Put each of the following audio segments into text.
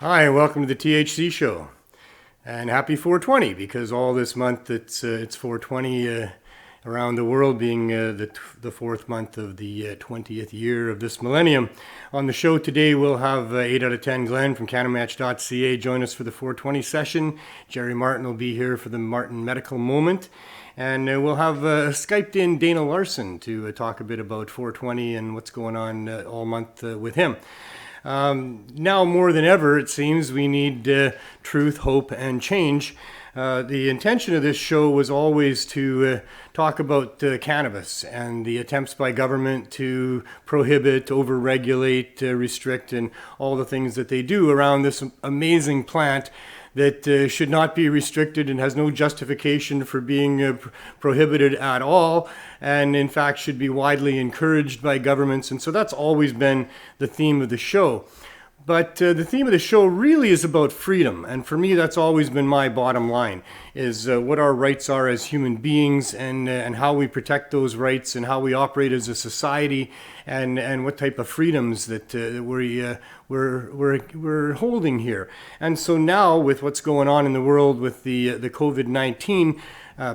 Hi, welcome to the THC show, and happy 420, because all this month it's 420 around the world, being the fourth month of the 20th year of this millennium. On the show today, we'll have 8 out of 10 Glenn from CannaMatch.ca join us for the 420 session. Jerry Martin will be here for the Martin Medical Moment. And we'll have Skyped in Dana Larsen to talk a bit about 420 and what's going on all month with him. Now more than ever, it seems, we need truth, hope, and change. The intention of this show was always to talk about cannabis and the attempts by government to prohibit, overregulate, restrict, and all the things that they do around this amazing plant that should not be restricted and has no justification for being prohibited at all, and in fact should be widely encouraged by governments. And so that's always been the theme of the show. But the theme of the show really is about freedom, and for me that's always been my bottom line, is what our rights are as human beings, and how we protect those rights, and how we operate as a society, and what type of freedoms that we're holding here. And so now, with what's going on in the world with the COVID-19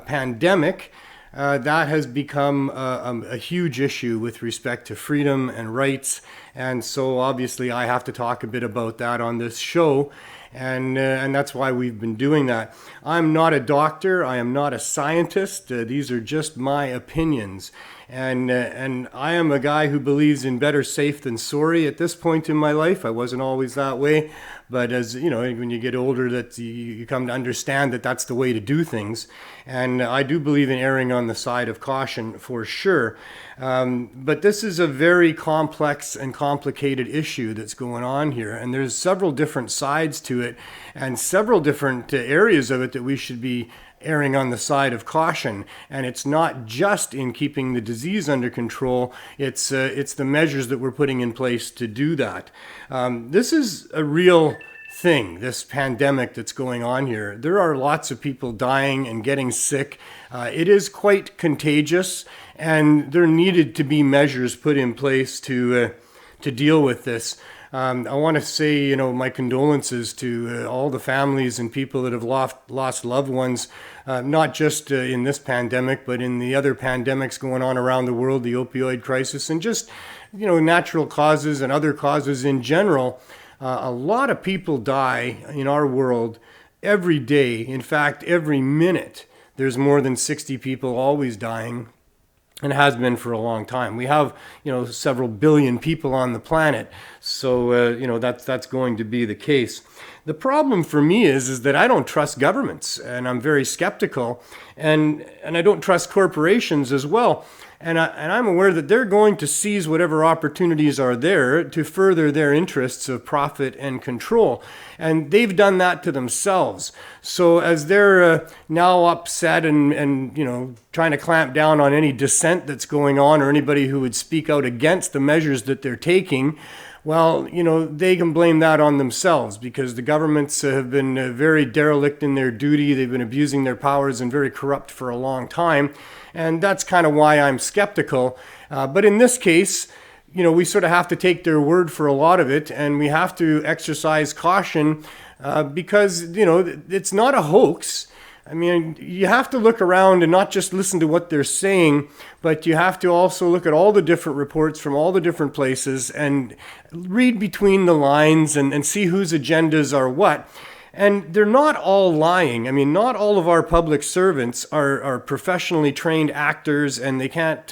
pandemic, that has become a huge issue with respect to freedom and rights. And so obviously I have to talk a bit about that on this show. And that's why we've been doing that. I'm not a doctor. I am not a scientist. These are just my opinions. And I am a guy who believes in better safe than sorry at this point in my life. I wasn't always that way. But as you know, when you get older, that you come to understand that that's the way to do things. And I do believe in erring on the side of caution for sure. But this is a very complex and complicated issue that's going on here. And there's several different sides to it and several different areas of it that we should be erring on the side of caution. And it's not just in keeping the disease under control, it's the measures that we're putting in place to do that. This is a real thing, this pandemic that's going on here. There are lots of people dying and getting sick. It is quite contagious, and there needed to be measures put in place to deal with this. I want to say, my condolences to all the families and people that have lost loved ones, not just in this pandemic, but in the other pandemics going on around the world, the opioid crisis, and just, natural causes and other causes in general. A lot of people die in our world every day. In fact, every minute, there's more than 60 people always dying. And has been for a long time. We have, several billion people on the planet, so that's going to be the case. The problem for me is that I don't trust governments, and I'm very skeptical, and I don't trust corporations as well. And I'm aware that they're going to seize whatever opportunities are there to further their interests of profit and control. And they've done that to themselves. So as they're now upset and trying to clamp down on any dissent that's going on, or anybody who would speak out against the measures that they're taking, well, they can blame that on themselves, because the governments have been very derelict in their duty. They've been abusing their powers and very corrupt for a long time. And that's kind of why I'm skeptical. But in this case, we sort of have to take their word for a lot of it, and we have to exercise caution because, it's not a hoax. I mean, you have to look around and not just listen to what they're saying, but you have to also look at all the different reports from all the different places and read between the lines and see whose agendas are what. And they're not all lying. I mean, not all of our public servants are professionally trained actors, and they can't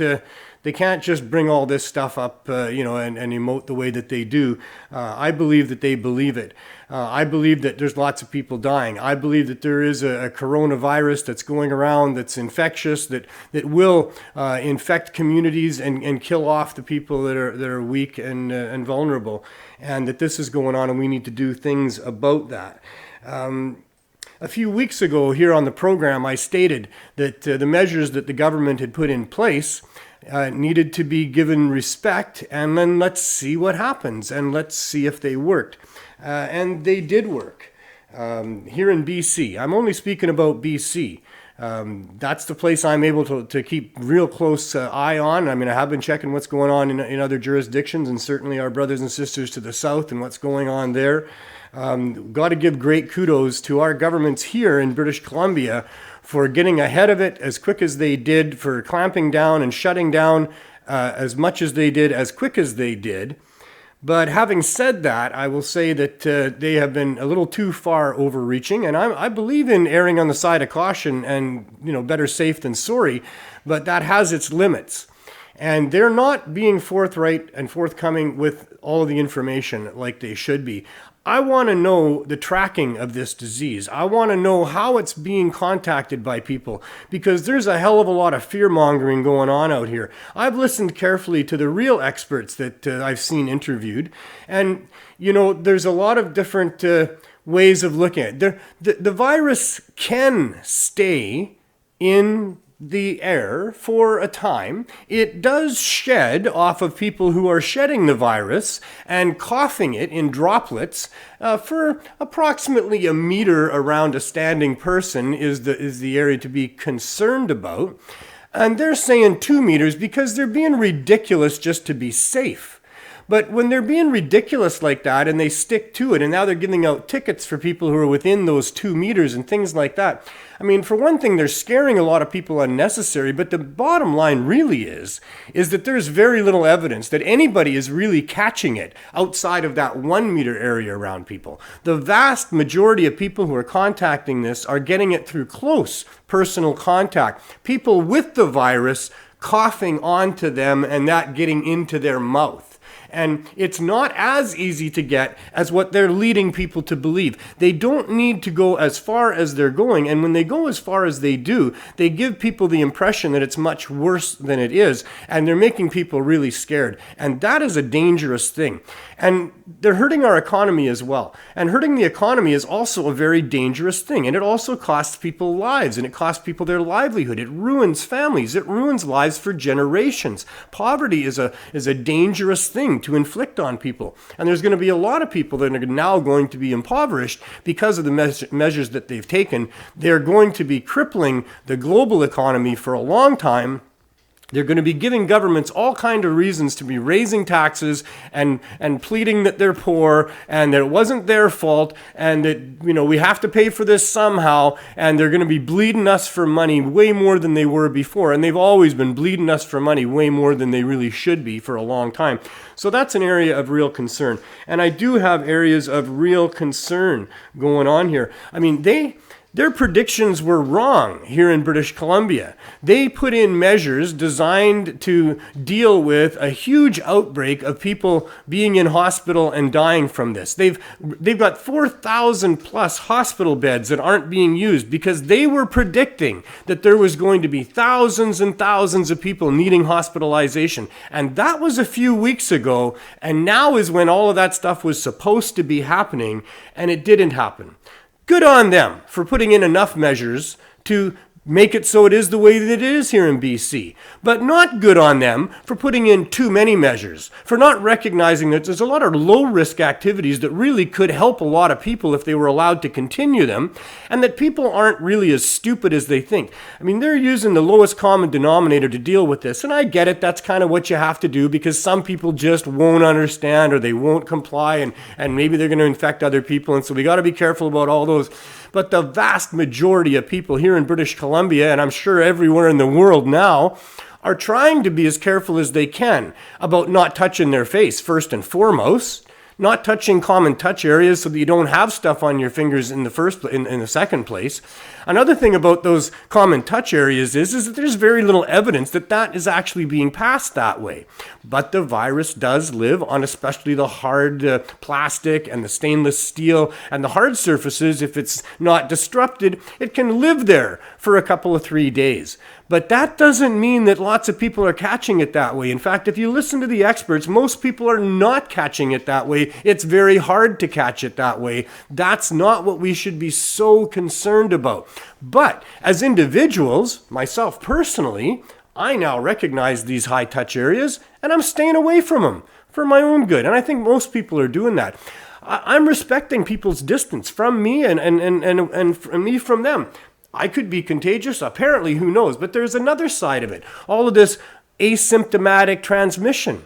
just bring all this stuff up, and emote the way that they do. I believe that they believe it. I believe that there's lots of people dying. I believe that there is a coronavirus that's going around that's infectious, that will infect communities and kill off the people that are weak and vulnerable, and that this is going on, and we need to do things about that. A few weeks ago here on the program, I stated that the measures that the government had put in place needed to be given respect, and then let's see what happens, and let's see if they worked. And they did work. Here in BC, I'm only speaking about BC. That's the place I'm able to keep real close eye on. I mean, I have been checking what's going on in other jurisdictions, and certainly our brothers and sisters to the south and what's going on there. Got to give great kudos to our governments here in British Columbia for getting ahead of it as quick as they did, for clamping down and shutting down as much as they did, as quick as they did. But having said that, I will say that they have been a little too far overreaching, and I believe in erring on the side of caution and, better safe than sorry, but that has its limits. And they're not being forthright and forthcoming with all of the information like they should be. I want to know the tracking of this disease. I want to know how it's being contacted by people, because there's a hell of a lot of fear-mongering going on out here. I've listened carefully to the real experts that I've seen interviewed, and, there's a lot of different ways of looking at it. The virus can stay in the air for a time. It does shed off of people who are shedding the virus and coughing it in droplets for approximately a meter around a standing person is the area to be concerned about. And they're saying 2 meters because they're being ridiculous just to be safe. But when they're being ridiculous like that and they stick to it, and now they're giving out tickets for people who are within those 2 meters and things like that. I mean, for one thing, they're scaring a lot of people unnecessary, but the bottom line really is that there's very little evidence that anybody is really catching it outside of that 1 meter area around people. The vast majority of people who are contacting this are getting it through close personal contact. People with the virus coughing onto them and that getting into their mouth. And it's not as easy to get as what they're leading people to believe. They don't need to go as far as they're going. And when they go as far as they do, they give people the impression that it's much worse than it is. And they're making people really scared. And that is a dangerous thing. And they're hurting our economy as well. And hurting the economy is also a very dangerous thing. And it also costs people lives. And it costs people their livelihood. It ruins families. It ruins lives for generations. Poverty is a dangerous thing to inflict on people. And there's going to be a lot of people that are now going to be impoverished because of the measures that they've taken. They're going to be crippling the global economy for a long time. They're going to be giving governments all kinds of reasons to be raising taxes and pleading that they're poor and that it wasn't their fault and that, we have to pay for this somehow, and they're going to be bleeding us for money way more than they were before. And they've always been bleeding us for money way more than they really should be for a long time. So that's an area of real concern. And I do have areas of real concern going on here. I mean, their predictions were wrong here in British Columbia. They put in measures designed to deal with a huge outbreak of people being in hospital and dying from this. They've got 4,000 plus hospital beds that aren't being used because they were predicting that there was going to be thousands and thousands of people needing hospitalization. And that was a few weeks ago, and now is when all of that stuff was supposed to be happening, and it didn't happen. Good on them for putting in enough measures to make it so it is the way that it is here in BC. But not good on them for putting in too many measures, for not recognizing that there's a lot of low-risk activities that really could help a lot of people if they were allowed to continue them, and that people aren't really as stupid as they think. I mean, they're using the lowest common denominator to deal with this, and I get it. That's kind of what you have to do because some people just won't understand or they won't comply, and maybe they're going to infect other people, and so we got to be careful about all those. But the vast majority of people here in British Columbia, and I'm sure everywhere in the world now, are trying to be as careful as they can about not touching their face, first and foremost, not touching common touch areas so that you don't have stuff on your fingers in the second place. Another thing about those common touch areas is that there's very little evidence that is actually being passed that way. But the virus does live on especially the hard plastic and the stainless steel and the hard surfaces. If it's not disrupted, it can live there for a couple of 3 days. But that doesn't mean that lots of people are catching it that way. In fact, if you listen to the experts, most people are not catching it that way. It's very hard to catch it that way. That's not what we should be so concerned about. But as individuals, myself personally, I now recognize these high touch areas and I'm staying away from them for my own good. And I think most people are doing that. I'm respecting people's distance from me and me from them. I could be contagious. Apparently, who knows? But there's another side of it. All of this asymptomatic transmission.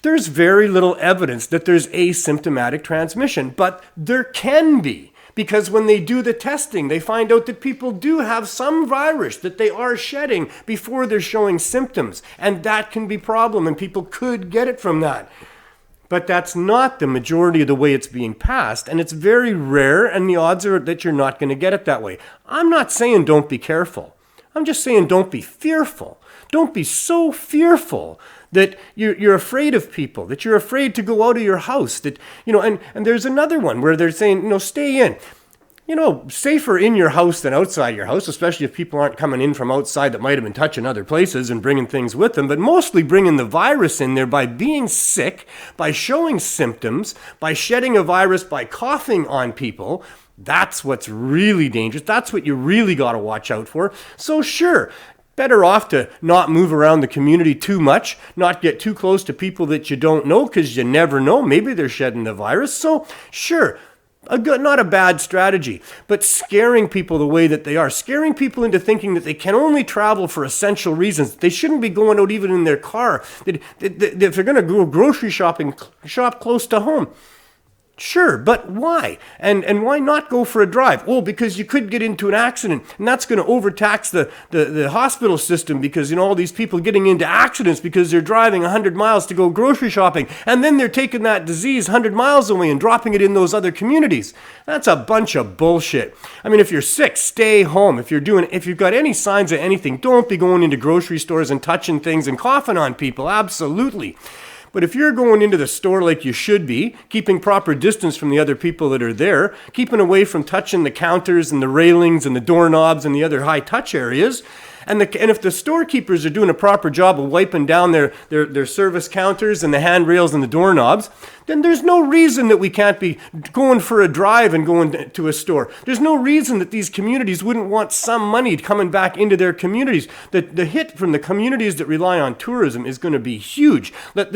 There's very little evidence that there's asymptomatic transmission, but there can be. Because when they do the testing, they find out that people do have some virus that they are shedding before they're showing symptoms. And that can be a problem, and people could get it from that. But that's not the majority of the way it's being passed, and it's very rare, and the odds are that you're not going to get it that way. I'm not saying don't be careful. I'm just saying don't be fearful. Don't be so fearful that you're afraid of people, that you're afraid to go out of your house, that, and there's another one where they're saying, stay in. Safer in your house than outside your house, especially if people aren't coming in from outside that might have been touching other places and bringing things with them, but mostly bringing the virus in there by being sick, by showing symptoms, by shedding a virus, by coughing on people. That's what's really dangerous. That's what you really got to watch out for. So sure, better off to not move around the community too much, not get too close to people that you don't know, because you never know. Maybe they're shedding the virus. So sure, not a bad strategy, but scaring people the way that they are, scaring people into thinking that they can only travel for essential reasons. They shouldn't be going out even in their car. That if they're going to go grocery shopping, shop close to home. Sure, but why? And why not go for a drive? Oh, because you could get into an accident, and that's going to overtax the hospital system, because all these people getting into accidents because they're driving 100 miles to go grocery shopping, and then they're taking that disease 100 miles away and dropping it in those other communities. That's a bunch of bullshit. I mean, if you're sick, stay home. If you've got any signs of anything, don't be going into grocery stores and touching things and coughing on people. Absolutely. But if you're going into the store like you should be, keeping proper distance from the other people that are there, keeping away from touching the counters and the railings and the doorknobs and the other high touch areas, and if the storekeepers are doing a proper job of wiping down their service counters and the handrails and the doorknobs, then there's no reason that we can't be going for a drive and going to a store. There's no reason that these communities wouldn't want some money coming back into their communities. The hit from the communities that rely on tourism is going to be huge. But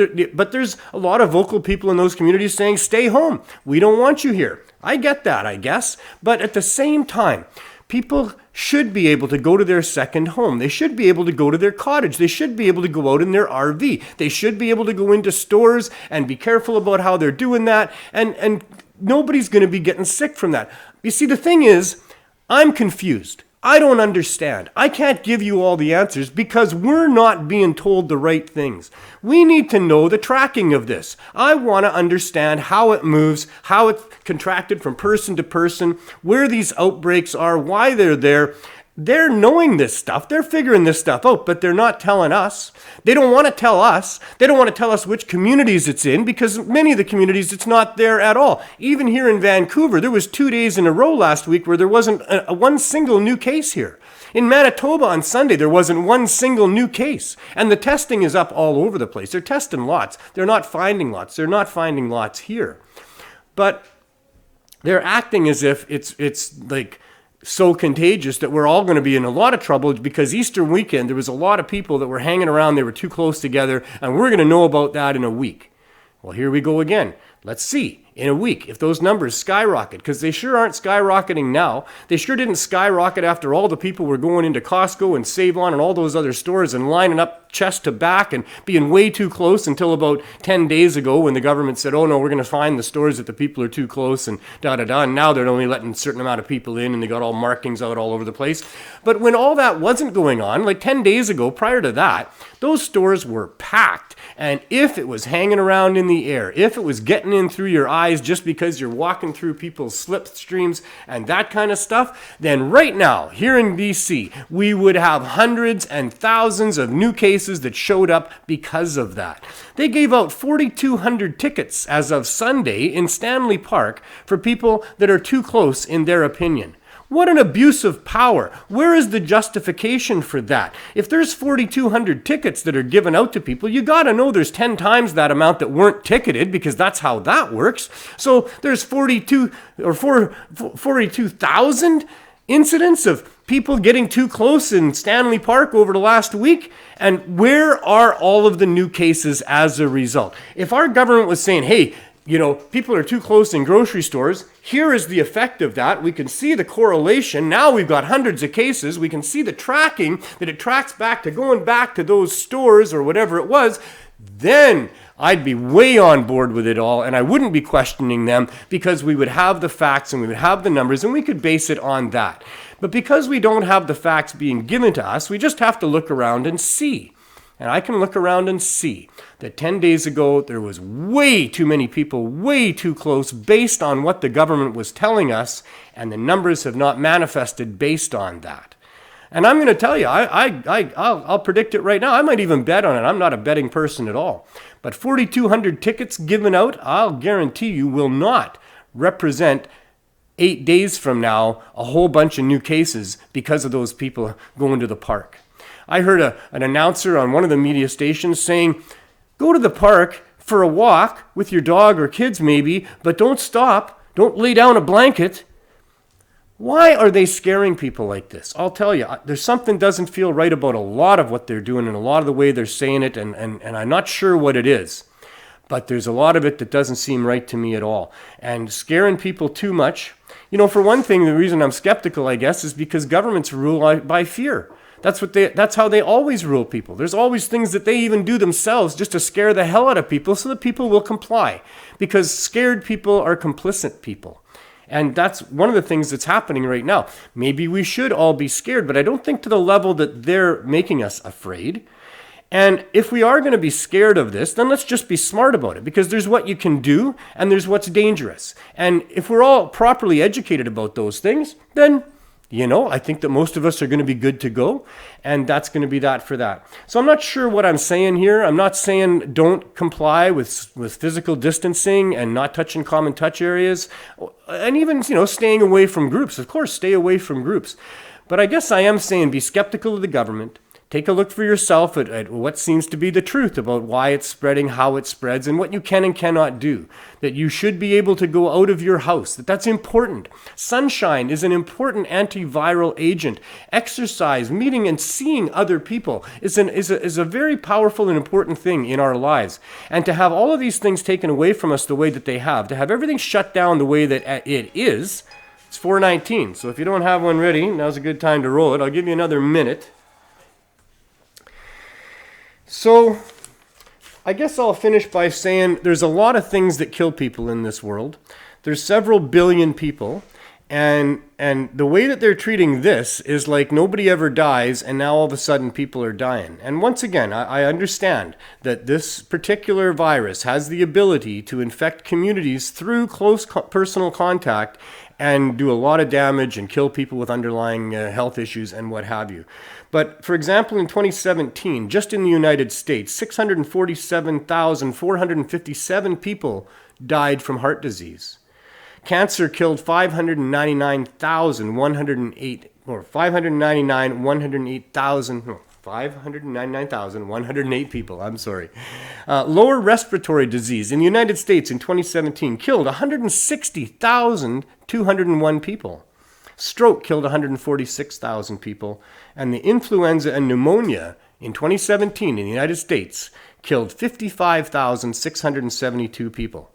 there's a lot of vocal people in those communities saying, stay home. We don't want you here. I get that, I guess. But at the same time, people should be able to go to their second home. They should be able to go to their cottage. They should be able to go out in their RV. They should be able to go into stores and be careful about how they're doing that. And nobody's going to be getting sick from that. You see, the thing is, I'm confused. I don't understand. I can't give you all the answers because we're not being told the right things. We need to know the tracking of this. I want to understand how it moves, how it's contracted from person to person, where these outbreaks are, why they're there. They're knowing this stuff. They're figuring this stuff out, but they're not telling us. They don't want to tell us. They don't want to tell us which communities it's in, because many of the communities, it's not there at all. Even here in Vancouver, there was 2 days in a row last week where there wasn't one single new case here. In Manitoba on Sunday, there wasn't one single new case. And the testing is up all over the place. They're testing lots. They're not finding lots. They're not finding lots here. But they're acting as if it's like so contagious that we're all going to be in a lot of trouble, because Easter weekend, there was a lot of people that were hanging around. They were too close together, and we're going to know about that in a week. Well, here we go again. Let's see in a week if those numbers skyrocket, because they sure aren't skyrocketing now. They sure didn't skyrocket after all the people were going into Costco and Save-On and all those other stores and lining up chest to back and being way too close until about 10 days ago, when the government said, oh no, we're going to find the stores that the people are too close and da-da-da. And now they're only letting a certain amount of people in, and they got all markings out all over the place. But when all that wasn't going on, like 10 days ago, prior to that, those stores were packed. And if it was hanging around in the air, if it was getting in through your eyes just because you're walking through people's slipstreams and that kind of stuff, then right now, here in BC, we would have hundreds and thousands of new cases that showed up because of that. They gave out 4,200 tickets as of Sunday in Stanley Park for people that are too close in their opinion. What an abuse of power. Where is the justification for that? If there's 4,200 tickets that are given out to people, you got to know there's 10 times that amount that weren't ticketed, because that's how that works. So there's 42,000 incidents of people getting too close in Stanley Park over the last week. And where are all of the new cases as a result? If our government was saying, hey, people are too close in grocery stores. Here is the effect of that. We can see the correlation. Now we've got hundreds of cases. We can see the tracking, that it tracks back to going back to those stores or whatever it was. Then I'd be way on board with it all, and I wouldn't be questioning them, because we would have the facts and we would have the numbers and we could base it on that. But because we don't have the facts being given to us, we just have to look around and see. And I can look around and see that 10 days ago, there was way too many people, way too close, based on what the government was telling us, and the numbers have not manifested based on that. And I'm going to tell you, I'll predict it right now. I might even bet on it. I'm not a betting person at all. But 4,200 tickets given out, I'll guarantee you, will not represent 8 days from now a whole bunch of new cases because of those people going to the park. I heard an announcer on one of the media stations saying, go to the park for a walk with your dog or kids maybe, but don't stop. Don't lay down a blanket. Why are they scaring people like this? I'll tell you, there's something doesn't feel right about a lot of what they're doing and a lot of the way they're saying it, and I'm not sure what it is. But there's a lot of it that doesn't seem right to me at all. And scaring people too much. For one thing, the reason I'm skeptical, I guess, is because governments rule by fear. That's how they always rule people. There's always things that they even do themselves just to scare the hell out of people so that people will comply. Because scared people are complicit people. And that's one of the things that's happening right now. Maybe we should all be scared, but I don't think to the level that they're making us afraid. And if we are going to be scared of this, then let's just be smart about it, because there's what you can do and there's what's dangerous. And if we're all properly educated about those things, then I think that most of us are going to be good to go, and that's going to be that for that. So I'm not sure what I'm saying here. I'm not saying don't comply with physical distancing and not touching common touch areas, and even, staying away from groups. Of course, stay away from groups. But I guess I am saying be skeptical of the government. Take a look for yourself at what seems to be the truth about why it's spreading, how it spreads, and what you can and cannot do. That you should be able to go out of your house. That's important. Sunshine is an important antiviral agent. Exercise, meeting and seeing other people is a very powerful and important thing in our lives. And to have all of these things taken away from us the way that they have, to have everything shut down the way that it is, it's 4:19. So if you don't have one ready, now's a good time to roll it. I'll give you another minute. So, I guess I'll finish by saying there's a lot of things that kill people in this world. There's several billion people, and the way that they're treating this is like nobody ever dies, and now all of a sudden people are dying. And once again, I understand that this particular virus has the ability to infect communities through close personal contact and do a lot of damage and kill people with underlying health issues and what have you. But for example, in 2017, just in the United States, 647,457 people died from heart disease. Cancer killed 599,108 people. Lower respiratory disease in the United States in 2017 killed 160,201 people. Stroke killed 146,000 people, and the influenza and pneumonia in 2017 in the United States killed 55,672 people.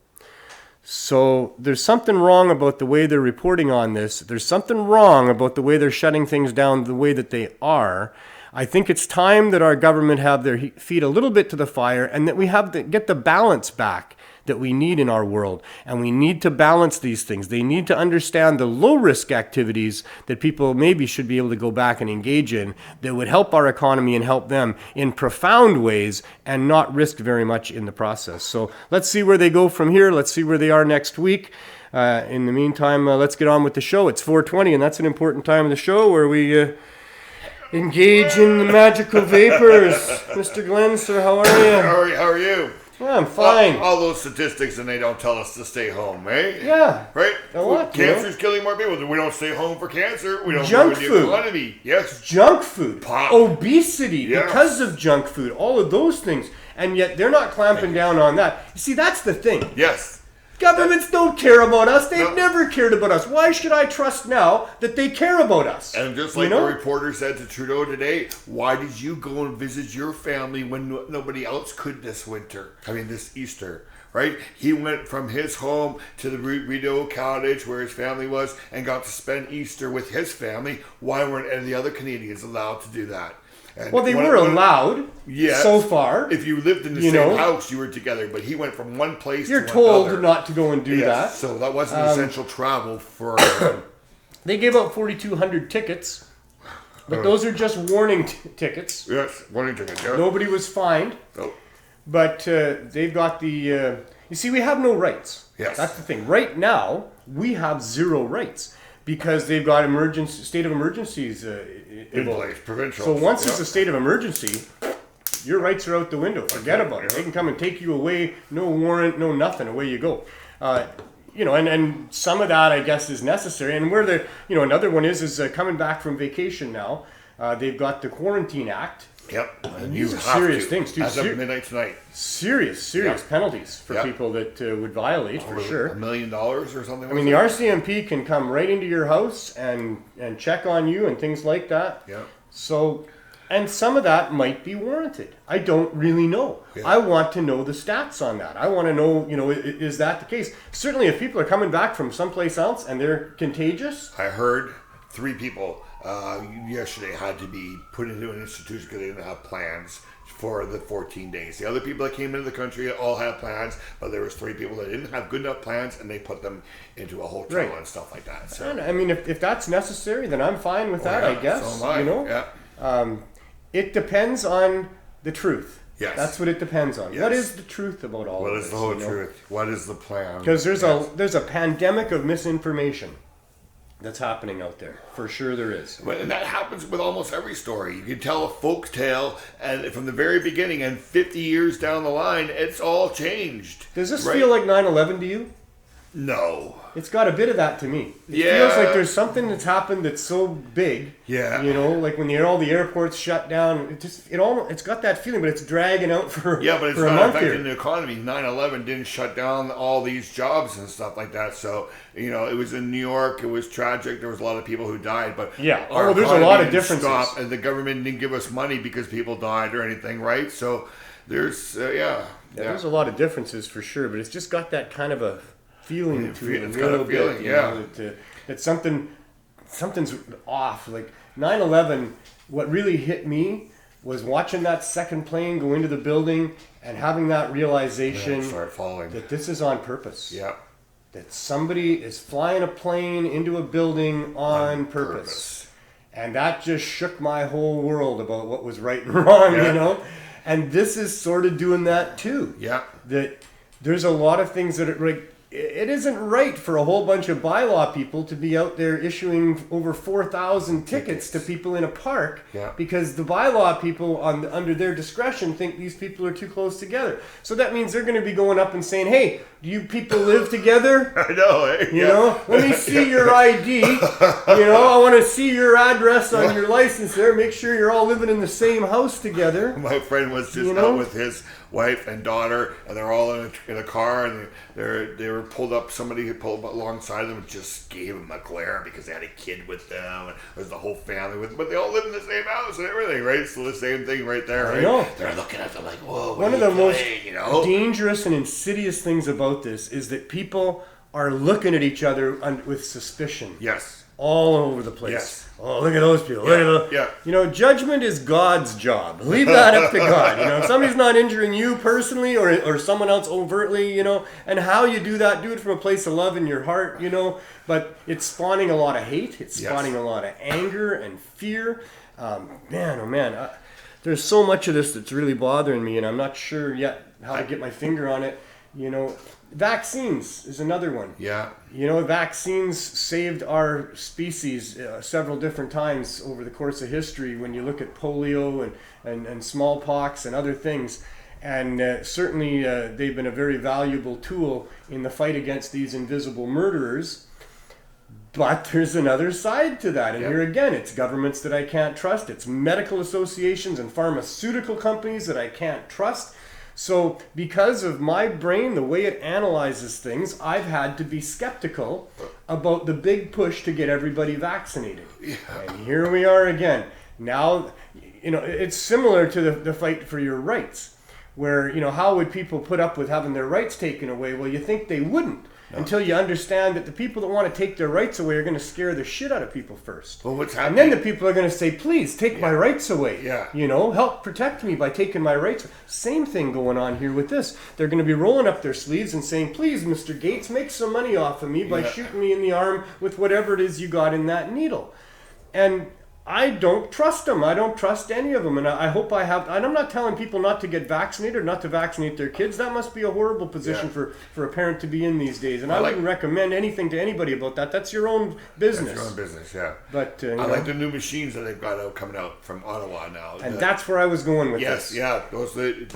So there's something wrong about the way they're reporting on this. There's something wrong about the way they're shutting things down the way that they are. I think it's time that our government have their feet a little bit to the fire, and that we have to get the balance back that we need in our world. And we need to balance these things. They need to understand the low-risk activities that people maybe should be able to go back and engage in that would help our economy and help them in profound ways and not risk very much in the process. So let's see where they go from here. Let's see where they are next week. In the meantime, let's get on with the show. It's 4:20, and that's an important time of the show where we engage in the magical vapors. Mr. Glenn, sir, how are you? How are you? Yeah, I'm fine. All those statistics, and they don't tell us to stay home, eh? Yeah. Right? A lot, Cancer's killing more people. We don't stay home for cancer. We don't junk grow the food. economy. Yes. Junk food. Pop. Obesity Yes. because of junk food. All of those things. And yet they're not clamping down on that. You see, that's the thing. Yes. Governments don't care about us. They've No. never cared about us. Why should I trust now that they care about us? And just like the reporter said to Trudeau today, why did you go and visit your family when nobody else could this Easter? Right? He went from his home to the Rideau cottage where his family was and got to spend Easter with his family. Why weren't any of the other Canadians allowed to do that? And well, they were allowed so far. If you lived in the same house, you were together. But he went from one place to another. You're told not to go and do that. So that wasn't essential travel for They gave out 4,200 tickets. But those are just warning tickets. Yes, warning tickets. Yeah. Nobody was fined. Nope. But they've got the... you see, we have no rights. Yes. That's the thing. Right now, we have zero rights. Because they've got state of emergencies in place, provincial. So once it's a state of emergency, your rights are out the window. Forget about it. They can come and take you away. No warrant, no nothing. Away you go. And some of that, I guess, is necessary. And where another one is coming back from vacation now. They've got the Quarantine Act. Yep. And these are serious things, too. As of midnight tonight. Serious penalties for people that would violate, for sure. $1 million or something. I mean, the RCMP can come right into your house and check on you and things like that. Yeah. So, and some of that might be warranted. I don't really know. Yeah. I want to know the stats on that. I want to know, is that the case? Certainly, if people are coming back from someplace else and they're contagious. I heard 3 people yesterday had to be put into an institution because they didn't have plans for the 14 days. The other people that came into the country all had plans, but there was 3 people that didn't have good enough plans, and they put them into a hotel and stuff like that. So, and, I mean, if that's necessary, then I'm fine with that. I guess. So am I. Yeah. It depends on the truth. Yes. That's what it depends on. Yes. What is the truth about all of this? What is the whole truth? What is the plan? Because there's a pandemic of misinformation that's happening out there. For sure there is. And that happens with almost every story. You can tell a folk tale and from the very beginning, and 50 years down the line, it's all changed. Does this feel like 9/11 to you? No. It's got a bit of that to me. It feels like there's something that's happened that's so big. Yeah. Like when all the airports shut down, it's got that feeling, but it's dragging out for but it's for not a month affecting here. the economy. 9/11 didn't shut down all these jobs and stuff like that. So, it was in New York. It was tragic. There was a lot of people who died. But there's economy a lot of didn't differences. stop, and the government didn't give us money because people died or anything, right? So there's, there's a lot of differences for sure, but it's just got that kind of a feeling to it. It's got a feeling, that something's off. Like 9/11, what really hit me was watching that second plane go into the building and having that realization start falling. that this is on purpose. Yeah. That somebody is flying a plane into a building on purpose. And that just shook my whole world about what was right and wrong, And this is sort of doing that too. Yeah. That there's a lot of things that are like, it isn't right for a whole bunch of bylaw people to be out there issuing over 4,000 tickets to people in a park because the bylaw people under their discretion think these people are too close together. So that means they're going to be going up and saying, hey, do you people live together? I know, eh? Let me see your ID. I want to see your address on your license there. Make sure you're all living in the same house together. My friend was just out with his wife and daughter, and they're all in a car, and they were pulled up. Somebody had pulled up alongside them and just gave them a glare because they had a kid with them, and there's the whole family with them, but they all live in the same house and everything, right? So the same thing right there, right? I know. They're looking at them like, whoa, one of the most dangerous and insidious things about this is that people are looking at each other with suspicion. Yes. All over the place. Yes. Oh, look at those people. Look at those. Yeah. Judgment is God's job. Leave that up to God. If somebody's not injuring you personally or someone else overtly, and how you do that, do it from a place of love in your heart, but it's spawning a lot of hate. It's spawning a lot of anger and fear. Man. There's so much of this that's really bothering me, and I'm not sure yet how to get my finger on it. Vaccines is another one. Yeah. Vaccines saved our species several different times over the course of history when you look at polio and smallpox and other things. And certainly they've been a very valuable tool in the fight against these invisible murderers. But there's another side to that. And here again, it's governments that I can't trust. It's medical associations and pharmaceutical companies that I can't trust. So because of my brain, the way it analyzes things, I've had to be skeptical about the big push to get everybody vaccinated. Yeah. And here we are again. Now, it's similar to the fight for your rights, where, how would people put up with having their rights taken away? Well, you think they wouldn't. No. Until you understand that the people that want to take their rights away are going to scare the shit out of people first. Well, what's happening? And then the people are going to say, please, take my rights away. Yeah. Help protect me by taking my rights. Same thing going on here with this. They're going to be rolling up their sleeves and saying, please, Mr. Gates, make some money off of me by shooting me in the arm with whatever it is you got in that needle. And I don't trust them. I don't trust any of them. And I hope I have. And I'm not telling people not to get vaccinated or not to vaccinate their kids. That must be a horrible position for a parent to be in these days. And I wouldn't recommend anything to anybody about that. That's your own business. That's your own business, yeah. But I like the new machines that they've got coming out from Ottawa now. And that's where I was going with this. Yes, yeah.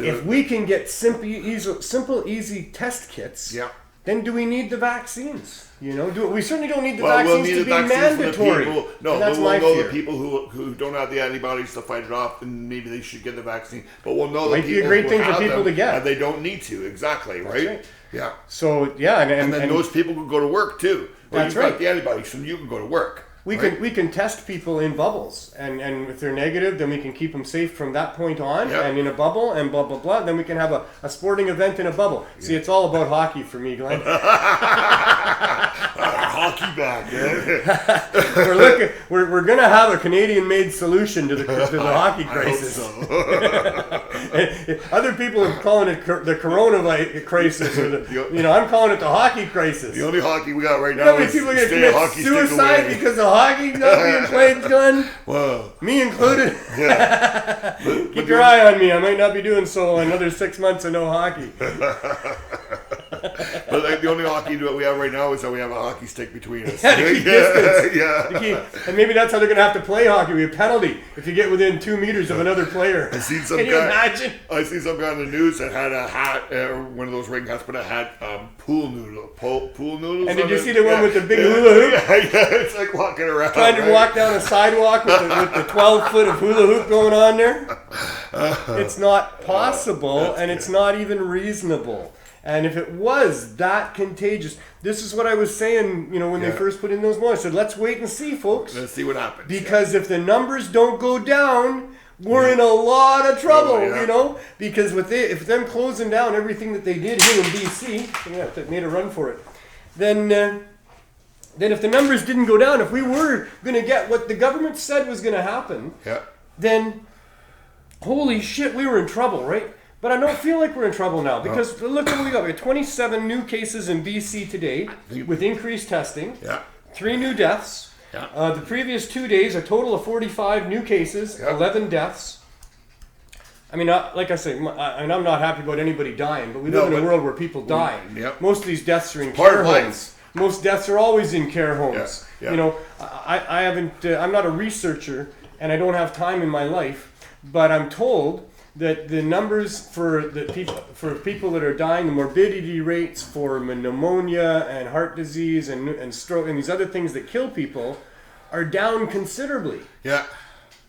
If we can get simple, easy test kits, then do we need the vaccines? We certainly don't need the vaccines to be mandatory. No, but we'll know the people who don't have the antibodies to fight it off, and maybe they should get the vaccine. But we'll know the people be a great thing for people to get, and they don't need to. Exactly, right? Yeah. So and then those people can go to work too. Well, that's right. Got the antibodies, so you can go to work. We can test people in bubbles, and if they're negative, then we can keep them safe from that point on, and in a bubble, and blah, blah, blah. Then we can have a sporting event in a bubble. See, it's all about hockey for me, Glenn. Hockey back, man. We're going to have a Canadian-made solution to the hockey crisis. I hope so. Other people are calling it the coronavirus crisis, or I'm calling it the hockey crisis. The only hockey we got right now is people are going to commit suicide because of hockey not being played, Glenn? Well, me included. Yeah. Keep your eye on me. I might not be doing so another 6 months of no hockey. But the only hockey that we have right now is that we have a hockey stick between us. Yeah, to keep distance. Yeah. And maybe that's how they're going to have to play hockey. We have penalty if you get within 2 meters of another player. Can you imagine? I see some guy on the news that had a hat, one of those ring hats, but it had pool noodles. And did you see the one with the big hula hoop? Yeah, it's like walking around. Trying to walk down a sidewalk with the 12 foot of hula hoop going on there. It's not possible, and it's not even reasonable. And if it was that contagious, this is what I was saying, when they first put in those laws. I said, let's wait and see, folks. Let's see what happens. Because if the numbers don't go down, we're in a lot of trouble, Because if them closing down everything that they did here in BC, that made a run for it, then if the numbers didn't go down, if we were going to get what the government said was going to happen, then holy shit, we were in trouble, right? But I don't feel like we're in trouble now because look what we got. We got 27 new cases in BC today with increased testing. 3 new deaths. The previous 2 days, a total of 45 new cases, 11 deaths. I mean, like I say, and I'm not happy about anybody dying, but we live in a world where people die. Most of these deaths are in care homes. Most deaths are always in care homes. I haven't. I'm not a researcher, and I don't have time in my life, but I'm told that the numbers for people that are dying, the morbidity rates for pneumonia and heart disease and stroke and these other things that kill people are down considerably.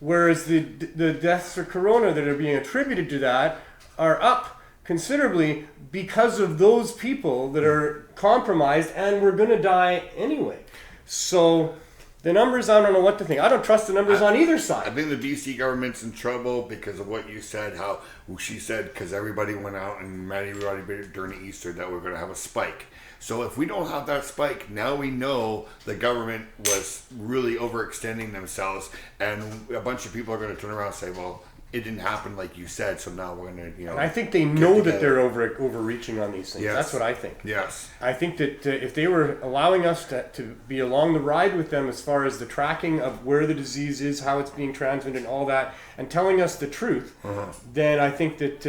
Whereas the deaths for corona that are being attributed to that are up considerably because of those people that are compromised and were going to die anyway. So the numbers, I don't know what to think. I don't trust the numbers on either side. I think the BC government's in trouble because of what you said, how she said, because everybody went out and everybody during Easter that we're going to have a spike. So if we don't have that spike, now we know the government was really overextending themselves, and a bunch of people are going to turn around and say, well, it didn't happen like you said, so now we're going to, And I think they know that they're overreaching on these things. Yes. That's what I think. Yes. I think that if they were allowing us to be along the ride with them as far as the tracking of where the disease is, how it's being transmitted, and all that, and telling us the truth, then I think that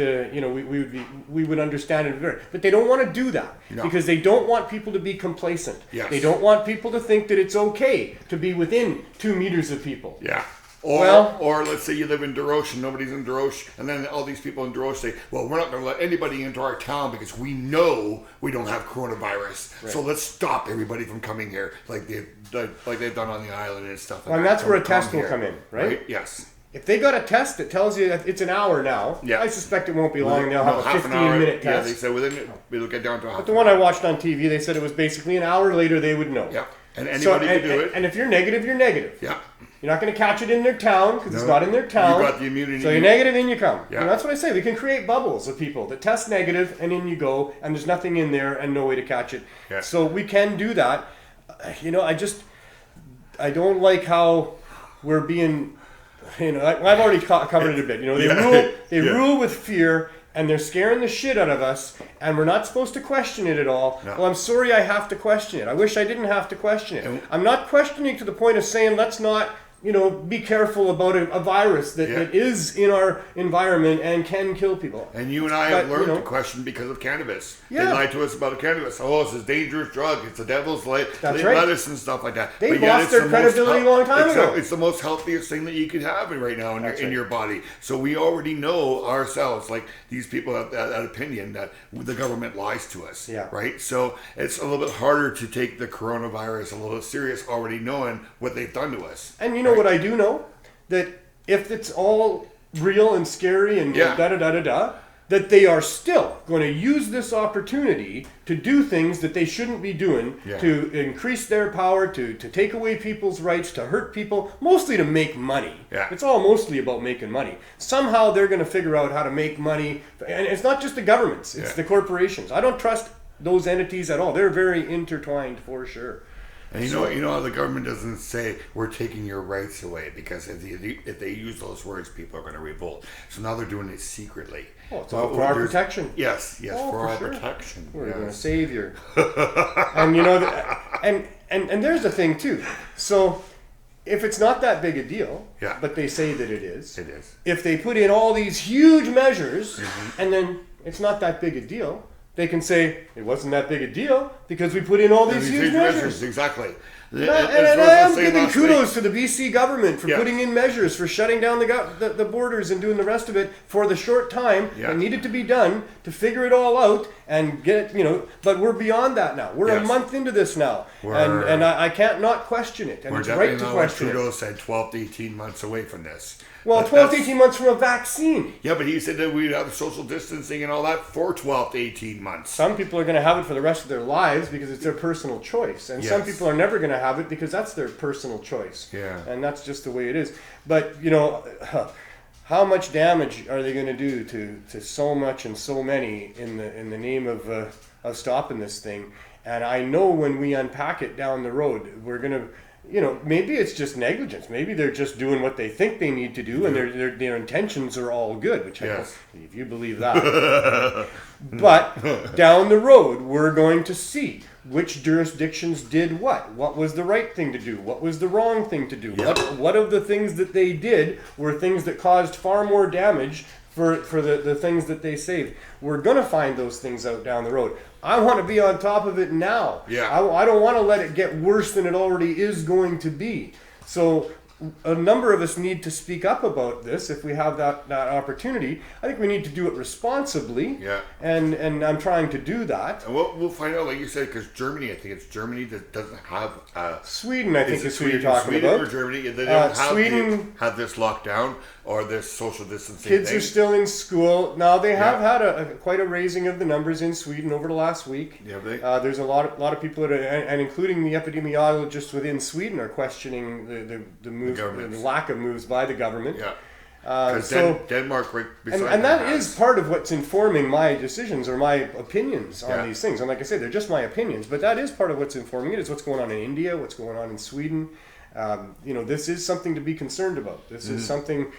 we would understand it better. But they don't want to do that because they don't want people to be complacent. Yes. They don't want people to think that it's okay to be within 2 meters of people. Yeah. Or let's say you live in Desroches and nobody's in Desroches, and then all these people in Desroches say, well, we're not going to let anybody into our town because we know we don't have coronavirus. Right. So let's stop everybody from coming here like they've done on the island and stuff. And that's where a test will come in, right? Yes. If they got a test that tells you that it's an hour now, Yeah. I suspect it won't be long. They'll have a 15-minute Yeah, test. they said it'll get down to a half. But the one I watched on TV, they said it was basically an hour later they would know. Yeah, and anybody can do it. And if you're negative, you're negative. Yeah. You're not going to catch it in their town because it's not in their town. You got the immunity. So you're negative, in you come. Yeah. And that's what I say. We can create bubbles of people that test negative and in you go, and there's nothing in there and no way to catch it. Yeah. So we can do that. I don't like how we're being, I've already covered it a bit. They rule with fear, and they're scaring the shit out of us, and we're not supposed to question it at all. No. Well, I'm sorry I have to question it. I wish I didn't have to question it. I'm not questioning to the point of saying let's not, be careful about a virus that is in our environment and can kill people. And you and I have learned to question because of cannabis. Yeah. They lied to us about cannabis. Oh, it's a dangerous drug. It's the devil's lettuce and stuff like that. They lost their credibility a long time ago. It's the most healthiest thing that you could have right now in your body. So we already know ourselves, like these people have that opinion that the government lies to us. Yeah. Right? So it's a little bit harder to take the coronavirus a little serious already knowing what they've done to us. And you know what I do know? That if it's all real and scary and that they are still going to use this opportunity to do things that they shouldn't be doing, to increase their power, to take away people's rights, to hurt people, mostly to make money. Yeah. It's all mostly about making money. Somehow they're going to figure out how to make money. And it's not just the governments, it's the corporations. I don't trust those entities at all. They're very intertwined for sure. And you know how the government doesn't say we're taking your rights away, because if they use those words, people are going to revolt. So now they're doing it secretly. Oh, it's all for our protection. Yes, for our protection. We're going to save you. And and there's the thing too. So if it's not that big a deal, but they say that it is. It is. If they put in all these huge measures, and then it's not that big a deal, they can say it wasn't that big a deal because we put in all these huge measures. Exactly. And I am giving kudos to the BC government for putting in measures, for shutting down the borders and doing the rest of it for the short time that needed to be done to figure it all out and get but we're beyond that now. We're a month into this now, and I can't not question it, and it's right to question it. Trudeau said 12 to 18 months away from this. Well, 12 to 18 months from a vaccine. Yeah, but he said that we'd have social distancing and all that for 12 to 18 months. Some people are going to have it for the rest of their lives because it's their personal choice. And some people are never going to have it because that's their personal choice. Yeah. And that's just the way it is. But, how much damage are they going to do to so much and so many in the name of stopping this thing? And I know when we unpack it down the road, we're going to... maybe it's just negligence. Maybe they're just doing what they think they need to do, and their intentions are all good, which if you believe that. But down the road, we're going to see which jurisdictions did what. What was the right thing to do? What was the wrong thing to do? What of the things that they did were things that caused far more damage for the things that they saved? We're going to find those things out down the road. I want to be on top of it now. Yeah. I don't want to let it get worse than it already is going to be. So a number of us need to speak up about this if we have that opportunity. I think we need to do it responsibly. Yeah. And I'm trying to do that. And we'll find out, like you said, because Germany, I think it's Germany that doesn't have... Sweden, I think is who you're talking about. Sweden or Germany, they don't have this lockdown or this social distancing Kids are still in school. Now, they have had quite a raising of the numbers in Sweden over the last week. Yeah, there's a lot of people, and including the epidemiologists within Sweden, are questioning the moves, the lack of moves by the government. Yeah. Because Denmark, right beside and that is part of what's informing my decisions or my opinions on these things. And like I say, they're just my opinions, but that is part of what's informing it. Is what's going on in India, what's going on in Sweden. This is something to be concerned about. This is something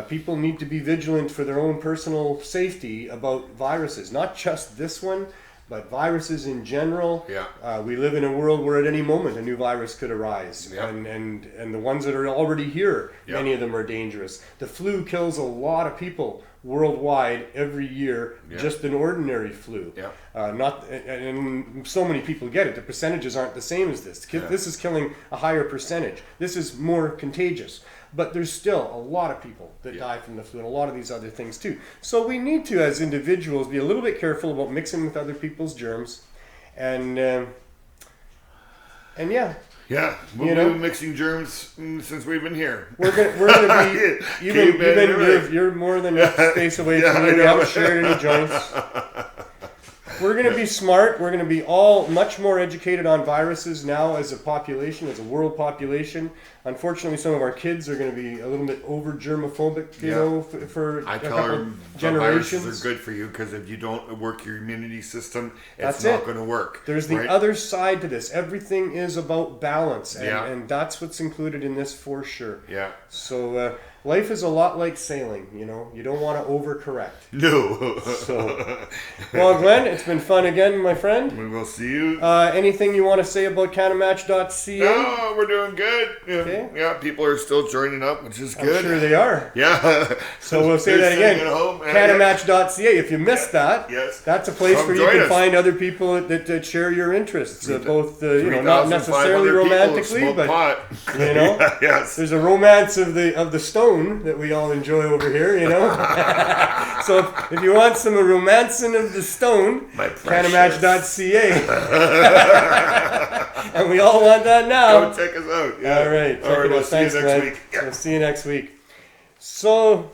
people need to be vigilant for their own personal safety about viruses, not just this one, but viruses in general. Yeah. We live in a world where at any moment a new virus could arise. Yeah. And the ones that are already here, many of them are dangerous. The flu kills a lot of people worldwide every year, just an ordinary flu. Yeah. And so many people get it. The percentages aren't the same as this. This is killing a higher percentage. This is more contagious. But there's still a lot of people that die from the flu, and a lot of these other things too. So we need to, as individuals, be a little bit careful about mixing with other people's germs, and yeah. Yeah, we've been mixing germs since we've been here. We're gonna be. You're more than a space away from me. We haven't shared any joints. We're going to be smart. We're going to be all much more educated on viruses now as a population, as a world population. Unfortunately, some of our kids are going to be a little bit over germophobic, for I a tell couple them generations. Viruses are good for you because if you don't work your immunity system, it's not going to work. There's the other side to this. Everything is about balance, and that's what's included in this for sure. Yeah. So life is a lot like sailing, You don't want to overcorrect. No. Well, Glenn, it's been fun again, my friend. We will see you. Anything you want to say about CannaMatch.ca? No, we're doing good. Okay. Yeah, people are still joining up, which is good. I'm sure they are. Yeah. So we'll say that again. CannaMatch.ca. If you missed that, that's a place where you can find other people that share your interests, both not necessarily romantically, but there's a romance of the stone that we all enjoy over here, So if you want some romancing of the stone, CannaMatch.ca. And we all want that now. Go check us out. Yeah. All right. We'll see you next week. Yeah. We'll see you next week. So,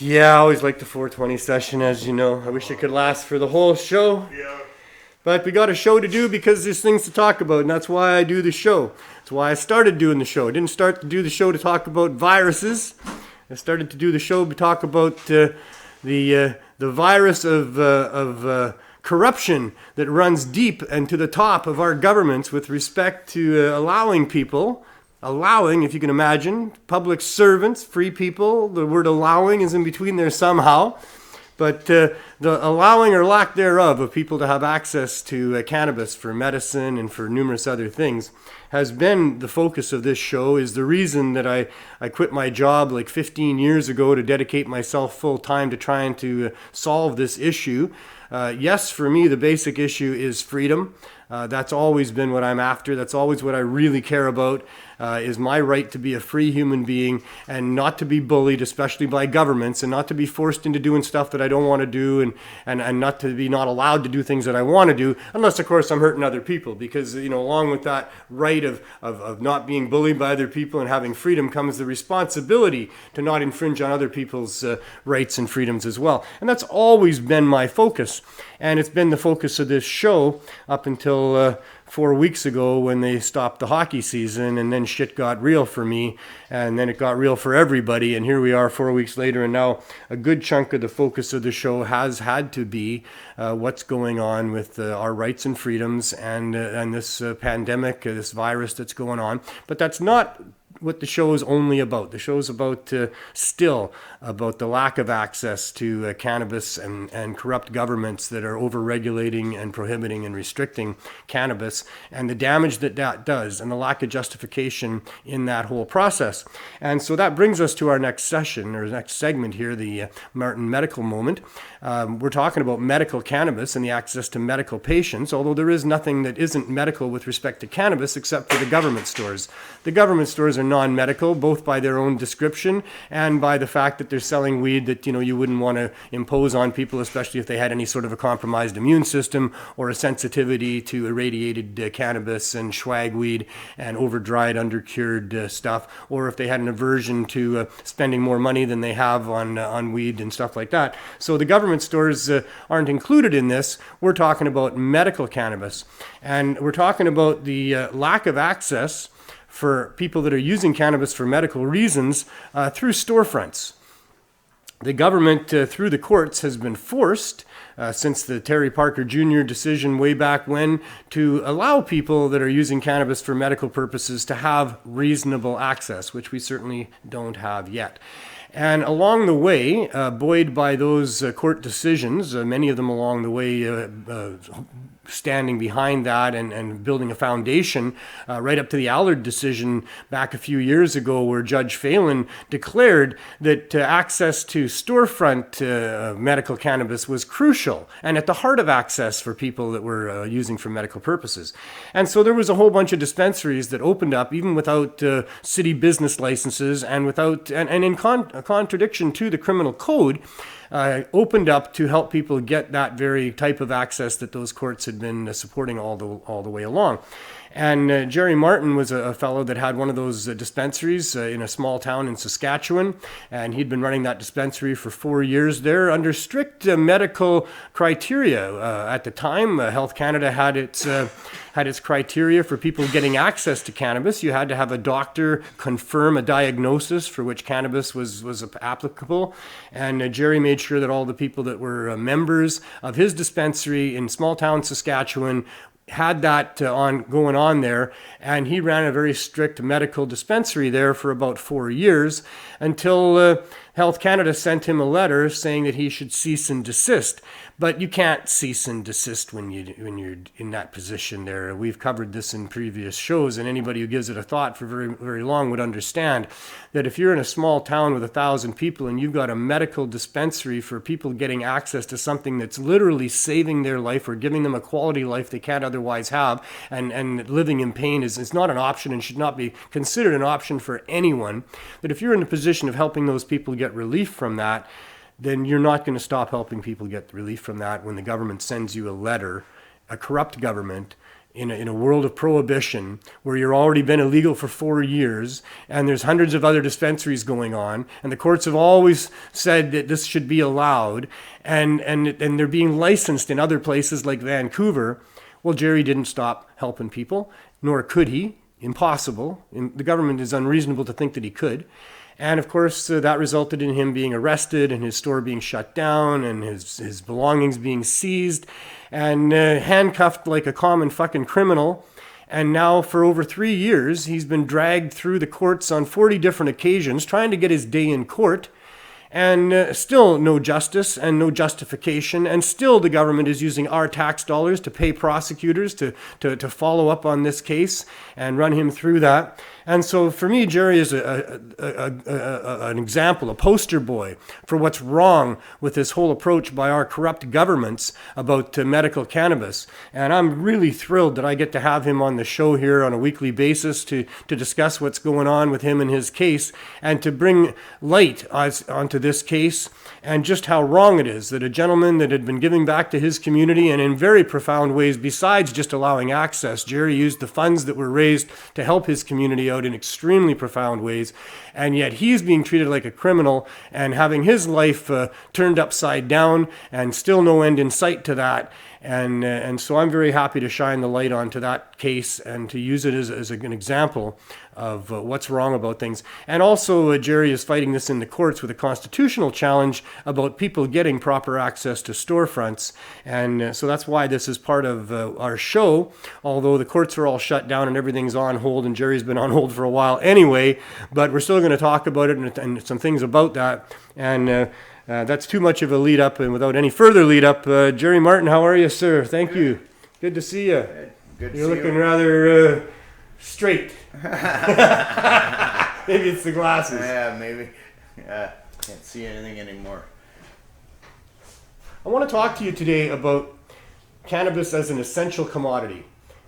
I always like the 420 session, as you know. I wish it could last for the whole show. Yeah. But we got a show to do because there's things to talk about, and that's why I do the show. That's why I started doing the show. I didn't start to do the show to talk about viruses. I started to do the show to talk about the virus of corruption that runs deep and to the top of our governments with respect to allowing, if you can imagine, public servants, free people. The word allowing is in between there somehow. But the allowing or lack thereof of people to have access to cannabis for medicine and for numerous other things has been the focus of this show, is the reason that I quit my job like 15 years ago to dedicate myself full time to trying to solve this issue. Yes, for me, the basic issue is freedom. That's always been what I'm after. That's always what I really care about, is my right to be a free human being and not to be bullied, especially by governments, and not to be forced into doing stuff that I don't want to do, and not to be not allowed to do things that I want to do, unless, of course, I'm hurting other people. Because, along with that right of not being bullied by other people and having freedom comes the responsibility to not infringe on other people's rights and freedoms as well. And that's always been my focus. And it's been the focus of this show up until 4 weeks ago when they stopped the hockey season, and then shit got real for me, and then it got real for everybody, and here we are 4 weeks later, and now a good chunk of the focus of the show has had to be what's going on with our rights and freedoms and this pandemic, this virus that's going on. But that's not what the show is only about. The show is about about the lack of access to cannabis and corrupt governments that are over-regulating and prohibiting and restricting cannabis, and the damage that does, and the lack of justification in that whole process. And so that brings us to our next session, or next segment here, the Martin Medical Moment. We're talking about medical cannabis and the access to medical patients, although there is nothing that isn't medical with respect to cannabis except for the government stores. The government stores are non-medical, both by their own description and by the fact that they're selling weed that you wouldn't want to impose on people, especially if they had any sort of a compromised immune system or a sensitivity to irradiated cannabis and swag weed and over-dried, under-cured stuff, or if they had an aversion to spending more money than they have on weed and stuff like that. So the government stores aren't included in this. We're talking about medical cannabis, and we're talking about the lack of access for people that are using cannabis for medical reasons through storefronts. The government, through the courts, has been forced, since the Terry Parker Jr. decision way back when, to allow people that are using cannabis for medical purposes to have reasonable access, which we certainly don't have yet. And along the way, buoyed by those court decisions, many of them along the way standing behind that and building a foundation, right up to the Allard decision back a few years ago, where Judge Phelan declared that access to storefront medical cannabis was crucial and at the heart of access for people that were using for medical purposes. And so there was a whole bunch of dispensaries that opened up even without city business licenses and without, and in contradiction to the criminal code. opened up to help people get that very type of access that those courts had been supporting all the way along. And Jerry Martin was a fellow that had one of those dispensaries in a small town in Saskatchewan, and he'd been running that dispensary for 4 years there under strict medical criteria. At the time, Health Canada had its criteria for people getting access to cannabis. You had to have a doctor confirm a diagnosis for which cannabis was applicable, and Jerry made sure that all the people that were members of his dispensary in small town Saskatchewan had that going on there, and he ran a very strict medical dispensary there for about 4 years until Health Canada sent him a letter saying that he should cease and desist. But you can't cease and desist when you're in that position there. We've covered this in previous shows, and anybody who gives it a thought for very, very long would understand that if you're in a small town with 1,000 people and you've got a medical dispensary for people getting access to something that's literally saving their life or giving them a quality life they can't otherwise have, and living in pain is not an option and should not be considered an option for anyone, that if you're in a position of helping those people get relief from that, then you're not going to stop helping people get relief from that when the government sends you a letter, a corrupt government, in a world of prohibition where you're already been illegal for 4 years and there's hundreds of other dispensaries going on, and the courts have always said that this should be allowed, and they're being licensed in other places like Vancouver. Well, Jerry didn't stop helping people, nor could he. Impossible. The government is unreasonable to think that he could. And of course, that resulted in him being arrested and his store being shut down and his belongings being seized and handcuffed like a common fucking criminal. And now for over 3 years, he's been dragged through the courts on 40 different occasions trying to get his day in court. And still no justice and no justification. And still the government is using our tax dollars to pay prosecutors to follow up on this case and run him through that. And so for me, Jerry is an example, a poster boy for what's wrong with this whole approach by our corrupt governments about medical cannabis. And I'm really thrilled that I get to have him on the show here on a weekly basis to discuss what's going on with him and his case and to bring light onto this case and just how wrong it is that a gentleman that had been giving back to his community and in very profound ways besides just allowing access. Jerry used the funds that were raised to help his community out in extremely profound ways, and yet he's being treated like a criminal and having his life turned upside down and still no end in sight to that. And so I'm very happy to shine the light onto that case and to use it as an example of what's wrong about things. And also Jerry is fighting this in the courts with a constitutional challenge about people getting proper access to storefronts. And so that's why this is part of our show, although the courts are all shut down and everything's on hold, and Jerry's been on hold for a while anyway, but we're still going to talk about it and some things about that. And that's too much of a lead up, and without any further lead up, Jerry Martin, how are you, sir? Thank you. Good to see you. Good to You're see looking you. rather straight. Maybe it's the glasses. Yeah, maybe. Can't see anything anymore. I want to talk to you today about cannabis as an essential commodity,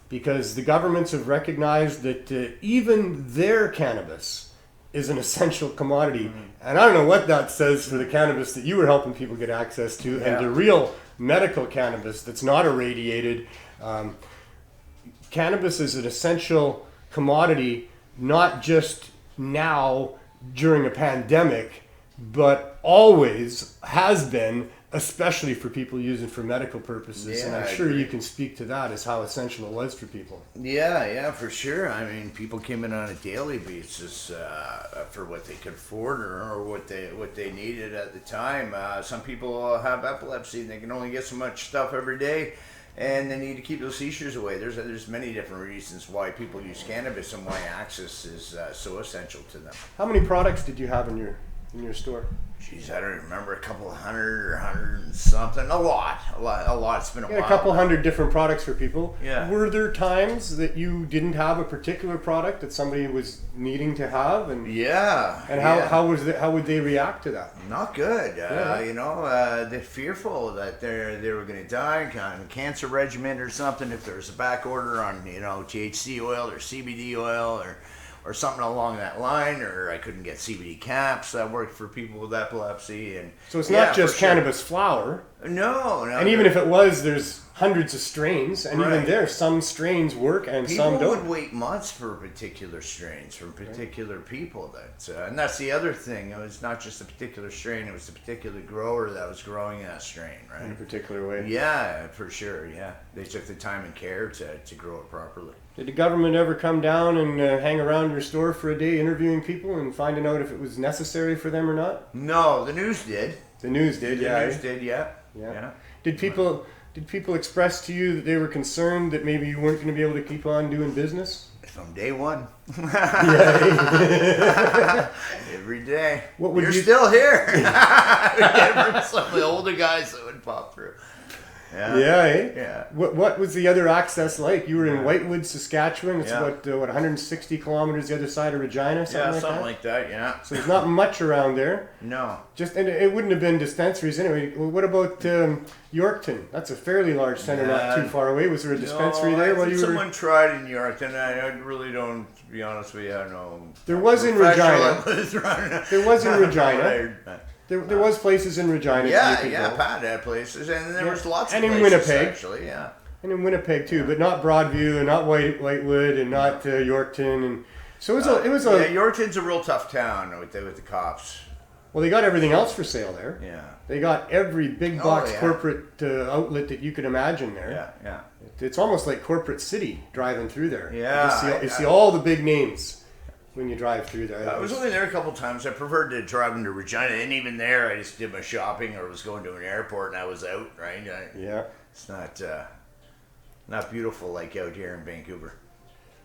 because the governments have recognized that even their cannabis is an essential commodity. Mm-hmm. And I don't know what that says for the cannabis that you were helping people get access to, and the real medical cannabis that's not irradiated. Cannabis is an essential commodity, not just now during a pandemic, but always has been, especially for people using for medical purposes. Yeah, and I'm sure you can speak to that as how essential it was for people. Yeah, for sure. I mean, people came in on a daily basis for what they could afford or what they needed at the time. Some people have epilepsy; they can only get so much stuff every day, and they need to keep those seizures away. There's many different reasons why people use cannabis and why access is so essential to them. How many products did you have in your store? Jeez, I don't remember, a couple of hundred or 100 and something. A lot. It's been a while. A couple hundred different products for people. Yeah. Were there times that you didn't have a particular product that somebody was needing to have? And yeah. And yeah. how would they react to that? Not good. Yeah. They're fearful that they were going to die on a cancer regimen or something if there was a back order on THC oil or CBD oil or or something along that line, or I couldn't get CBD caps that worked for people with epilepsy. And So it's not just cannabis flower. No. And even if it was, there's hundreds of strains, and even Right. there, some strains work and some people don't. would wait months for particular strains from particular people. And that's the other thing. It was not just a particular strain; it was the particular grower that was growing that strain, right? In a particular way. Yeah, for sure. Yeah, they took the time and care to grow it properly. Did the government ever come down and hang around your store for a day interviewing people and finding out if it was necessary for them or not? No, the news did. The news did, The yeah. news did, yeah. Yeah. Did people express to you that they were concerned that maybe you weren't going to be able to keep on doing business? From day one. Yeah. Every day. What would You're you- still here. We get it from some of the older guys that would pop through. Yeah. Yeah, eh? Yeah. What was the other access like? You were in Whitewood, Saskatchewan. It's Yeah. what 160 kilometers the other side of Regina, something Like that, yeah. So there's not much around there. No. And it wouldn't have been dispensaries anyway. Well, what about Yorkton? That's a fairly large center, not too far away. Was there a dispensary there while you were? Someone tried in Yorkton. I really don't, to be honest with you, I know. There was in Regina. There was in Regina. There was places in Regina. that you could go. Pat had places, and there was lots And of in places, Winnipeg. actually, yeah. And in Winnipeg too, but not Broadview and not Whitewood and not Yorkton. And so it was Yeah, Yorkton's a real tough town with the cops. Well, they got everything else for sale there. Yeah. They got every big box yeah. corporate outlet that you could imagine there. Yeah. It's almost like corporate city driving through there. Yeah, You see all the big names when you drive through there. I was only there a couple times. I preferred to drive into Regina, and even there, I just did my shopping or was going to an airport, and I was out. Right? Yeah. It's not beautiful like out here in Vancouver.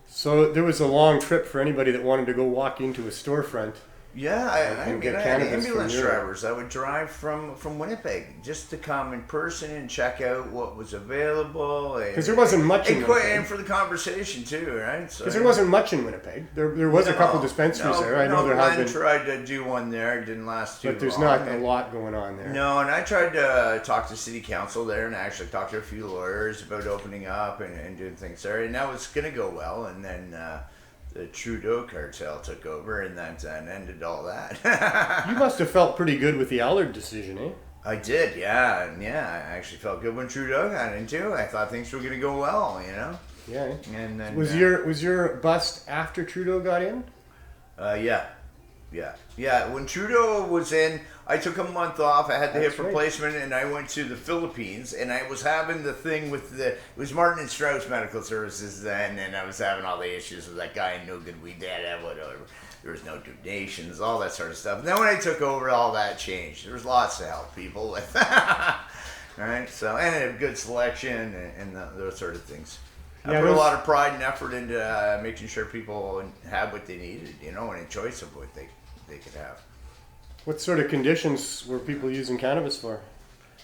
So there was a long trip for anybody that wanted to go walk into a storefront. Yeah, I And mean, get I had cannabis from ambulance Europe. drivers that would drive from Winnipeg just to come in person and check out what was available. Because there wasn't much in and Winnipeg. for the conversation too, right? Because there wasn't much in Winnipeg. There was a couple dispensaries there. I know there have Glenn been. tried to do one there. It didn't last too long. But there's not a lot going on there. No, and I tried to talk to city council there and actually talk to a few lawyers about opening up and doing things there. And that was going to go well. And then the Trudeau cartel took over and that ended all that. You must have felt pretty good with the Allard decision, eh? I did, yeah. And I actually felt good when Trudeau got in too. I thought things were going to go well, you know? Yeah. And then, Was your bust after Trudeau got in? Yeah. When Trudeau was in, I took a month off. I had the That's hip right. replacement, and I went to the Philippines. And I was having the thing with it was Martin and Strauss Medical Services then, and I was having all the issues with that guy in No Good We Dad, whatever. There was no donations, all that sort of stuff. And then when I took over, all that changed. There was lots to help people with. Right? So, and a good selection and those sort of things. I put a lot of pride and effort into making sure people have what they needed, and a choice of what they could have. What sort of conditions were people using cannabis for?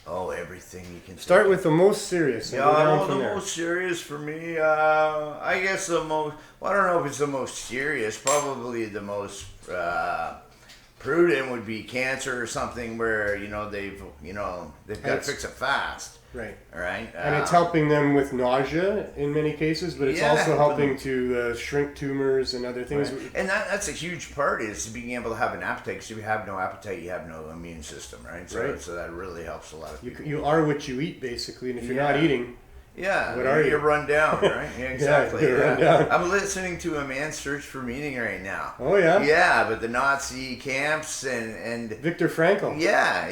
Oh, everything you can Start with the most serious. And go down from the there. most serious for me, I guess the most, well, I don't know if it's the most serious, probably the most prudent would be cancer or something where, they've got to fix it fast. Right. All right. And it's helping them with nausea in many cases, but it's also helping to shrink tumors and other things. Right. And that's a huge part is being able to have an appetite. Because if you have no appetite, you have no immune system, right? So that really helps a lot of people. You are what you eat, basically, and if you're not eating, what are you? You're run down, right? Yeah, exactly. you're run down. I'm listening to a man's search for meaning right now. Oh yeah. Yeah, but the Nazi camps and Viktor Frankl. Yeah.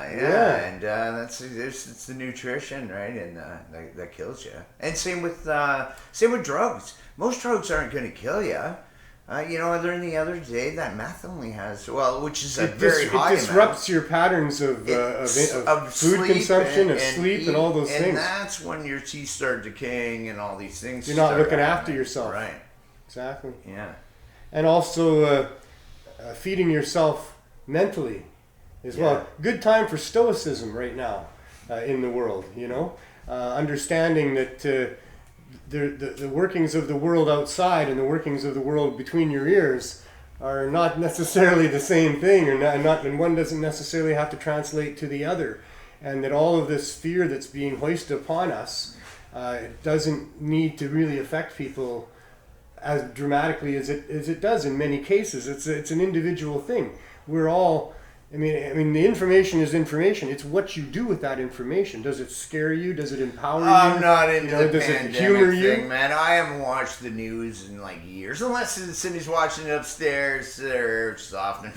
And it's the nutrition, right? And that kills you. And same with drugs. Most drugs aren't going to kill you. I learned the other day that meth only has, which is a very high amount. It disrupts your patterns of food consumption, of sleep, and all those things. And that's when your teeth start decaying and all these things. You're not looking after yourself. Right. Exactly. Yeah. And also feeding yourself mentally as well. Good time for stoicism right now in the world, understanding that the workings of the world outside and the workings of the world between your ears are not necessarily the same thing, and one doesn't necessarily have to translate to the other, and that all of this fear that's being hoisted upon us doesn't need to really affect people as dramatically as it does in many cases. It's an individual thing. We're all. I mean, the information is information. It's what you do with that information. Does it scare you? Does it empower you? I'm not into the does pandemic it humor thing, you? man. I haven't watched the news in like years, unless Cindy's watching it upstairs or often,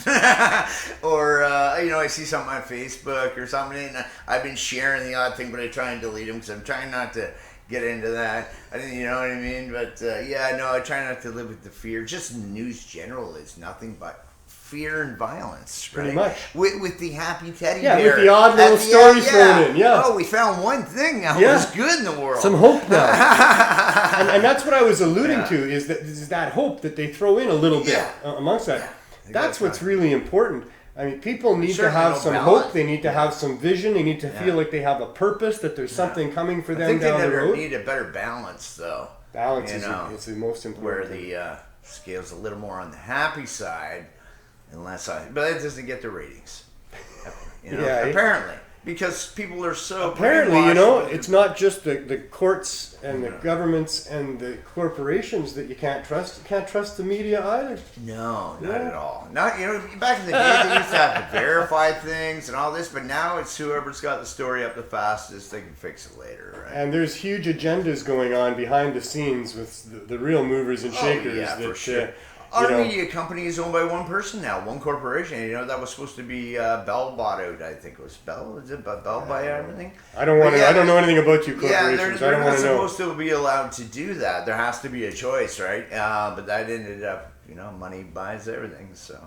or I see something on Facebook or something. And I've been sharing the odd thing, but I try and delete them because I'm trying not to get into that. You know what I mean? But I try not to live with the fear. Just news general is nothing but fear and violence, right? Pretty much. With the happy teddy bear. Yeah, with the odd little story thrown in. Yeah. Oh, we found one thing that was good in the world. Some hope now. and that's what I was alluding to, is that hope that they throw in a little bit amongst that. That's what's really important. I mean, people need to have some hope. They need to have some vision. They need to feel like they have a purpose, that there's something coming for them down the road. I think they need a better balance, though. Balance is the most important. Where the scale's a little more on the happy side. But it doesn't get the ratings. Apparently. Because people are so apparently, it's not just the courts and the governments and the corporations that you can't trust. You can't trust the media either. No, not at all. Not back in the day they used to have to verify things and all this, but now it's whoever's got the story up the fastest, they can fix it later, right? And there's huge agendas going on behind the scenes with the real movers and shakers. For sure. Our media company is owned by one person now, one corporation. That was supposed to be Bell bought out. I think it was Bell. Is it Bell buy everything? I don't want to. I don't know anything about you corporations. They're I don't want to know. supposed to be allowed to do that. There has to be a choice, right? But that ended up, money buys everything. So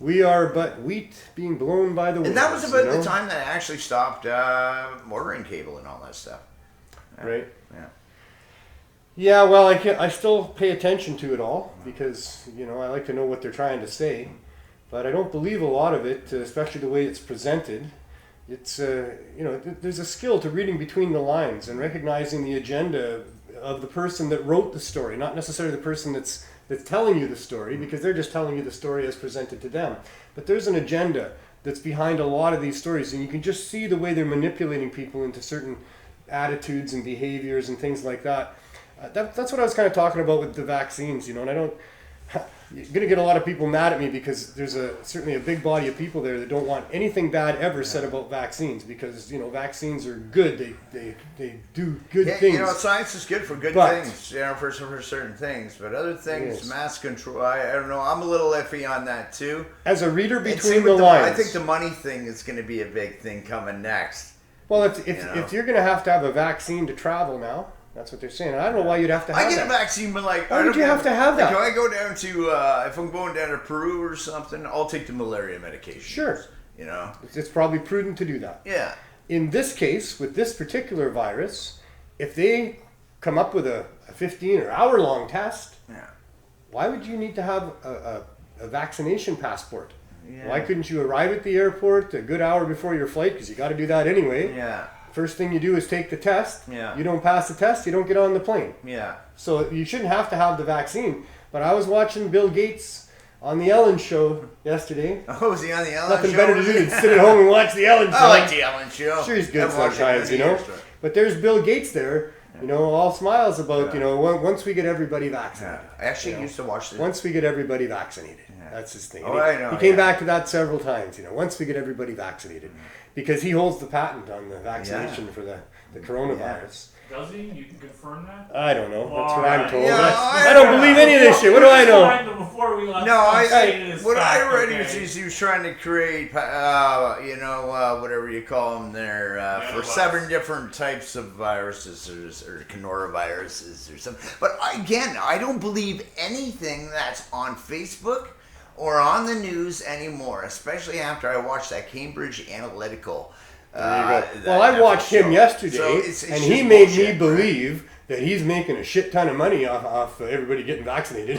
we are but wheat being blown by the wind. And that was about the time that I actually stopped ordering cable and all that stuff. Right. Yeah. Yeah, well, I still pay attention to it all because, I like to know what they're trying to say. But I don't believe a lot of it, especially the way it's presented. It's, there's a skill to reading between the lines and recognizing the agenda of the person that wrote the story, not necessarily the person that's telling you the story, because they're just telling you the story as presented to them. But there's an agenda that's behind a lot of these stories, and you can just see the way they're manipulating people into certain attitudes and behaviors and things like that. That's what I was kind of talking about with the vaccines, and I don't. You're going to get a lot of people mad at me because there's certainly a big body of people there that don't want anything bad ever said about vaccines, because vaccines are good. They do good things. Science is good for good things, for certain things, but other things, mass control. I don't know. I'm a little iffy on that too. As a reader between the lines, I think the money thing is going to be a big thing coming next. Well, if you're going to have a vaccine to travel now. That's what they're saying. I don't know why you'd have to have that. I get a vaccine, but why would you have to have that? Can I go down to, if I'm going down to Peru or something, I'll take the malaria medication. Sure. It's probably prudent to do that. Yeah. In this case, with this particular virus, if they come up with a 15 or hour-long test, why would you need to have a vaccination passport? Yeah. Why couldn't you arrive at the airport a good hour before your flight? Because you got to do that anyway. Yeah. First thing you do is take the test. Yeah. You don't pass the test, you don't get on the plane. Yeah. So you shouldn't have to have the vaccine. But I was watching Bill Gates on the Ellen Show yesterday. Oh, was he on the Ellen Show? Nothing better to do than sit at home and watch the Ellen Show. I like the Ellen Show. Sure, he's good sometimes, But there's Bill Gates there, all smiles about, once we get everybody vaccinated. I actually used to watch this. Once we get everybody vaccinated. That's his thing. Oh, I know. He came back to that several times, once we get everybody vaccinated. Because he holds the patent on the vaccination for the coronavirus. Does he? You can confirm that? I don't know. That's what I'm told. Yeah, I don't believe any of this shit. What do I know? Before we left, what I read is he was trying to create, whatever you call them there, for 7 different types of viruses or coronaviruses or something. But again, I don't believe anything that's on Facebook or on the news anymore, especially after I watched that Cambridge Analytical. There you go. Well, I watched him yesterday, and he made me believe that he's making a shit ton of money off everybody getting vaccinated.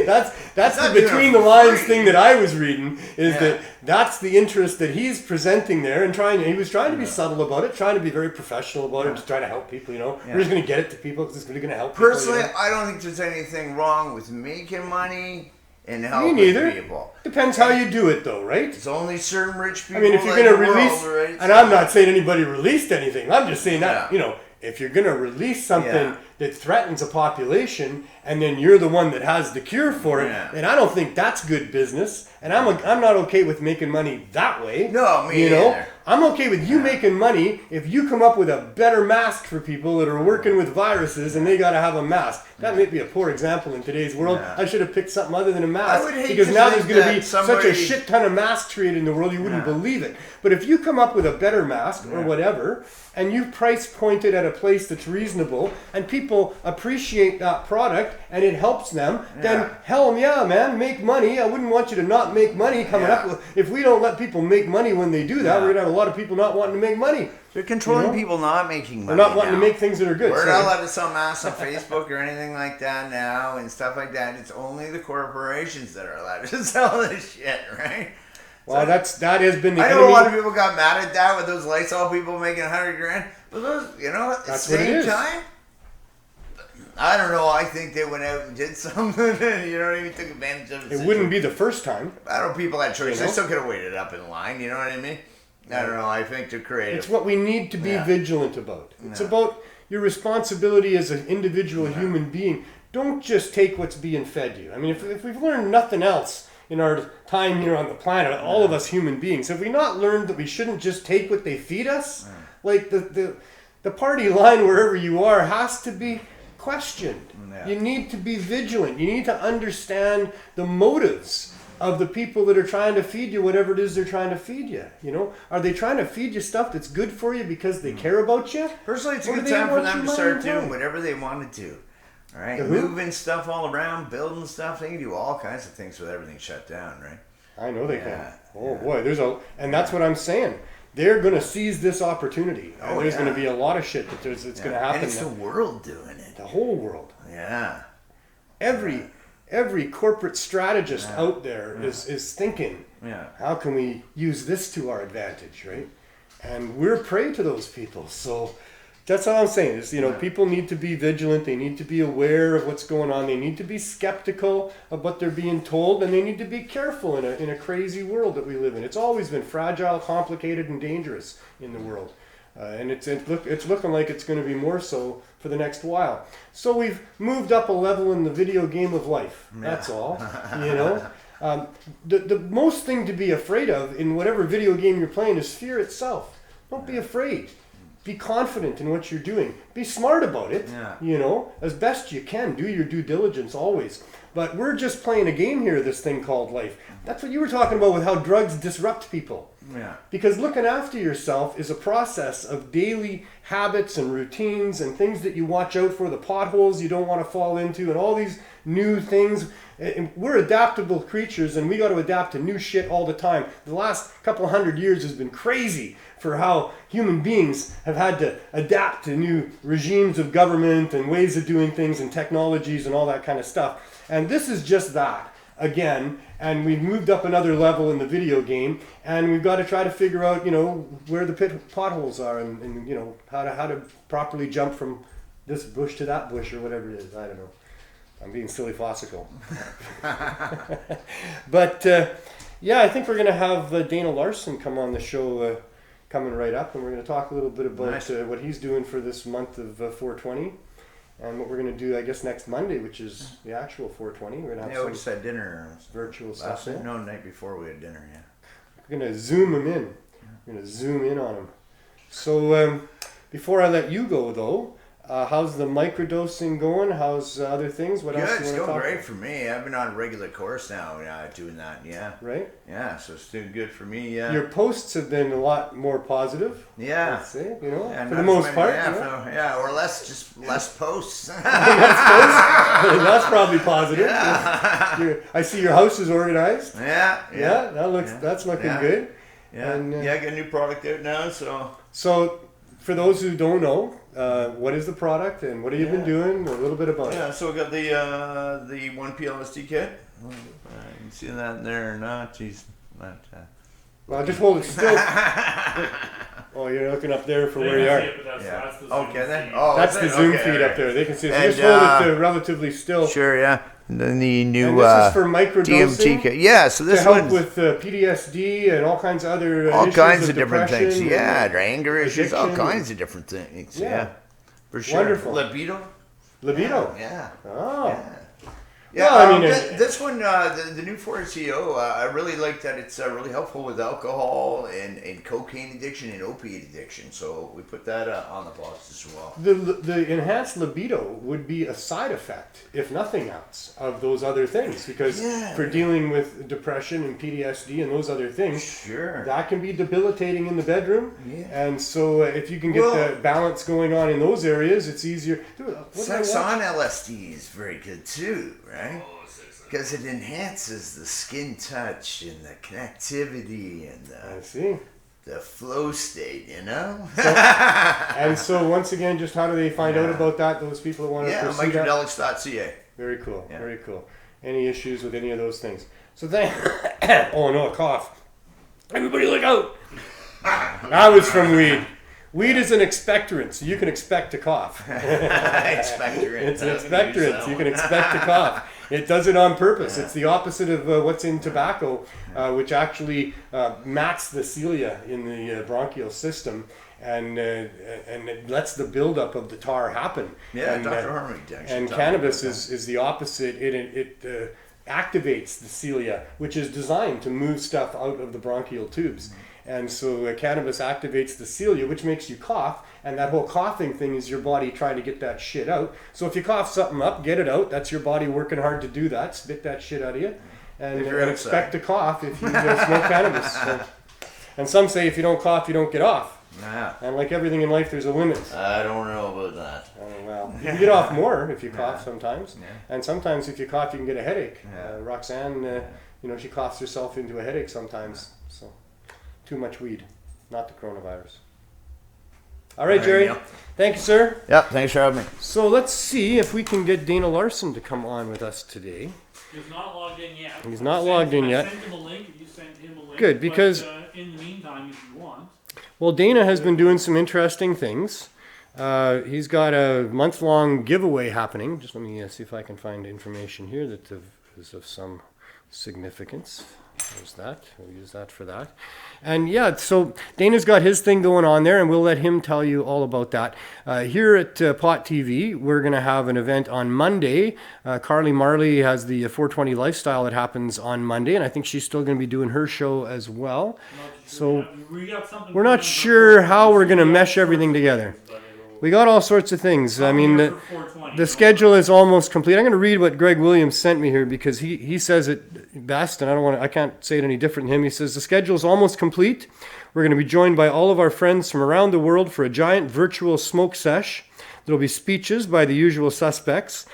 That's the between the lines thing that I was reading, is that's the interest that he's presenting there, and he was trying to be subtle about it, trying to be very professional about it, to try to help people, We're just going to get it to people, it's really going to help Personally, people. I don't think there's anything wrong with making money and helping people. Depends how you do it, though, right? It's only certain rich people. I mean, if you're going to release, and I'm not saying anybody released anything, I'm just saying that, if you're going to release something that threatens a population, and then you're the one that has the cure for it, Yeah. and I don't think that's good business. And I'm not okay with making money that way. No, me you know, either. I'm okay with you making money if you come up with a better mask for people that are working with viruses and they got to have a mask. That may be a poor example in today's world. Yeah. I should have picked something other than a mask. I would hate because to now think there's going to that be such somebody- a shit ton of masks created in the world, you wouldn't Yeah. believe it. But if you come up with a better mask or whatever, and you price point it at a place that's reasonable, and people appreciate that product and it helps them, then hell yeah, man, make money. I wouldn't want you to not make money coming up with. If we don't let people make money when they do that, we're going to have a lot of people not wanting to make money. They're controlling You know? people not making money. They're not wanting now. to make things that are good. We're So- not allowed to sell masks on Facebook or anything like that now and stuff like that. It's only the corporations that are allowed to sell this shit, right? Well, that has been the I enemy. know a lot of people got mad at that with those Lysol people making $100,000, but those, at the That's what it same is. time, I don't know. I think they went out and did something, even took advantage of it. It wouldn't be the first time. I don't know. People had choice. You know? They still could have waited up in line. You know what I mean? I don't know. I think they're creative. It's what we need to be Yeah. vigilant about. It's Yeah. about your responsibility as an individual human being. Don't just take what's being fed you. I mean, if we've learned nothing else in our time here on the planet, all of us human beings, have we not learned that we shouldn't just take what they feed us? Like the party line wherever you are has to be questioned. Yeah. You need to be vigilant. You need to understand the motives of the people that are trying to feed you whatever it is they're trying to feed you. Are they trying to feed you stuff that's good for you because they care about you? Personally, it's a Or good do they time for want them your to money start and doing time? whatever they want to do. All right, The who? moving stuff all around, building stuff. They can do all kinds of things with everything shut down, right? I know they Yeah, can. Oh boy, and that's what I'm saying. They're going to seize this opportunity. And there's going to be a lot of shit that it's going to happen. And it's the world doing it. The whole world. Yeah. Every corporate strategist out there is thinking, Yeah. how can we use this to our advantage, right? And we're prey to those people. So that's all I'm saying is, people need to be vigilant. They need to be aware of what's going on. They need to be skeptical of what they're being told, and they need to be careful in a crazy world that we live in. It's always been fragile, complicated, and dangerous in the world. And it's looking like it's going to be more so for the next while. So we've moved up a level in the video game of life. That's all. The most thing to be afraid of in whatever video game you're playing is fear itself. Don't be afraid. Be confident in what you're doing. Be smart about it. As best you can. Do your due diligence always. But we're just playing a game here, this thing called life. That's what you were talking about with how drugs disrupt people. Yeah. Because looking after yourself is a process of daily habits and routines and things that you watch out for, the potholes you don't want to fall into, and all these new things. And we're adaptable creatures, and we got to adapt to new shit all the time. The last couple 100 years has been crazy for how human beings have had to adapt to new regimes of government and ways of doing things and technologies and all that kind of stuff. And this is just that, again, and we've moved up another level in the video game, and we've got to try to figure out, where the potholes are and how to properly jump from this bush to that bush or whatever it is. I don't know. I'm being silly fossical. But, I think we're going to have Dana Larsen come on the show coming right up, and we're going to talk a little bit about what he's doing for this month of 420. And what we're going to do, I guess, next Monday, which is the actual 420. We're going to have We some just had dinner. virtual stuff. Yeah. No, the night before we had dinner, yeah. We're going to zoom him in. We're going to zoom in on him. So before I let you go, though, how's the microdosing going? How's other things? What else Good, do it's you want to going talk great about? for me. I've been on a regular course now, doing that, yeah. Right? Yeah, so it's doing good for me, yeah. Your posts have been a lot more positive. Yeah. I'd say, Yeah, for not the most as part. many, or less posts. That's probably positive. I see your house is organized. Yeah, That's looking Yeah. good. Yeah, And, I got a new product out now, So, for those who don't know, what is the product and what have you been doing? A little bit about it. Yeah, so we got the 1P LSD kit. You can see that in there or not? Jeez, not. Well, just hold it still. Oh, you're looking up there for where you are. Yeah. That's the Okay, Zoom then. feed. Oh, That's is the it? Zoom Okay, feed alright. up there. They can see it. So And, just hold it relatively still. Sure, yeah. And then the new And this is for microdosing DMT kit. Yeah, so to this help one's with PTSD and all kinds of other all issues kinds of different depression things. Yeah, anger issues, all addiction. kinds of different things. Yeah. Yeah, for sure. Wonderful. Libido. Libido. Yeah. Oh. Yeah. Yeah, Well, I mean, this one, the new 4CO, I really like that it's really helpful with alcohol and cocaine addiction and opiate addiction. So we put that on the box as well. The enhanced libido would be a side effect, if nothing else, of those other things. Because for dealing with depression and PTSD and those other things, that can be debilitating in the bedroom. Yeah. And so if you can get the balance going on in those areas, it's easier. Sex on LSD is very good too, right? Because it enhances the skin touch and the connectivity and the flow state, you know? And so once again, just how do they find out about that, those people that want to pursue that? Microdelics.ca. Very cool, very cool. Any issues with any of those things? So then, oh no, a cough. Everybody look out! That was from weed. Weed is an expectorant, so you can expect a cough. Expectorant. It's an expectorant, so you can expect a cough. It does it on purpose. It's the opposite of what's in tobacco, which actually mats the cilia in the bronchial system, and it lets the buildup of the tar happen. Yeah, and, Dr. Harmony actually. And cannabis is the opposite. It activates the cilia, which is designed to move stuff out of the bronchial tubes. And so cannabis activates the cilia, which makes you cough. And that whole coughing thing is your body trying to get that shit out. So if you cough something up, get it out. That's your body working hard to do that. Spit that shit out of you. And expect to cough if you smoke cannabis. So, and some say if you don't cough, you don't get off. Yeah. And like everything in life, there's a limit. I don't know about that. Well, you can get off more if you cough sometimes. Yeah. And sometimes if you cough, you can get a headache. Yeah. Roxanne, she coughs herself into a headache sometimes. So too much weed, not the coronavirus. All right, Jerry. Thank you, sir. Yep, thanks for having me. So let's see if we can get Dana Larsen to come on with us today. He's not logged in yet. He's not logged in yet. I sent him a link. You sent him a link. Good, because in the meantime, if you want. Well, Dana has been doing some interesting things. He's got a month-long giveaway happening. Just let me see if I can find information here that is of some significance. There's that. We'll use that for that. And yeah, so Dana's got his thing going on there, and we'll let him tell you all about that. Here at Pot TV, we're going to have an event on Monday. Carly Marley has the 420 Lifestyle that happens on Monday, and I think she's still going to be doing her show as well. So we're not sure how we're going to mesh everything together. We got all sorts of things. I mean, the schedule is almost complete. I'm going to read what Greg Williams sent me here because he says it best, and I can't say it any different than him. He says the schedule is almost complete. We're going to be joined by all of our friends from around the world for a giant virtual smoke sesh. There'll be speeches by the usual suspects,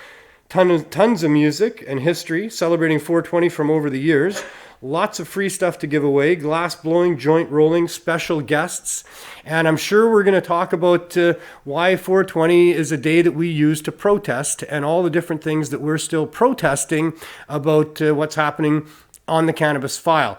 tons of music and history celebrating 420 from over the years. Lots of free stuff to give away, glass blowing, joint rolling, special guests. And I'm sure we're going to talk about why 420 is a day that we use to protest and all the different things that we're still protesting about what's happening on the cannabis file.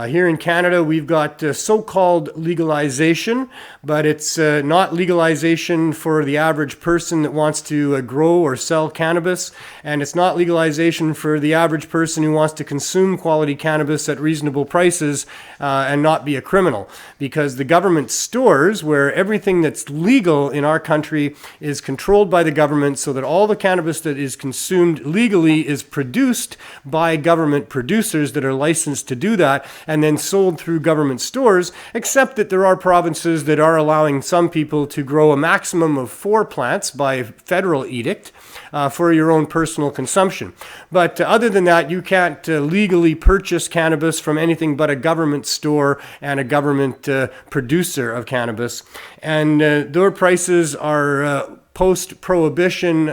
Here in Canada, we've got so-called legalization, but it's not legalization for the average person that wants to grow or sell cannabis, and it's not legalization for the average person who wants to consume quality cannabis at reasonable prices and not be a criminal. Because the government stores, where everything that's legal in our country is controlled by the government, so that all the cannabis that is consumed legally is produced by government producers that are licensed to do that, and then sold through government stores, except that there are provinces that are allowing some people to grow a maximum of 4 plants by federal edict for your own personal consumption. But other than that, you can't legally purchase cannabis from anything but a government store and a government producer of cannabis. And their prices are post-prohibition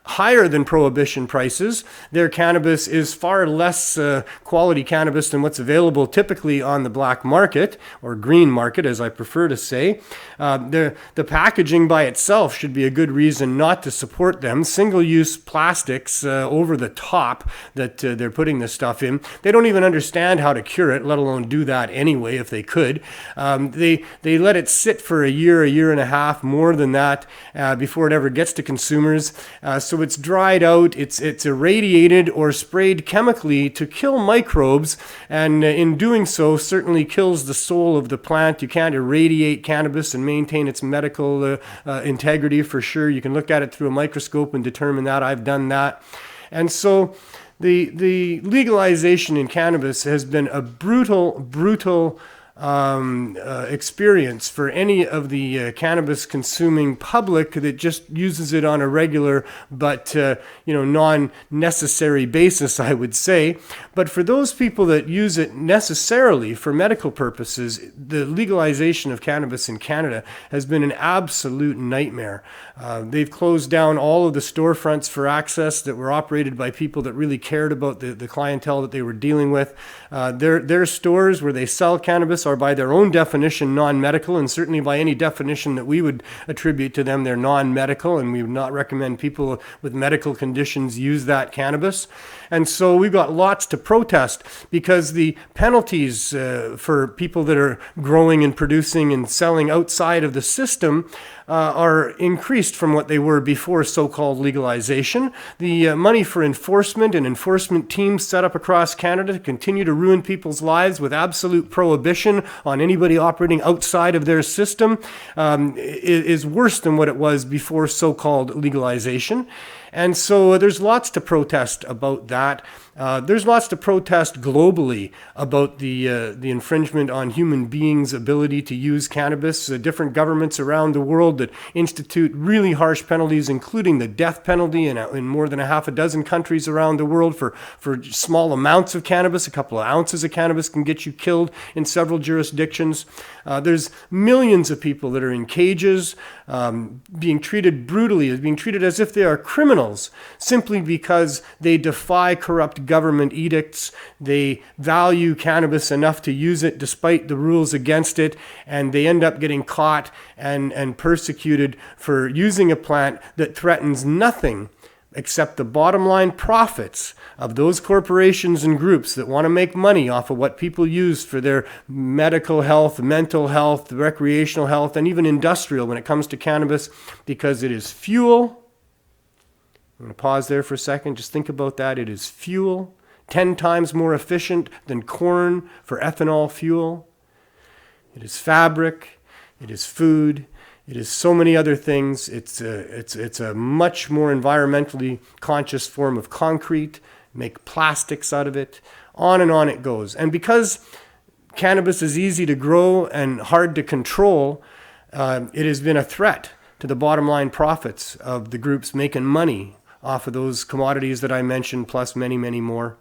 higher than prohibition prices. Their cannabis is far less quality cannabis than what's available typically on the black market, or green market as I prefer to say. The packaging by itself should be a good reason not to support them. Single-use plastics over the top that they're putting this stuff in. They don't even understand how to cure it, let alone do that anyway if they could. They let it sit for a year and a half, more than that, before it ever gets to consumers. So So it's dried out, it's irradiated or sprayed chemically to kill microbes, and in doing so certainly kills the soul of the plant. You can't irradiate cannabis and maintain its medical integrity for sure. You can look at it through a microscope and determine that. I've done that. And so the legalization in cannabis has been a brutal experience for any of the cannabis consuming public that just uses it on a regular but non-necessary basis, I would say. But for those people that use it necessarily for medical purposes, the legalization of cannabis in Canada has been an absolute nightmare. They've closed down all of the storefronts for access that were operated by people that really cared about the clientele that they were dealing with. Their stores where they sell cannabis are by their own definition non-medical, and certainly by any definition that we would attribute to them, they're non-medical, and we would not recommend people with medical conditions use that cannabis. And so we've got lots to protest because the penalties for people that are growing and producing and selling outside of the system are increased from what they were before so-called legalization. The money for enforcement and enforcement teams set up across Canada to continue to ruin people's lives with absolute prohibition on anybody operating outside of their system is worse than what it was before so-called legalization. And so there's lots to protest about that. There's lots to protest globally about the infringement on human beings' ability to use cannabis. Different governments around the world that institute really harsh penalties, including the death penalty in more than a half a dozen countries around the world for small amounts of cannabis. A couple of ounces of cannabis can get you killed in several jurisdictions. There's millions of people that are in cages, being treated brutally, being treated as if they are criminals simply because they defy corrupt government edicts. They value cannabis enough to use it despite the rules against it, and they end up getting caught and persecuted for using a plant that threatens nothing except the bottom line profits of those corporations and groups that want to make money off of what people use for their medical health, mental health, recreational health, and even industrial when it comes to cannabis, because it is fuel. I'm going to pause there for a second. Just think about that. It is fuel, 10 times more efficient than corn for ethanol fuel. It is fabric. It is food. It is so many other things. It's a much more environmentally conscious form of concrete. Make plastics out of it. On and on it goes. And because cannabis is easy to grow and hard to control, it has been a threat to the bottom line profits of the groups making money off of those commodities that I mentioned, plus many, many more.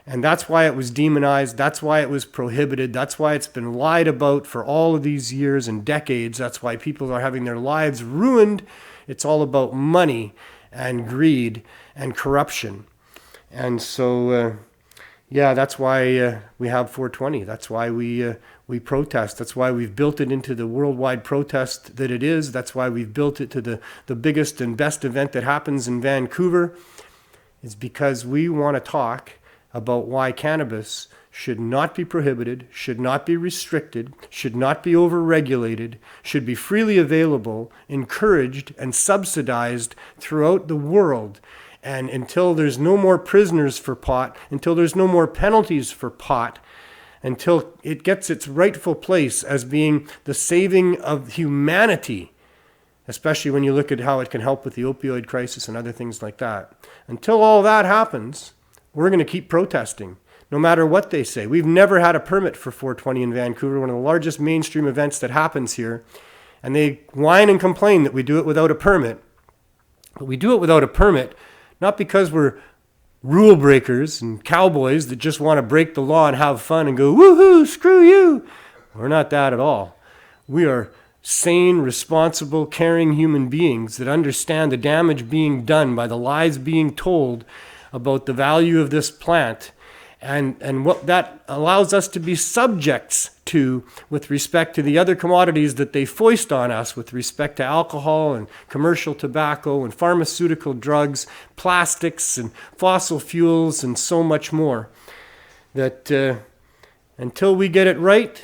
And that's why it was demonized. That's why it was prohibited. That's why it's been lied about for all of these years and decades. That's why people are having their lives ruined. It's all about money and greed and corruption. And so, that's why we have 420. That's why we protest. That's why we've built it into the worldwide protest that it is. That's why we've built it to the biggest and best event that happens in Vancouver. It's because we want to talk about why cannabis should not be prohibited, should not be restricted, should not be overregulated, should be freely available, encouraged, and subsidized throughout the world. And until there's no more prisoners for pot, until there's no more penalties for pot, until it gets its rightful place as being the saving of humanity, especially when you look at how it can help with the opioid crisis and other things like that. Until all that happens, we're going to keep protesting, no matter what they say. We've never had a permit for 420 in Vancouver, one of the largest mainstream events that happens here. And they whine and complain that we do it without a permit. But we do it without a permit, not because we're rule breakers and cowboys that just want to break the law and have fun and go, woohoo, screw you. We're not that at all. We are sane, responsible, caring human beings that understand the damage being done by the lies being told about the value of this plant and what that allows us to be subjects to with respect to the other commodities that they foist on us with respect to alcohol and commercial tobacco and pharmaceutical drugs, plastics and fossil fuels and so much more. That until we get it right,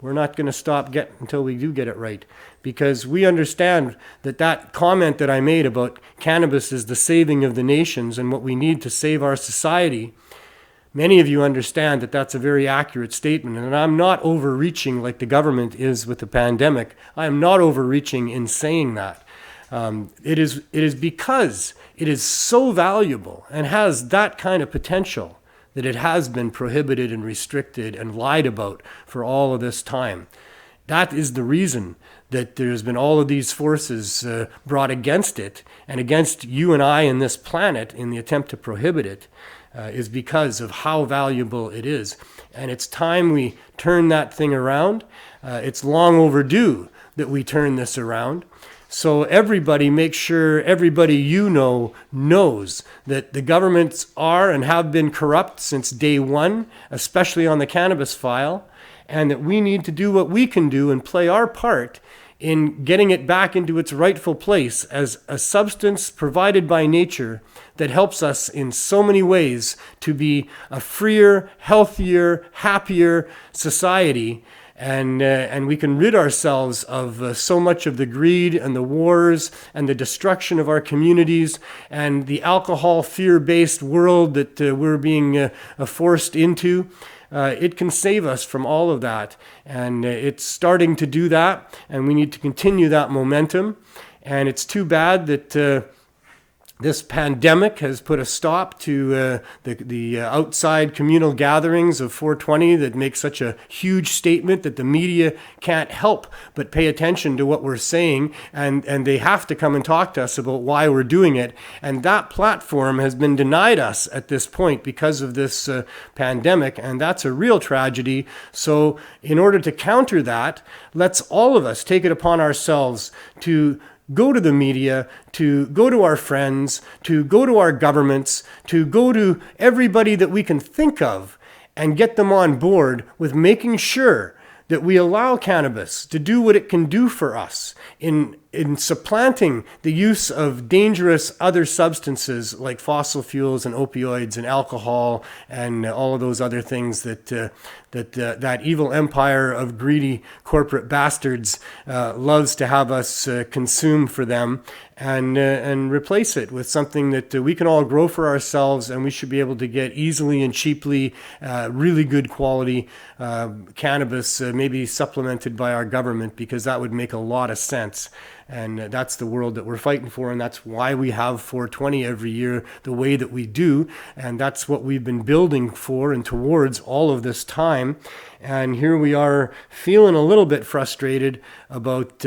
we're not going to stop until we do get it right. because we understand that comment that I made about cannabis is the saving of the nations and what we need to save our society. Many of you understand that that's a very accurate statement, and I'm not overreaching like the government is with the pandemic. I am not overreaching in saying that. It is because it is so valuable and has that kind of potential that it has been prohibited and restricted and lied about for all of this time. That is the reason that there's been all of these forces brought against it and against you and I and this planet in the attempt to prohibit it, is because of how valuable it is. And it's time we turn that thing around. It's long overdue that we turn this around. So everybody, make sure everybody you know knows that the governments are and have been corrupt since day one, especially on the cannabis file, and that we need to do what we can do and play our part in getting it back into its rightful place as a substance provided by nature that helps us in so many ways to be a freer, healthier, happier society. And we can rid ourselves of so much of the greed and the wars and the destruction of our communities and the alcohol fear-based world that we're being forced into. It can save us from all of that. And it's starting to do that. And we need to continue that momentum. And it's too bad that this pandemic has put a stop to the outside communal gatherings of 420 that make such a huge statement that the media can't help but pay attention to what we're saying, and they have to come and talk to us about why we're doing it. And that platform has been denied us at this point because of this pandemic, and that's a real tragedy. So in order to counter that, let's all of us take it upon ourselves to go to the media, to go to our friends, to go to our governments, to go to everybody that we can think of and get them on board with making sure that we allow cannabis to do what it can do for us in supplanting the use of dangerous other substances like fossil fuels and opioids and alcohol and all of those other things that evil empire of greedy corporate bastards loves to have us consume for them, and replace it with something that we can all grow for ourselves, and we should be able to get easily and cheaply really good quality cannabis, maybe supplemented by our government, because that would make a lot of sense. And that's the world that we're fighting for, and that's why we have 420 every year the way that we do, and that's what we've been building for and towards all of this time. And here we are feeling a little bit frustrated about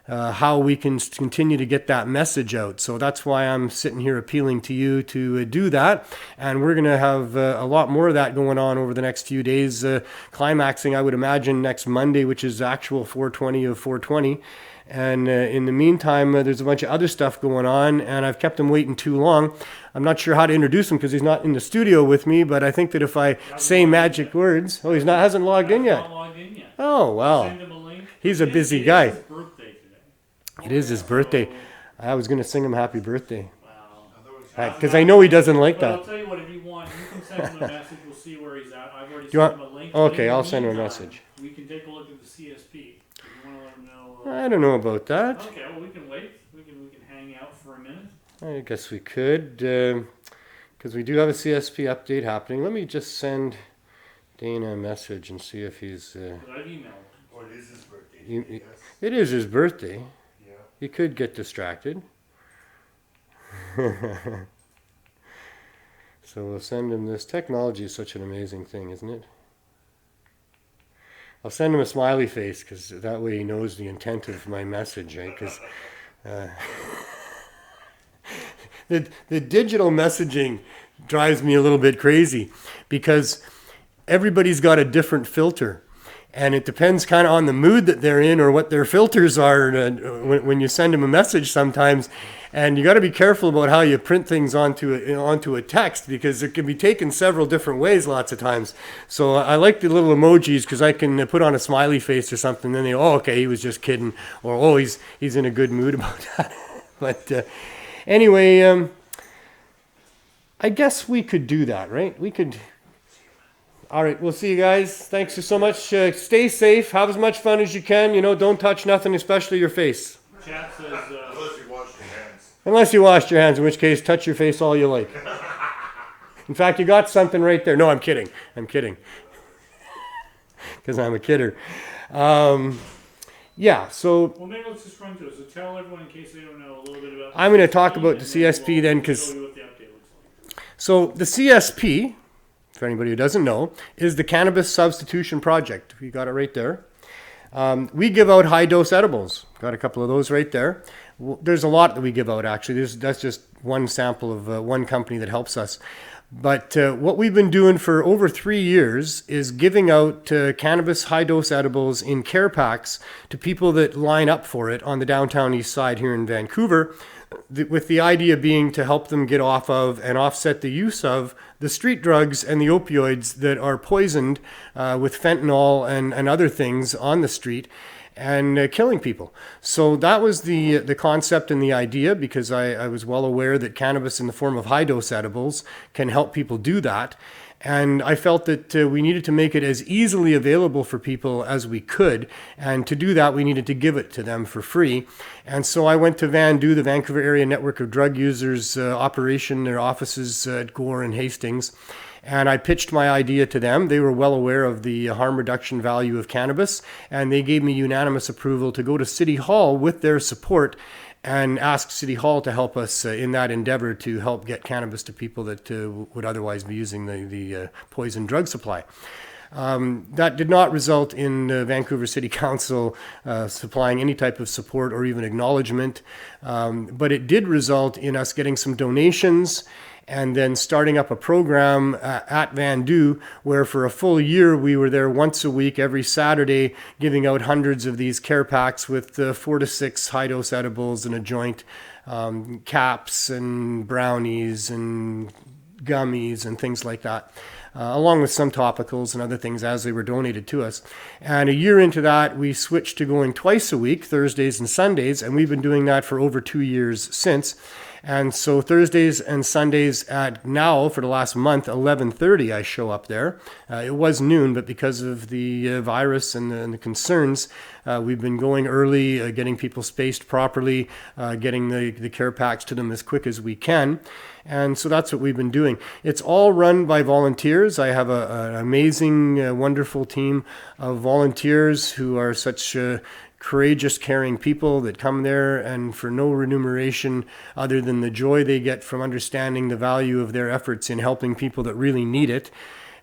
how we can continue to get that message out. So that's why I'm sitting here appealing to you to do that. And we're going to have a lot more of that going on over the next few days, climaxing, I would imagine, next Monday, which is actual 420 of 420. And in the meantime, there's a bunch of other stuff going on, and I've kept him waiting too long. I'm not sure how to introduce him because he's not in the studio with me, but I think that if I say magic words... Oh, hasn't logged in yet? Not logged in yet. Oh, well. Send him a link. He's a busy guy. It's his birthday today. It is his birthday. I was going to sing him happy birthday. Wow. Because I know he doesn't like But I'll that. tell you what, if you want, you can send him a message. We'll see where he's at. I've already Do you sent want- him a link. Okay, In the I'll send him a meantime, message. We can take a look at the CSP. If you want to let him know. I don't know about that. Okay, well, we can wait. We can hang out for a minute. I guess we could, because we do have a CSP update happening. Let me just send Dana a message and see if he's... But I've emailed. Oh, it is his birthday. He- it is his birthday. Yeah. He could get distracted. So we'll send him this. Technology is such an amazing thing, isn't it? I'll send him a smiley face because that way he knows the intent of my message, right? Because the digital messaging drives me a little bit crazy because everybody's got a different filter. And it depends kind of on the mood that they're in or what their filters are when you send them a message sometimes. And you got to be careful about how you print things onto a text because it can be taken several different ways lots of times. So I like the little emojis because I can put on a smiley face or something. Then they, oh, okay, he was just kidding. Or, oh, he's in a good mood about that. But anyway, I guess we could do that, right? We could... All right, we'll see you guys. Thanks so much. Stay safe. Have as much fun as you can. Don't touch nothing, especially your face. Chat says, Unless you wash your hands. Unless you washed your hands, in which case, touch your face all you like. In fact, you got something right there. No, I'm kidding. Because I'm a kidder. Yeah, so well, maybe let's just run through it. So tell everyone, in case they don't know, a little bit about I'm going to talk about the and CSP then, we'll because show you what the update looks like. so the CSP, for anybody who doesn't know, is the Cannabis Substitution Project. You got it right there. We give out high-dose edibles. Got a couple of those right there. There's a lot that we give out, actually. That's just one sample of one company that helps us. But what we've been doing for over 3 years is giving out cannabis high-dose edibles in care packs to people that line up for it on the downtown east side here in Vancouver, with the idea being to help them get off of and offset the use of the street drugs and the opioids that are poisoned with fentanyl and other things on the street and killing people. So that was the concept and the idea, because I was well aware that cannabis in the form of high-dose edibles can help people do that. And I felt that we needed to make it as easily available for people as we could. And to do that, we needed to give it to them for free. And so I went to VANDU, the Vancouver Area Network of Drug Users operation, their offices at Gore and Hastings. And I pitched my idea to them. They were well aware of the harm reduction value of cannabis, and they gave me unanimous approval to go to City Hall with their support and ask City Hall to help us in that endeavor to help get cannabis to people that would otherwise be using the poison drug supply. That did not result in Vancouver City Council supplying any type of support or even acknowledgement, but it did result in us getting some donations and then starting up a program at VANDU where for a full year we were there once a week, every Saturday, giving out hundreds of these care packs with 4 to 6 high-dose edibles and a joint, caps and brownies and gummies and things like that, along with some topicals and other things as they were donated to us. And a year into that, we switched to going twice a week, Thursdays and Sundays, and we've been doing that for over 2 years since. And so Thursdays and Sundays at now, for the last month, 11:30, I show up there. It was noon, but because of the virus and the concerns, we've been going early, getting people spaced properly, getting the care packs to them as quick as we can. And so that's what we've been doing. It's all run by volunteers. I have an amazing, wonderful team of volunteers who are such courageous, caring people that come there, and for no remuneration other than the joy they get from understanding the value of their efforts in helping people that really need it.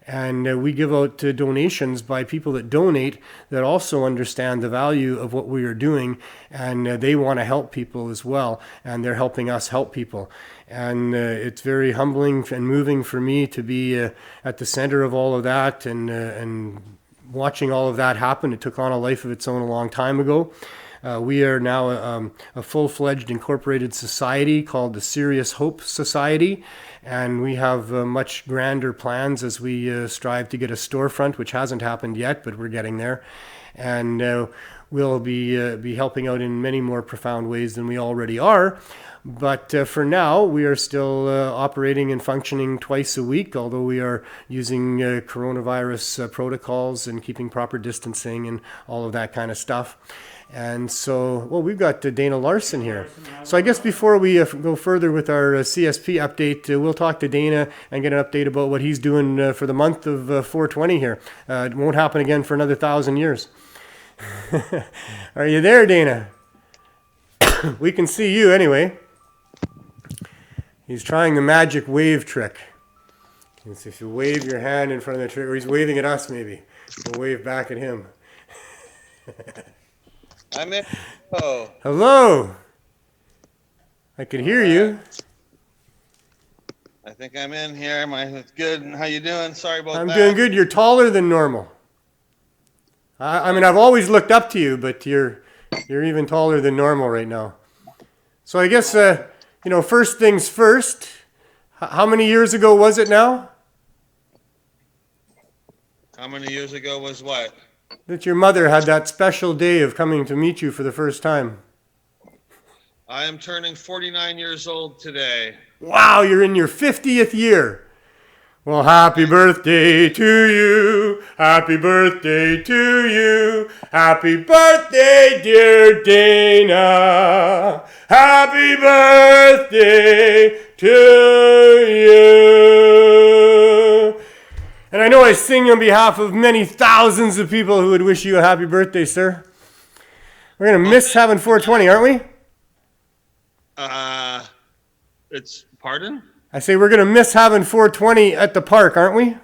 And we give out donations by people that donate that also understand the value of what we are doing, and they want to help people as well, and they're helping us help people. And it's very humbling and moving for me to be at the center of all of that and watching all of that happen. It took on a life of its own a long time ago. We are now a full-fledged incorporated society called the Serious Hope Society, and we have much grander plans as we strive to get a storefront, which hasn't happened yet, but we're getting there. And we'll be helping out in many more profound ways than we already are. But for now, we are still operating and functioning twice a week, although we are using coronavirus protocols and keeping proper distancing and all of that kind of stuff. And so, well, we've got Dana Larsen here. So I guess before we go further with our CSP update, we'll talk to Dana and get an update about what he's doing for the month of 420 here. It won't happen again for another 1,000 years. Are you there, Dana? We can see you anyway. He's trying the magic wave trick. So if you wave your hand in front of the trigger, he's waving at us maybe. We'll wave back at him. I'm in. Oh. Hello. I can hear you. I think I'm in here. It's good. How you doing? Sorry about that. I'm doing good. You're taller than normal. I mean, I've always looked up to you, but you're even taller than normal right now. So I guess, first things first. How many years ago was it now? How many years ago was what? That your mother had that special day of coming to meet you for the first time. I am turning 49 years old today. Wow, you're in your 50th year. Well, happy birthday to you. Happy birthday to you. Happy birthday, dear Dana. Happy birthday to you. And I know I sing on behalf of many thousands of people who would wish you a happy birthday, sir. We're going to miss having 420, aren't we? It's pardon? I say we're going to miss having 420 at the park, aren't we?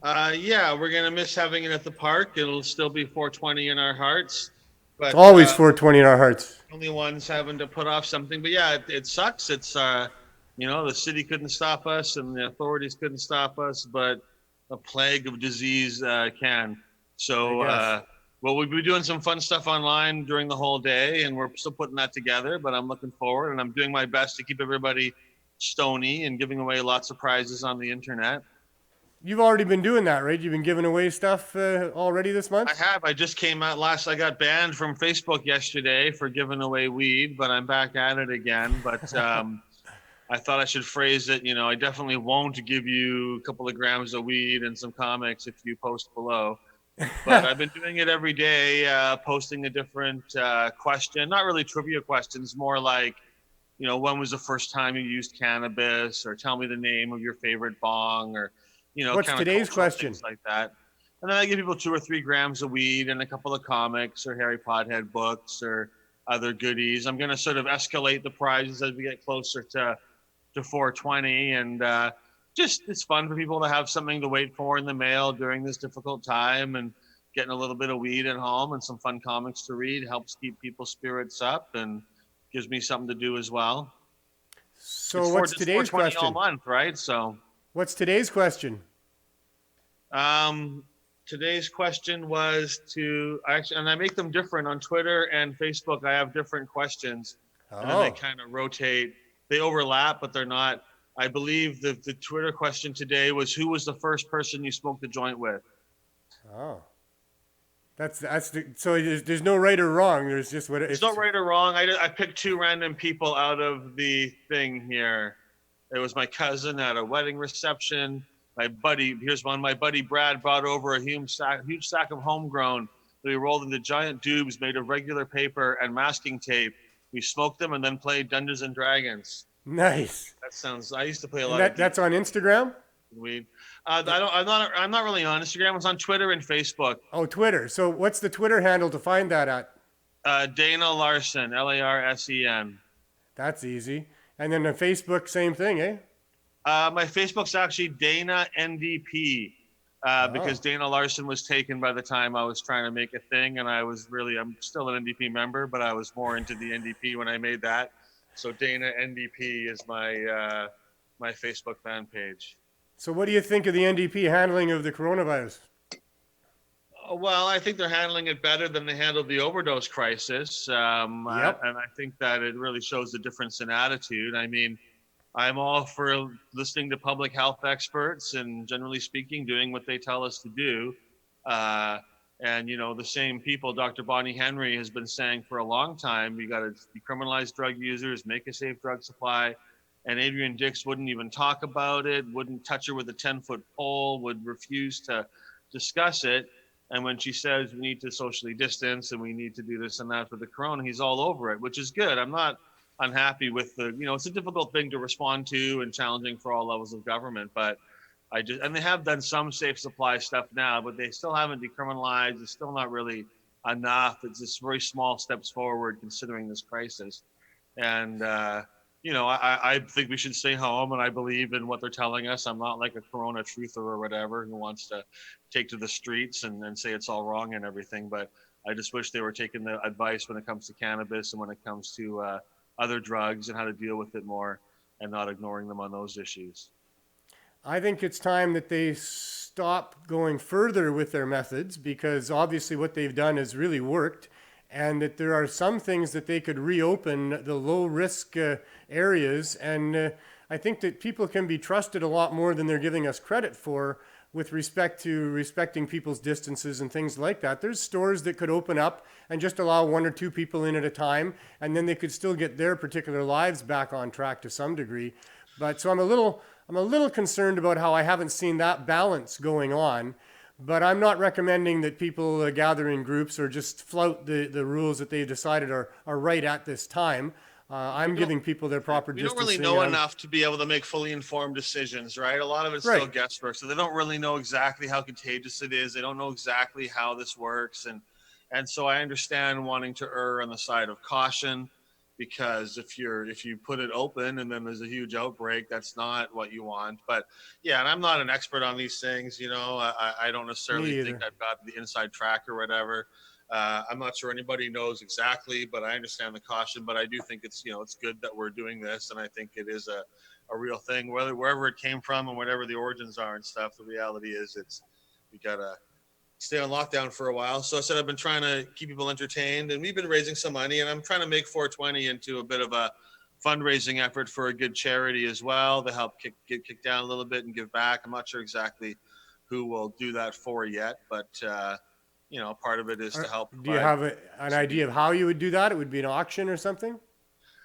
Yeah, we're gonna miss having it at the park. It'll still be 420 in our hearts, but It's always 420 in our hearts. only ones having to put off something. But yeah, it sucks. It's the city couldn't stop us and the authorities couldn't stop us, but a plague of disease can. So well, we'll be doing some fun stuff online during the whole day, and we're still putting that together. But I'm looking forward, and I'm doing my best to keep everybody stony and giving away lots of prizes on the internet. You've already been doing that, right? You've been giving away stuff already this month? I have. I just came out I got banned from Facebook yesterday for giving away weed, but I'm back at it again. But I thought I should phrase it, I definitely won't give you a couple of grams of weed and some comics if you post below. But I've been doing it every day, posting a different question, not really trivia questions, more like, when was the first time you used cannabis, or tell me the name of your favorite bong, or, What's kind of today's question? things like that. And then I give people 2 or 3 grams of weed and a couple of comics or Harry Potter books or other goodies. I'm going to sort of escalate the prizes as we get closer to 420. And just it's fun for people to have something to wait for in the mail during this difficult time, and getting a little bit of weed at home and some fun comics to read helps keep people's spirits up and gives me something to do as well. So what's today's question? All month, right? So what's today's question? Today's question was and I make them different on Twitter and Facebook. I have different questions, and then they kind of rotate. They overlap, but they're not. I believe the Twitter question today was, who was the first person you smoked a joint with? Oh. So there's no right or wrong. There's just what it's not right or wrong. I picked 2 random people out of the thing here. It was my cousin at a wedding reception. My buddy, here's one. My buddy Brad brought over a huge sack of homegrown that we rolled into giant tubes made of regular paper and masking tape. We smoked them and then played Dungeons and Dragons. Nice. That sounds. I used to play a lot. That's on Instagram. Weed. I'm not really on Instagram. It's on Twitter and Facebook. Oh, Twitter. So what's the Twitter handle to find that at? Dana Larsen, Larsen. That's easy. And then on Facebook, same thing, eh? My Facebook's actually Dana NDP, because Dana Larsen was taken by the time I was trying to make a thing, and I'm still an NDP member, but I was more into the NDP when I made that. So Dana NDP is my my Facebook fan page. So what do you think of the NDP handling of the coronavirus? Well, I think they're handling it better than they handled the overdose crisis. And I think that it really shows the difference in attitude. I mean, I'm all for listening to public health experts and, generally speaking, doing what they tell us to do. And, the same people, Dr. Bonnie Henry has been saying for a long time, we got to decriminalize drug users, make a safe drug supply. And Adrian Dix wouldn't even talk about it, wouldn't touch her with a 10-foot pole, would refuse to discuss it. And when she says we need to socially distance and we need to do this and that for the corona, he's all over it, which is good. I'm not unhappy with it's a difficult thing to respond to and challenging for all levels of government. But and they have done some safe supply stuff now, but they still haven't decriminalized. It's still not really enough. It's just very small steps forward considering this crisis. And, I think we should stay home, and I believe in what they're telling us. I'm not like a corona truther or whatever who wants to take to the streets and say it's all wrong and everything. But I just wish they were taking the advice when it comes to cannabis and when it comes to other drugs and how to deal with it more, and not ignoring them on those issues. I think it's time that they stop going further with their methods, because obviously what they've done has really worked, and that there are some things that they could reopen, the low risk areas. And I think that people can be trusted a lot more than they're giving us credit for with respect to respecting people's distances and things like that. There's stores that could open up and just allow 1 or 2 people in at a time, and then they could still get their particular lives back on track to some degree. But so I'm a little I'm a little concerned about how I haven't seen that balance going on. But I'm not recommending that people gather in groups or just flout the rules that they've decided are right at this time. I'm giving people their proper We distancing. don't really know enough to be able to make fully informed decisions, right? A lot of it's still guesswork. So they don't really know exactly how contagious it is. They don't know exactly how this works. And so I understand wanting to err on the side of caution, because if you put it open and then there's a huge outbreak, that's not what you want. But yeah, and I'm not an expert on these things, you know. I don't necessarily think I've got the inside track or whatever. I'm not sure anybody knows exactly, but I understand the caution. But I do think it's, you know, it's good that we're doing this, and I think it is a real thing, wherever it came from and whatever the origins are and stuff. The reality is, we gotta stay on lockdown for a while. So I said I've been trying to keep people entertained, and we've been raising some money, and I'm trying to make 420 into a bit of a fundraising effort for a good charity as well to help get kicked down a little bit and give back. I'm not sure exactly who will do that for yet, but you know, part of it is to help. Do you have an idea of how you would do that? It would be an auction or something?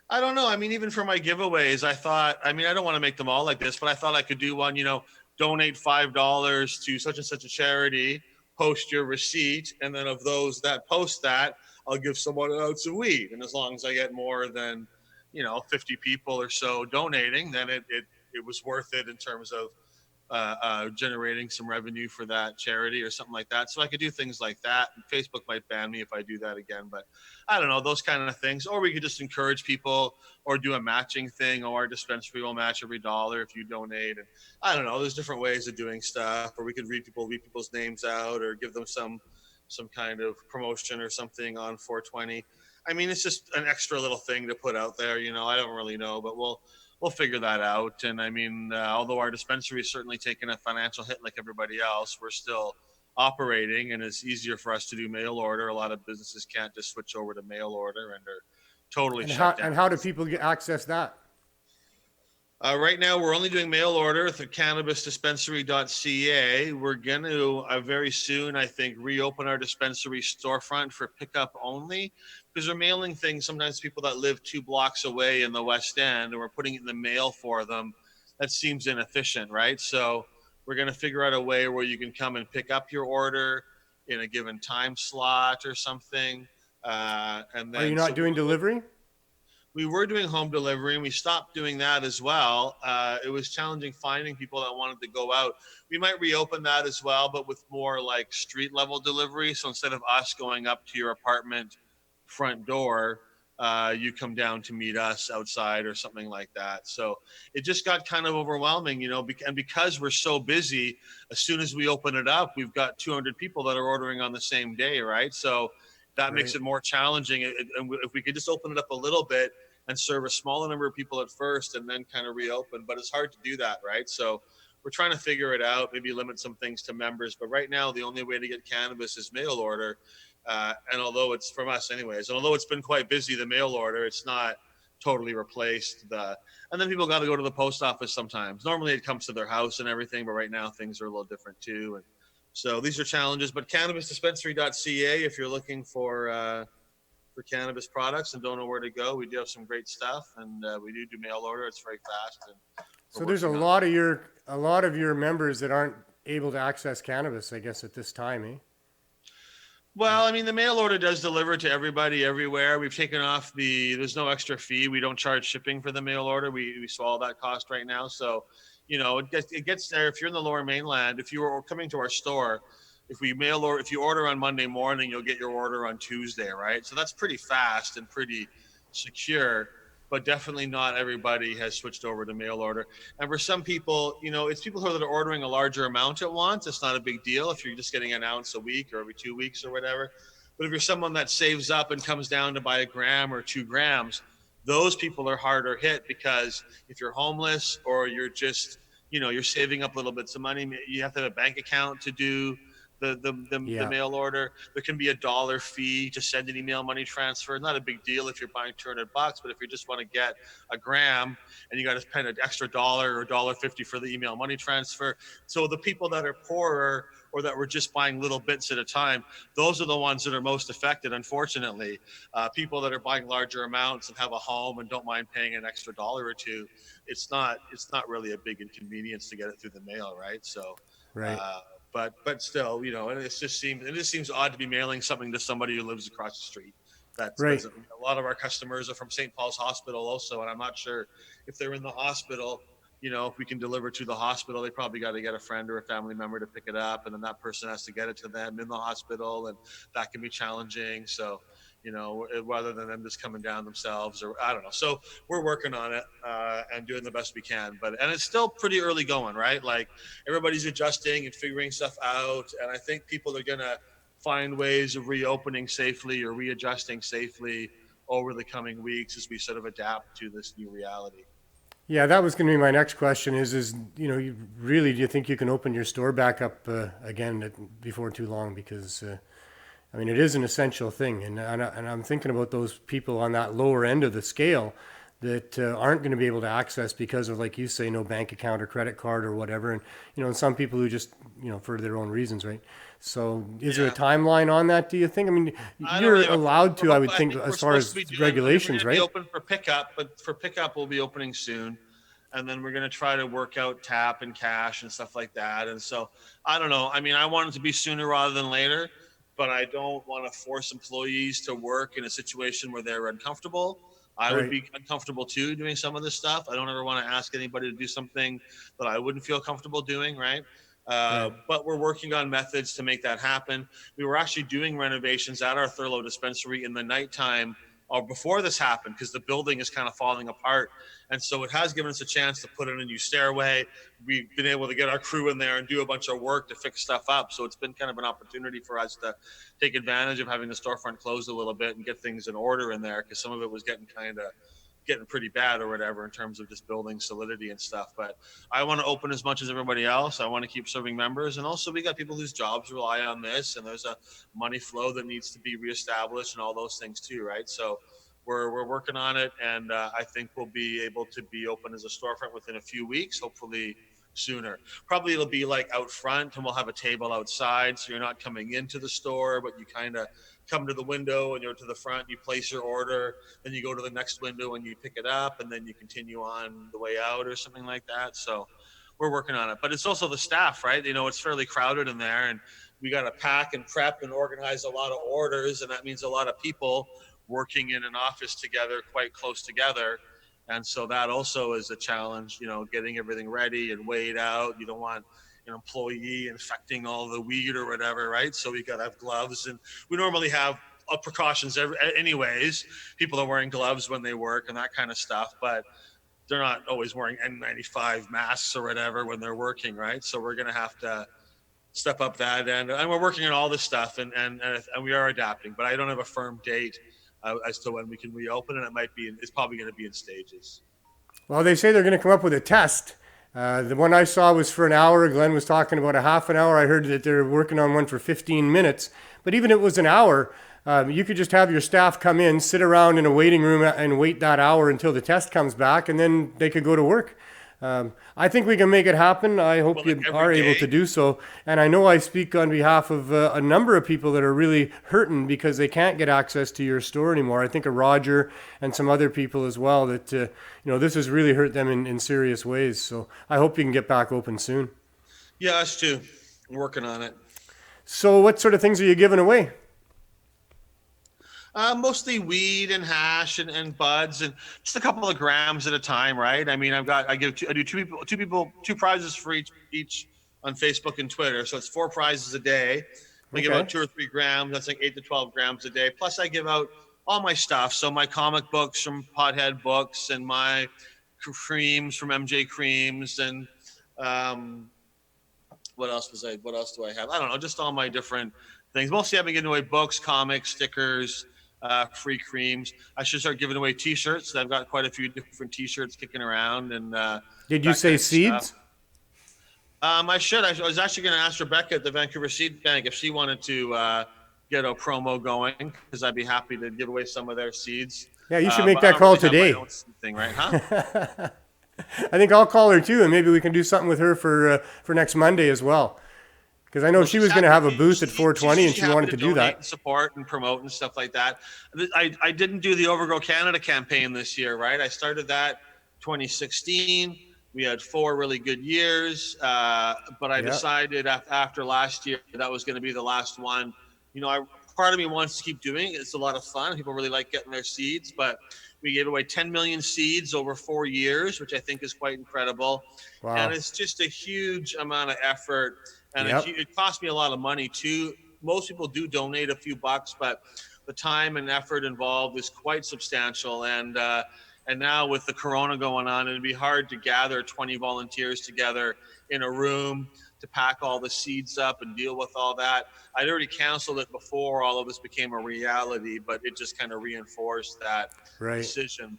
I don't know. I mean, even for my giveaways, I thought, I mean, I don't want to make them all like this, but I thought I could do one, you know, donate $5 to such and such a charity, post your receipt, and then of those that post that, I'll give someone an ounce of weed. And as long as I get more than, you know, 50 people or so donating, then it was worth it in terms of generating some revenue for that charity or something like that. So I could do things like that. And Facebook might ban me if I do that again, but I don't know, those kind of things. Or we could just encourage people, or do a matching thing. Or our dispensary will match every dollar if you donate. And I don't know, there's different ways of doing stuff. Or we could read people's names out, or give them some kind of promotion or something on 420. I mean, it's just an extra little thing to put out there. You know, I don't really know, but we'll figure that out. And I mean, although our dispensary is certainly taking a financial hit like everybody else, we're still operating, and it's easier for us to do mail order. A lot of businesses can't just switch over to mail order, and are totally shut down. And how do people access that? Right now, we're only doing mail order through cannabisdispensary.ca. We're going to very soon, I think, reopen our dispensary storefront for pickup only, because we're mailing things sometimes to people that live 2 blocks away in the West End, and we're putting it in the mail for them. That seems inefficient, right? So we're going to figure out a way where you can come and pick up your order in a given time slot or something. And then, are you not doing delivery? We were doing home delivery, and we stopped doing that as well. It was challenging finding people that wanted to go out. We might reopen that as well, but with more like street level delivery. So instead of us going up to your apartment front door, you come down to meet us outside or something like that. So it just got kind of overwhelming, you know, and because we're so busy, as soon as we open it up, we've got 200 people that are ordering on the same day, right? So that makes it more challenging. And if we could just open it up a little bit and serve a smaller number of people at first, and then kind of reopen, but it's hard to do that, right? So we're trying to figure it out, maybe limit some things to members, but right now the only way to get cannabis is mail order. And although it's from us anyways, and although it's been quite busy, the mail order, it's not totally replaced and then people got to go to the post office sometimes. Normally it comes to their house and everything, but right now things are a little different too. And so these are challenges, but cannabisdispensary.ca, if you're looking for cannabis products and don't know where to go, we do have some great stuff, and we do mail order. It's very fast. And so there's a lot of your members that aren't able to access cannabis, I guess, at this time, eh? Well, I mean, the mail order does deliver to everybody everywhere. We've taken off there's no extra fee. We don't charge shipping for the mail order. We swallow that cost right now. So, you know, it gets there. If you're in the Lower Mainland, if you were coming to our store, if you order on Monday morning, you'll get your order on Tuesday, right? So that's pretty fast and pretty secure, but definitely not everybody has switched over to mail order. And for some people, you know, it's people who are ordering a larger amount at once. It's not a big deal if you're just getting an ounce a week or every 2 weeks or whatever. But if you're someone that saves up and comes down to buy a gram or 2 grams, those people are harder hit, because if you're homeless or you're just, you know, you're saving up little bits of money, you have to have a bank account to do the mail order. There can be a $1 fee to send an email money transfer. Not a big deal if you're buying $200, but if you just want to get a gram and you got to spend an extra $1 or $1.50 for the email money transfer. So the people that are poorer or that were just buying little bits at a time, those are the ones that are most affected, unfortunately. People that are buying larger amounts and have a home and don't mind paying an extra dollar or two, it's not really a big inconvenience to get it through the mail, right? So, Right. but still, you know, and it just seems odd to be mailing something to somebody who lives across the street. That's Right. a lot of our customers are from St. Paul's Hospital also, and I'm not sure if they're in the hospital, you know, if we can deliver to the hospital, they probably got to get a friend or a family member to pick it up, and then that person has to get it to them in the hospital, and that can be challenging. So, you know, rather than them just coming down themselves, or I don't know. So we're working on it and doing the best we can, and it's still pretty early going, right? Like everybody's adjusting and figuring stuff out, and I think people are gonna find ways of reopening safely or readjusting safely over the coming weeks as we sort of adapt to this new reality. Yeah, that was going to be my next question is, you know, do you think you can open your store back up again before too long? Because, I mean, it is an essential thing. And I'm thinking about those people on that lower end of the scale that aren't going to be able to access because of, like you say, no bank account or credit card or whatever. And, you know, and some people who just, you know, for their own reasons, right? So is there a timeline on that, do you think? I mean, you're allowed to, I would think, as far as regulations, right? We're going to be open for pickup, but for pickup, we'll be opening soon. And then we're going to try to work out tap and cash and stuff like that. And so, I don't know. I mean, I want it to be sooner rather than later, but I don't want to force employees to work in a situation where they're uncomfortable. I would be uncomfortable too doing some of this stuff. I don't ever want to ask anybody to do something that I wouldn't feel comfortable doing, right? But we're working on methods to make that happen. We were actually doing renovations at our Thurlow dispensary in the nighttime before this happened, because the building is kind of falling apart. And so it has given us a chance to put in a new stairway. We've been able to get our crew in there and do a bunch of work to fix stuff up. So it's been kind of an opportunity for us to take advantage of having the storefront closed a little bit and get things in order in there, because some of it was getting pretty bad or whatever in terms of just building solidity and stuff. But I want to open as much as everybody else. I want to keep serving members. And also we got people whose jobs rely on this, and there's a money flow that needs to be reestablished and all those things too, right? So we're working on it, and I think we'll be able to be open as a storefront within a few weeks, hopefully sooner. Probably it'll be like out front, and we'll have a table outside, so you're not coming into the store, but you kind of come to the window and you're to the front, you place your order, then you go to the next window and you pick it up, and then you continue on the way out or something like that. So we're working on it. But it's also the staff, right? You know, it's fairly crowded in there, and we got to pack and prep and organize a lot of orders, and that means a lot of people working in an office together, quite close together. And so that also is a challenge, you know, getting everything ready and weighed out. You don't want an employee infecting all the weed or whatever, right? So we got to have gloves, and we normally have precautions anyways. People are wearing gloves when they work and that kind of stuff, but they're not always wearing N95 masks or whatever when they're working, right? So we're going to have to step up that, and we're working on all this stuff, and we are adapting, but I don't have a firm date as to when we can reopen, and it's probably going to be in stages. Well, they say they're going to come up with a test. The one I saw was for an hour. Glenn was talking about a half an hour. I heard that they're working on one for 15 minutes. But even if it was an hour, you could just have your staff come in, sit around in a waiting room and wait that hour until the test comes back, and then they could go to work. I think we can make it happen. I hope you are able to do so. And I know I speak on behalf of a number of people that are really hurting because they can't get access to your store anymore. I think of Roger and some other people as well that, you know, this has really hurt them in serious ways. So I hope you can get back open soon. Yeah, us too. I'm working on it. So what sort of things are you giving away? Mostly weed and hash and buds, and just a couple of grams at a time, right? I mean, I do two prizes for each on Facebook and Twitter. So it's 4 prizes a day. We give out 2 or 3 grams. That's like 8 to 12 grams a day. Plus I give out all my stuff. So my comic books from Pothead Books, and my creams from MJ Creams, and what else do I have? I don't know, just all my different things. Mostly I've been giving away books, comics, stickers, free creams. I should start giving away t-shirts. I've got quite a few different t-shirts kicking around. And did you say seeds? I should. I was actually going to ask Rebecca at the Vancouver Seed Bank if she wanted to get a promo going, because I'd be happy to give away some of their seeds. Yeah, you should make that call today. Thing, right? Huh? I think I'll call her too, and maybe we can do something with her for next Monday as well. Because I know she was going to have a booth at 420 and she's she happy wanted to do donate that. and support and promote and stuff like that. I didn't do the Overgrow Canada campaign this year, right? I started that 2016. We had 4 really good years, but I decided after last year that was going to be the last one. You know, part of me wants to keep doing it. It's a lot of fun. People really like getting their seeds, but we gave away 10 million seeds over 4 years, which I think is quite incredible. Wow. And it's just a huge amount of effort, and it cost me a lot of money too. Most people do donate a few bucks, but the time and effort involved is quite substantial. And now with the corona going on, it'd be hard to gather 20 volunteers together in a room to pack all the seeds up and deal with all that. I'd already canceled it before all of this became a reality, but it just kind of reinforced that decision.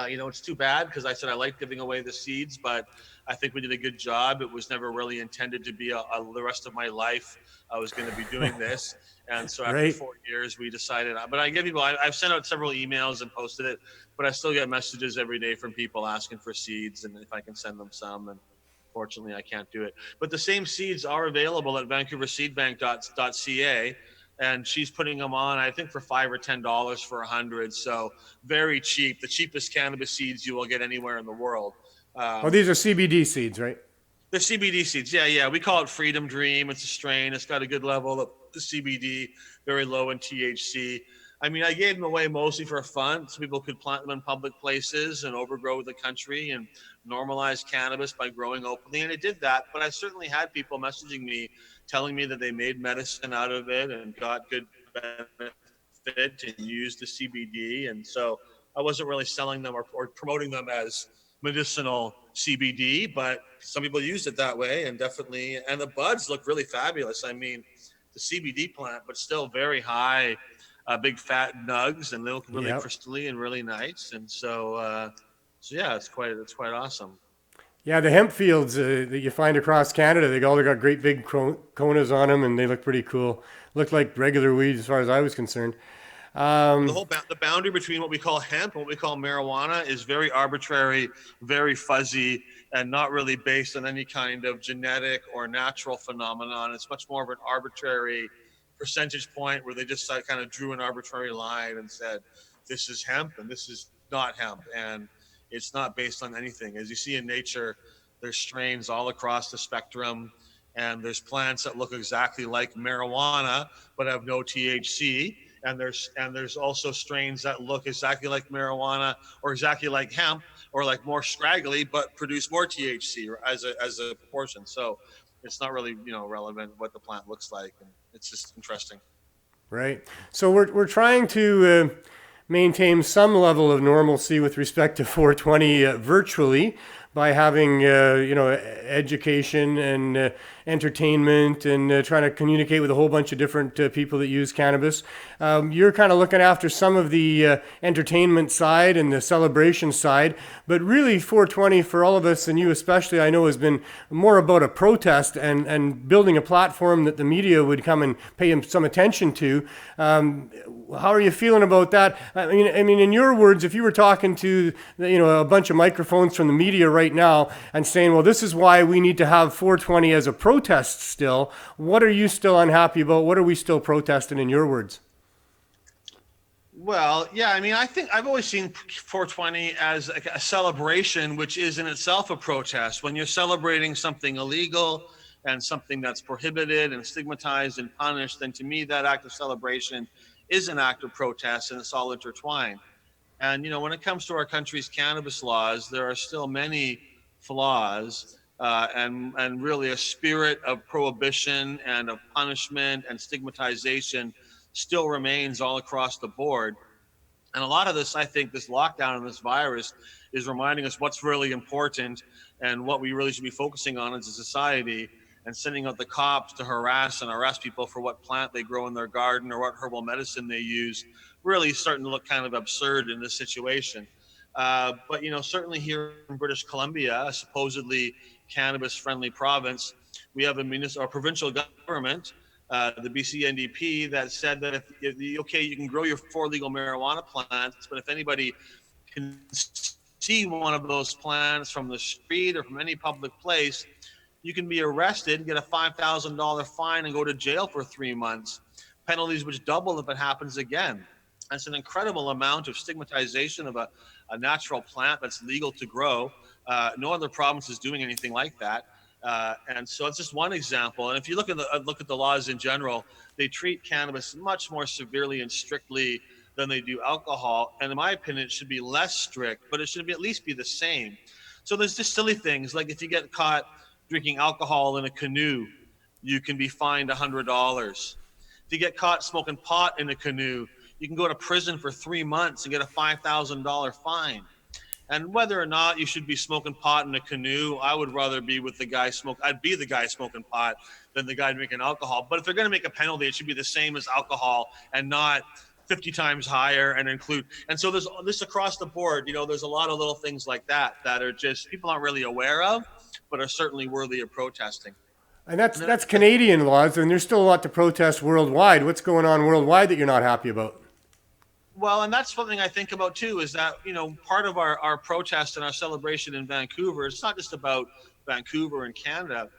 You know, it's too bad because I said I like giving away the seeds, but I think we did a good job. It was never really intended to be the rest of my life. I was going to be doing this. And so after 4 years, we decided, but I give people, I've sent out several emails and posted it, but I still get messages every day from people asking for seeds and if I can send them some. And fortunately, I can't do it. But the same seeds are available at vancouverseedbank.ca. And she's putting them on, I think, for $5 or $10 for 100. So very cheap, the cheapest cannabis seeds you will get anywhere in the world. These are CBD seeds, right? They're CBD seeds. Yeah. We call it Freedom Dream. It's a strain. It's got a good level of CBD, very low in THC. I mean, I gave them away mostly for fun, so people could plant them in public places and overgrow the country and normalize cannabis by growing openly. And it did that. But I certainly had people messaging me, telling me that they made medicine out of it and got good benefit and used the CBD. And so I wasn't really selling them or promoting them as medicinal CBD, but some people used it that way, and definitely, and the buds look really fabulous. I mean, the CBD plant, but still very high, big fat nugs, and they look really crystally and really nice. And so yeah, it's quite awesome. Yeah, the hemp fields that you find across Canada, they all got great big conas on them, and they look pretty cool. Look like regular weed as far as I was concerned. The boundary between what we call hemp and what we call marijuana is very arbitrary, very fuzzy, and not really based on any kind of genetic or natural phenomenon. It's much more of an arbitrary percentage point where they just kind of drew an arbitrary line and said, this is hemp and this is not hemp. And it's not based on anything. As you see in nature, there's strains all across the spectrum, and there's plants that look exactly like marijuana but have no THC. And there's also strains that look exactly like marijuana or exactly like hemp or like more scraggly but produce more THC as a proportion. So it's not really relevant what the plant looks like, and it's just interesting. Right. So we're trying to maintain some level of normalcy with respect to 420 virtually by having education and entertainment and trying to communicate with a whole bunch of different people that use cannabis. You're kind of looking after some of the entertainment side and the celebration side, but really 420 for all of us, and you especially, I know, has been more about a protest and building a platform that the media would come and pay some attention to. How are you feeling about that? I mean, in your words, if you were talking to a bunch of microphones from the media right now and saying, well, this is why we need to have 420 as a protest still, what are you still unhappy about? What are we still protesting in your words? Well, yeah, I mean, I think I've always seen 420 as a celebration, which is in itself a protest. When you're celebrating something illegal and something that's prohibited and stigmatized and punished, then to me, that act of celebration is an act of protest, and it's all intertwined. And, when it comes to our country's cannabis laws, there are still many flaws and really a spirit of prohibition and of punishment and stigmatization still remains all across the board. And a lot of this, I think, this lockdown and this virus is reminding us what's really important and what we really should be focusing on as a society, and sending out the cops to harass and arrest people for what plant they grow in their garden or what herbal medicine they use, really starting to look kind of absurd in this situation. But, certainly here in British Columbia, a supposedly cannabis-friendly province, we have a provincial government, the BC NDP, that said that if you can grow your 4 legal marijuana plants, but if anybody can see one of those plants from the street or from any public place, you can be arrested, get a $5,000 fine, and go to jail for 3 months. Penalties which double if it happens again. That's an incredible amount of stigmatization of a natural plant that's legal to grow. No other province is doing anything like that. And so it's just one example. And if you look at the laws in general, they treat cannabis much more severely and strictly than they do alcohol. And in my opinion, it should be less strict, but it should at least be the same. So there's just silly things like if you get caught drinking alcohol in a canoe, you can be fined $100. If you get caught smoking pot in a canoe, you can go to prison for 3 months and get a $5,000 fine. And whether or not you should be smoking pot in a canoe, I would rather be with the guy I'd be the guy smoking pot than the guy drinking alcohol. But if they're going to make a penalty, it should be the same as alcohol and not 50 times higher and include. And so there's this across the board, there's a lot of little things like that are just people aren't really aware of, but are certainly worthy of protesting. And that's Canadian laws, and there's still a lot to protest worldwide. What's going on worldwide that you're not happy about? Well, and that's something I think about too, is that, part of our protest and our celebration in Vancouver, it's not just about Vancouver and Canada.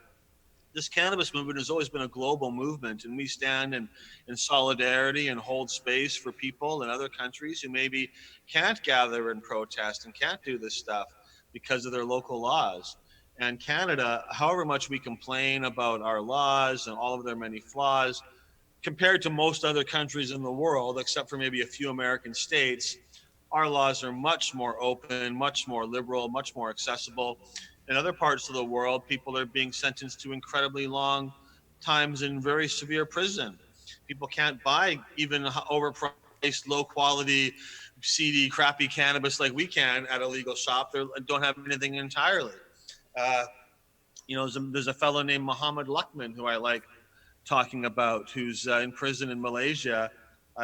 This cannabis movement has always been a global movement, and we stand in solidarity and hold space for people in other countries who maybe can't gather and protest and can't do this stuff because of their local laws. And Canada, however much we complain about our laws and all of their many flaws, compared to most other countries in the world, except for maybe a few American states, our laws are much more open, much more liberal, much more accessible. In other parts of the world, people are being sentenced to incredibly long times in very severe prison. People can't buy even overpriced, low quality, seedy, crappy cannabis like we can at a legal shop. They don't have anything entirely. There's a fellow named Muhammad Luckman who I like talking about, who's in prison in Malaysia.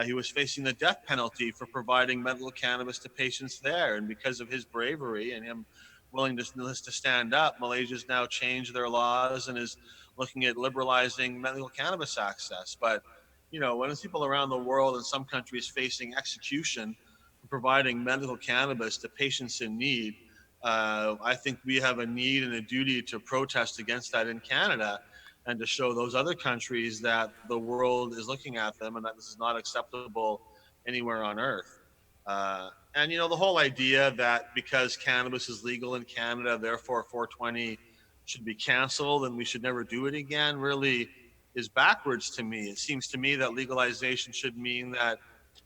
He was facing the death penalty for providing medical cannabis to patients there. And because of his bravery and him willingness to stand up, Malaysia's now changed their laws and is looking at liberalizing medical cannabis access. But, when there's people around the world in some countries facing execution for providing medical cannabis to patients in need, I think we have a need and a duty to protest against that in Canada and to show those other countries that the world is looking at them and that this is not acceptable anywhere on earth. And the whole idea that because cannabis is legal in Canada, therefore 420 should be canceled and we should never do it again really is backwards to me. It seems to me that legalization should mean that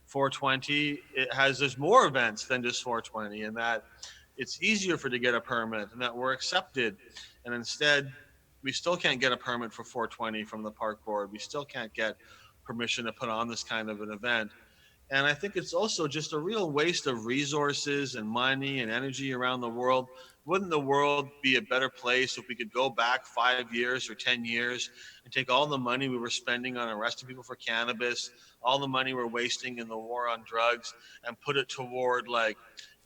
420, there's more events than just 420, and that it's easier to get a permit and that we're accepted. And instead, we still can't get a permit for 420 from the park board. We still can't get permission to put on this kind of an event. And I think it's also just a real waste of resources and money and energy around the world. Wouldn't the world be a better place if we could go back 5 years or 10 years and take all the money we were spending on arresting people for cannabis, all the money we're wasting in the war on drugs, and put it toward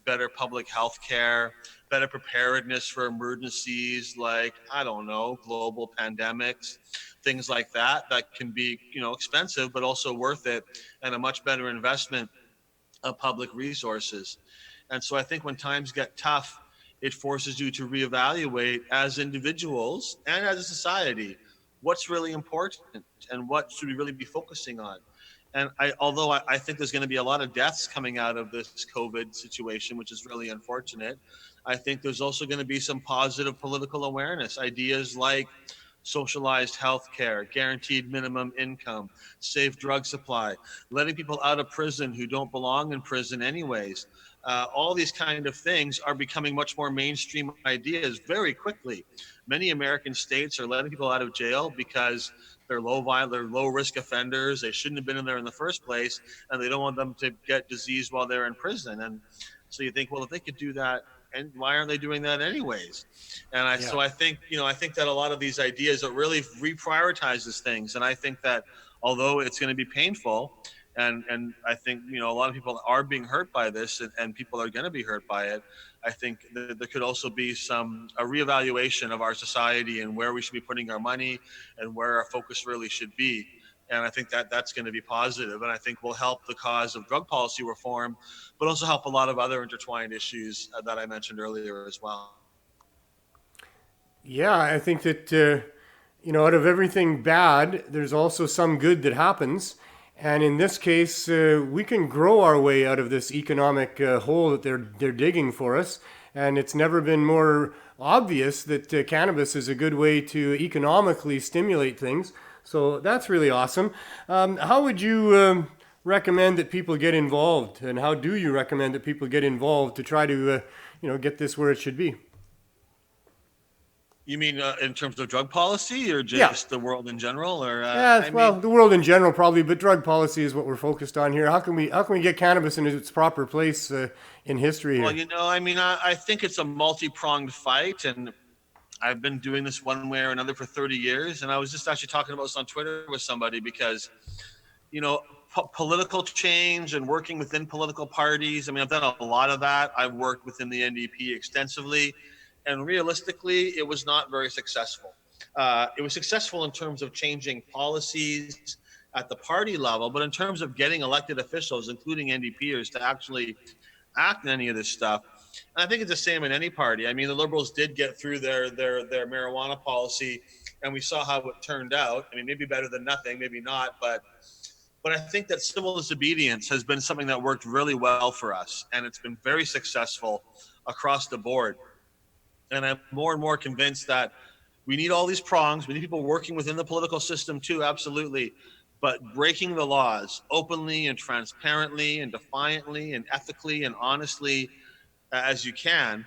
better public health care, better preparedness for emergencies like, I don't know, global pandemics, things like that can be, expensive, but also worth it and a much better investment of public resources. And so I think when times get tough, it forces you to reevaluate as individuals and as a society, what's really important and what should we really be focusing on. And although I think there's going to be a lot of deaths coming out of this COVID situation, which is really unfortunate, I think there's also going to be some positive political awareness, ideas like socialized health care, guaranteed minimum income, safe drug supply, letting people out of prison who don't belong in prison anyways. All these kind of things are becoming much more mainstream ideas very quickly. Many American states are letting people out of jail because they're low risk offenders. They shouldn't have been in there in the first place, and they don't want them to get disease while they're in prison. And so you think, well, if they could do that, and why aren't they doing that anyways? And so I think, I think that a lot of these ideas are really reprioritizes things. And I think that although it's going to be painful, and I think, a lot of people are being hurt by this and people are going to be hurt by it, I think that there could also be a reevaluation of our society and where we should be putting our money and where our focus really should be. And I think that's going to be positive, and I think will help the cause of drug policy reform, but also help a lot of other intertwined issues that I mentioned earlier as well. Yeah, I think that, out of everything bad, there's also some good that happens. And in this case, we can grow our way out of this economic hole that they're digging for us. And it's never been more obvious that cannabis is a good way to economically stimulate things. So that's really awesome. How would you recommend that people get involved? And how do you recommend that people get involved to try to, get this where it should be? You mean in terms of drug policy or just the world in general? Or The world in general probably, but drug policy is what we're focused on here. How can we get cannabis in its proper place in history here? Well, I think it's a multi-pronged fight, and I've been doing this one way or another for 30 years. And I was just actually talking about this on Twitter with somebody because, political change and working within political parties. I mean, I've done a lot of that. I've worked within the NDP extensively. And realistically, it was not very successful. It was successful in terms of changing policies at the party level, but in terms of getting elected officials, including NDPers, to actually act in any of this stuff. And I think it's the same in any party. I mean, the Liberals did get through their marijuana policy, and we saw how it turned out. I mean, maybe better than nothing, maybe not, but I think that civil disobedience has been something that worked really well for us, and it's been very successful across the board. And I'm more and more convinced that we need all these prongs. We need people working within the political system too, absolutely. But breaking the laws openly and transparently and defiantly and ethically and honestly as you can,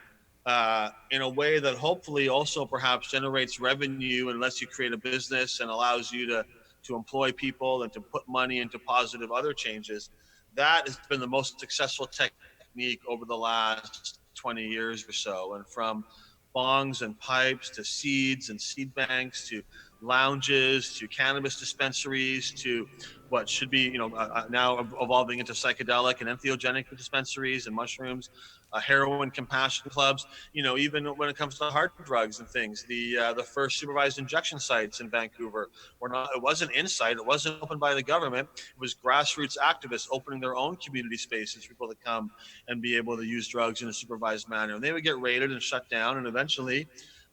in a way that hopefully also perhaps generates revenue and lets you create a business and allows you to employ people and to put money into positive other changes. That has been the most successful technique over the last 20 years or so. And from bongs and pipes to seeds and seed banks to lounges to cannabis dispensaries to what should be now evolving into psychedelic and entheogenic dispensaries and mushrooms, heroin compassion clubs, even when it comes to hard drugs and things. The first supervised injection sites in Vancouver it wasn't Insight, it wasn't opened by the government, it was grassroots activists opening their own community spaces for people to come and be able to use drugs in a supervised manner. And they would get raided and shut down, and eventually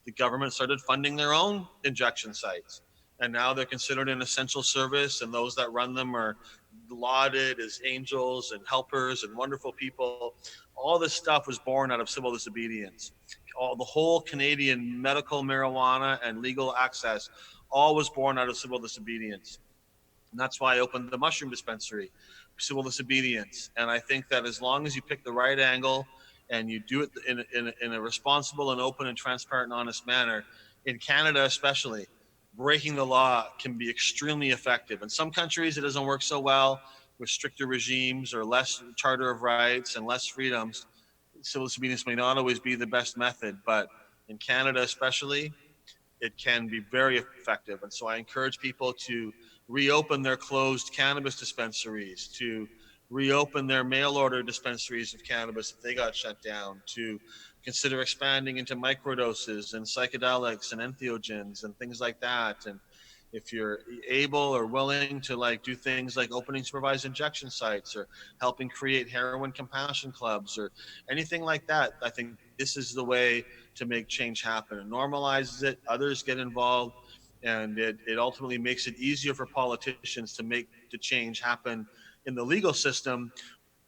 the government started funding their own injection sites. And now they're considered an essential service, and those that run them are lauded as angels and helpers and wonderful people. All this stuff was born out of civil disobedience. The whole Canadian medical marijuana and legal access, all was born out of civil disobedience. And that's why I opened the mushroom dispensary, civil disobedience. And I think that as long as you pick the right angle and you do it in a responsible and open and transparent and honest manner, in Canada especially, breaking the law can be extremely effective. In some countries, it doesn't work so well with stricter regimes or less charter of rights and less freedoms. Civil disobedience may not always be the best method, but in Canada especially, it can be very effective. And so I encourage people to reopen their closed cannabis dispensaries, to reopen their mail order dispensaries of cannabis if they got shut down, to consider expanding into microdoses and psychedelics and entheogens and things like that. And if you're able or willing to do things like opening supervised injection sites or helping create heroin compassion clubs or anything like that, I think this is the way to make change happen. It normalizes it, others get involved, and it ultimately makes it easier for politicians to make the change happen in the legal system.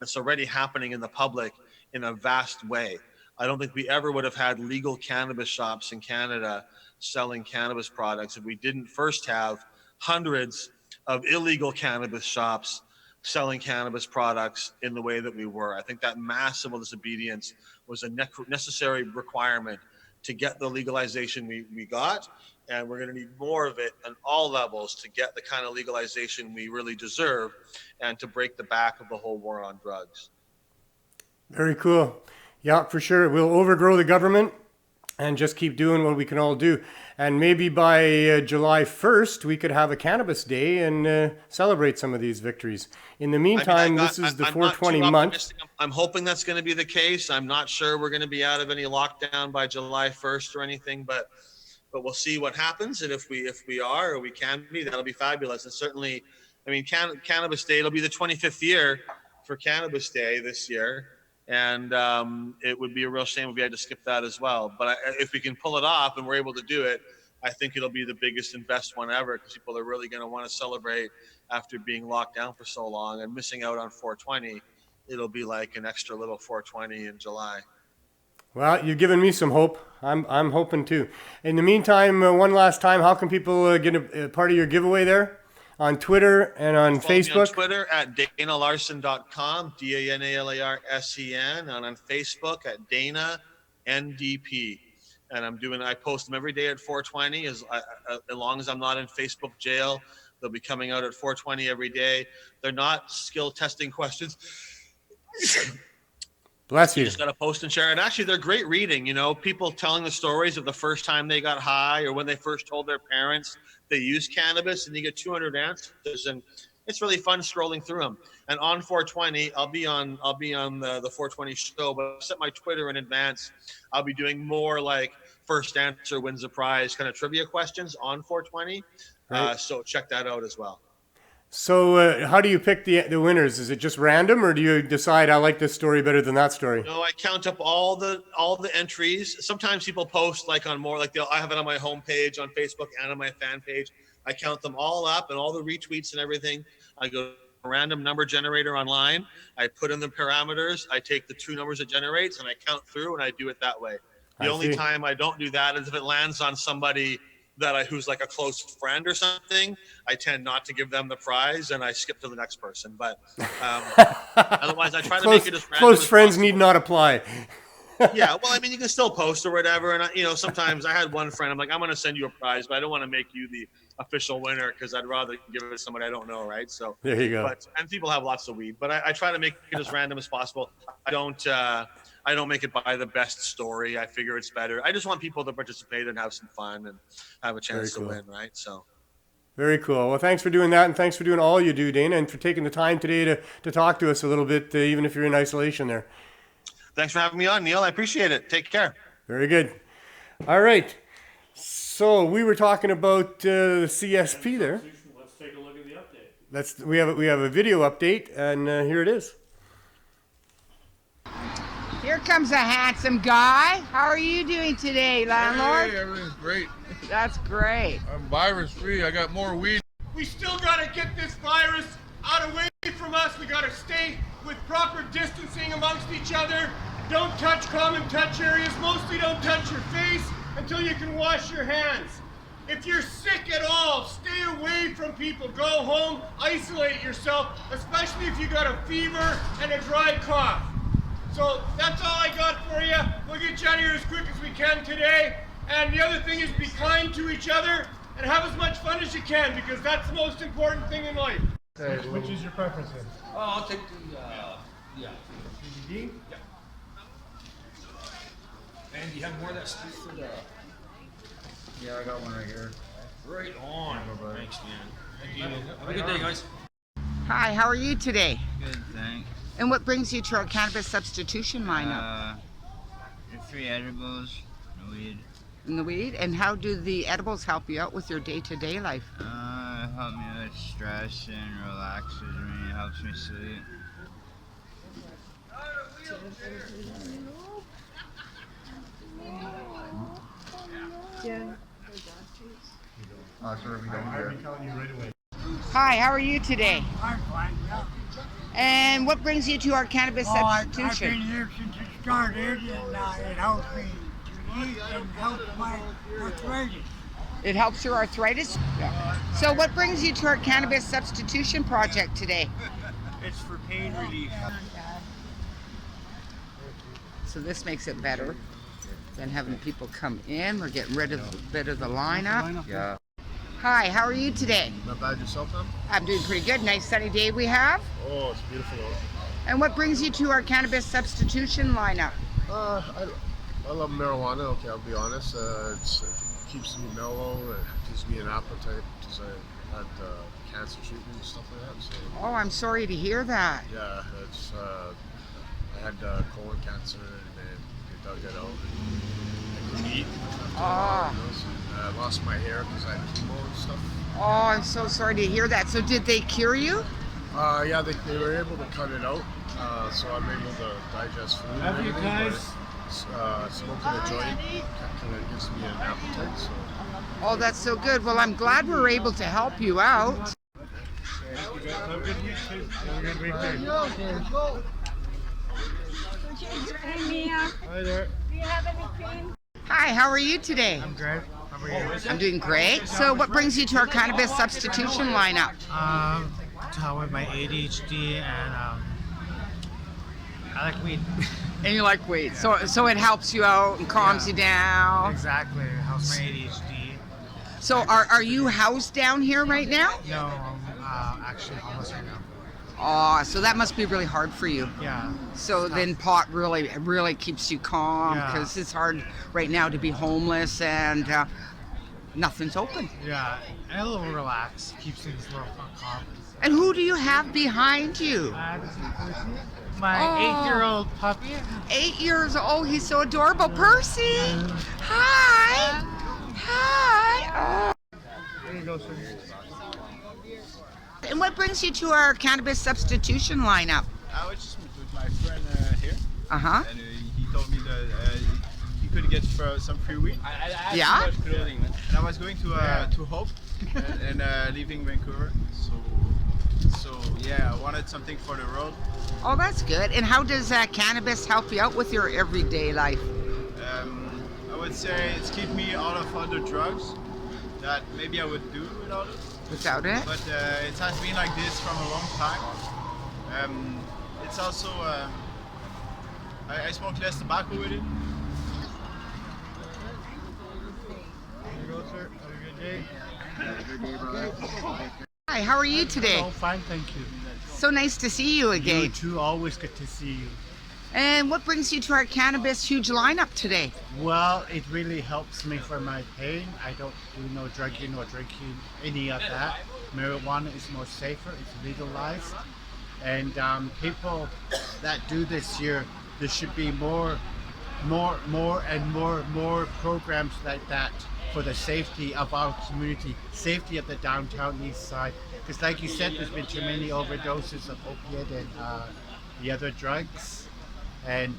It's already happening in the public in a vast way. I don't think we ever would have had legal cannabis shops in Canada selling cannabis products if we didn't first have hundreds of illegal cannabis shops selling cannabis products in the way that we were. I think that mass civil disobedience was a necessary requirement to get the legalization we got, and we're going to need more of it on all levels to get the kind of legalization we really deserve and to break the back of the whole war on drugs. Very cool. Yeah, for sure. We'll overgrow the government and just keep doing what we can all do. And maybe by July 1st, we could have a cannabis day and celebrate some of these victories. In the meantime, this is the 420 month. I'm hoping that's going to be the case. I'm not sure we're going to be out of any lockdown by July 1st or anything, but we'll see what happens. And if we are or we can be, that'll be fabulous. And certainly, I mean, Cannabis Day, it'll be the 25th year for Cannabis Day this year. And it would be a real shame if we had to skip that as well. But if we can pull it off and we're able to do it, I think it'll be the biggest and best one ever, because people are really going to want to celebrate after being locked down for so long and missing out on 420. It'll be like an extra little 420 in July. Well, you've given me some hope. I'm hoping too. In the meantime, one last time, how can people get a part of your giveaway there? On Twitter and on Facebook? On Twitter at DanaLarsen.com, DanaLarsen, and on Facebook at Dana NDP. And I post them every day at 420. As long as I'm not in Facebook jail, they'll be coming out at 420 every day. They're not skill testing questions. Bless you. You just got to post and share. And actually, they're great reading. People telling the stories of the first time they got high or when they first told their parents they used cannabis, and you get 200 answers. And it's really fun scrolling through them. And on 420, I'll be on the 420 show, but I've set my Twitter in advance. I'll be doing more like first answer wins a prize kind of trivia questions on 420. Right. So check that out as well. So how do you pick the winners? Is it just random, or do you decide I like this story better than that story? No, I count up all the entries. Sometimes people post like on more, like I have it on my homepage on Facebook and on my fan page. I count them all up and all the retweets and everything. I go to a random number generator online. I put in the parameters. I take the 2 numbers it generates and I count through, and I do it that way. The only time I don't do that is if it lands on somebody who's like a close friend or something. I tend not to give them the prize and I skip to the next person. But otherwise, I try to make it as random close as friends possible. need not apply. Yeah, well, I mean, you can still post or whatever. And, sometimes I had one friend, I'm like, I'm going to send you a prize, but I don't want to make you the official winner because I'd rather give it to somebody I don't know, right? So there you go. And people have lots of weed, but I try to make it as random as possible. I don't make it by the best story. I figure it's better. I just want people to participate and have some fun and have a chance to win, right? So. Very cool. Well, thanks for doing that, and thanks for doing all you do, Dana, and for taking the time today to talk to us a little bit, even if you're in isolation there. Thanks for having me on, Neil. I appreciate it. Take care. Very good. All right. So we were talking about the CSP there. Let's take a look at the update. We have a video update, and here it is. Here comes a handsome guy. How are you doing today, landlord? Hey, everything's great. That's great. I'm virus free. I got more weed. We still gotta get this virus out away from us. We gotta stay with proper distancing amongst each other. Don't touch common touch areas. Mostly don't touch your face until you can wash your hands. If you're sick at all, stay away from people. Go home, isolate yourself, especially if you got a fever and a dry cough. So that's all I got for you. We'll get you out of here as quick as we can today. And the other thing is be kind to each other and have as much fun as you can, because that's the most important thing in life. Which is your preference then? Oh, I'll take the, CBD? Yeah. And do you have more of that stuff for the... Yeah, I got one right here. Right on. Thanks, man. Thank you. Have a good day, guys. Hi, how are you today? Good, thanks. And what brings you to our cannabis substitution lineup? Free edibles, no weed. In the weed? And how do the edibles help you out with your day-to-day life? It helps me with stress and relaxes me, helps me sleep. Hi, how are you today? I'm fine, yeah. And what brings you to our cannabis I've substitution? been here since it started, and it helps me to eat and helps my arthritis. It helps your arthritis? Yeah. So what brings you to our Cannabis Substitution Project today? It's for pain relief. So this makes it better than having people come in. We're getting rid of a bit of the lineup. Yeah. Hi, how are you today? Not bad yourself, man? I'm doing pretty good. Nice sunny day we have. Oh, it's beautiful out. And what brings you to our Cannabis Substitution lineup? I love marijuana, okay, I'll be honest. It keeps me mellow, it gives me an appetite because I had cancer treatment and stuff like that. So, Oh, I'm sorry to hear that. yeah, I had colon cancer and then they dug it out and I couldn't eat. I lost my hair because I had chemo and stuff. Oh, I'm so sorry to hear that. So did they cure you? Yeah, they were able to cut it out. so I'm able to digest food. Love you guys. Smoking a joint kind of gives me an appetite. So. Oh, that's so good. Well, I'm glad we're able to help you out. Have a good week, too. Have a good weekend. Hey, Mia. Hi there. Do you have any cream? Hi, how are you today? I'm great. How are you? I'm doing great. So what brings you to our cannabis substitution lineup? To help with my ADHD and I like weed. And you like weed. So it helps you out and calms you down. Exactly. It helps my ADHD. So are you housed down here right now? No, I'm actually homeless right now. Oh, so that must be really hard for you. Yeah. So then pot really keeps you calm Yeah. because it's hard right now to be homeless and nothing's open. Yeah, and a little relaxed. Keeps things a little calm. And who do you have behind you? My 8-year-old puppy. 8 years old. He's so adorable. Percy. Hi. Hi. There you go, sir. And what brings you to our cannabis substitution lineup? I was just with my friend here. Uh-huh. And he told me that he could get some free weed. Yeah? And I was going to Hope and leaving Vancouver. So yeah, I wanted something for the road. Oh, that's good. And how does cannabis help you out with your everyday life? I would say it's keep me out of other drugs that maybe I would do without it. Without it? But it has been like this from a long time. It's also I smoke less tobacco with it. There you go, sir. Have a good day. Hi, how are you today? Oh, fine, thank you. So nice to see you again. You too, always good to see you. And what brings you to our cannabis huge lineup today? Well, it really helps me for my pain. I don't do no drugging or drinking, any of that. Marijuana is more safer, it's legalized. And people that do this here, there should be more programs like that for the safety of our community, safety of the downtown east side. Because like you said, there's been too many overdoses of opiate and the other drugs. And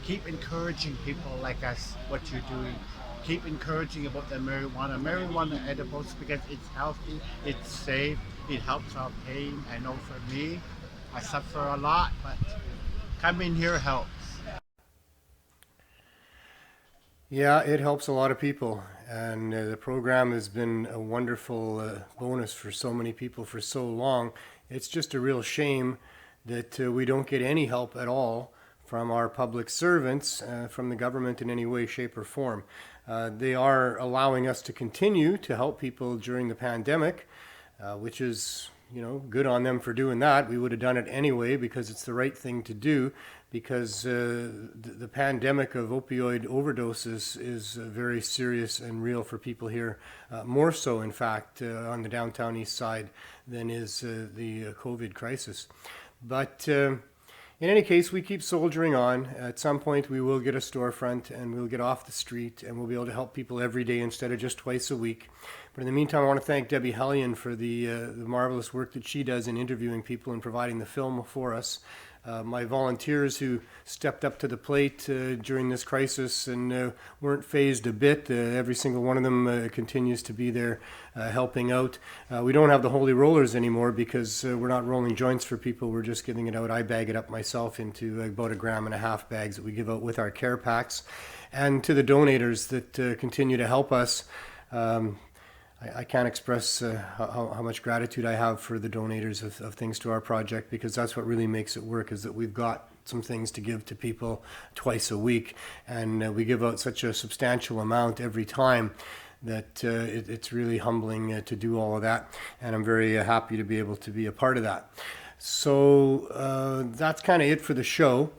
keep encouraging people like us what you're doing. Keep encouraging about the marijuana edibles, because it's healthy, it's safe, it helps our pain. I know for me, I suffer a lot, but coming here helps. Yeah, it helps a lot of people, and the program has been a wonderful bonus for so many people for so long. It's just a real shame that we don't get any help at all from our public servants, from the government in any way, shape, or form. They are allowing us to continue to help people during the pandemic, which is, good on them for doing that. We would have done it anyway because it's the right thing to do, because the pandemic of opioid overdoses is very serious and real for people here, more so, in fact, on the downtown east side than is the COVID crisis. But in any case, we keep soldiering on. At some point, we will get a storefront and we'll get off the street and we'll be able to help people every day instead of just twice a week. But in the meantime, I want to thank Debbie Hellion for the marvelous work that she does in interviewing people and providing the film for us. My volunteers who stepped up to the plate during this crisis and weren't phased a bit. Every single one of them continues to be there helping out. We don't have the holy rollers anymore because we're not rolling joints for people. We're just giving it out. I bag it up myself into about 1.5 gram bags that we give out with our care packs. And to the donators that continue to help us, I can't express how much gratitude I have for the donators of things to our project, because that's what really makes it work, is that we've got some things to give to people twice a week, and we give out such a substantial amount every time that it's really humbling to do all of that, and I'm very happy to be able to be a part of that. So that's kind of it for the show.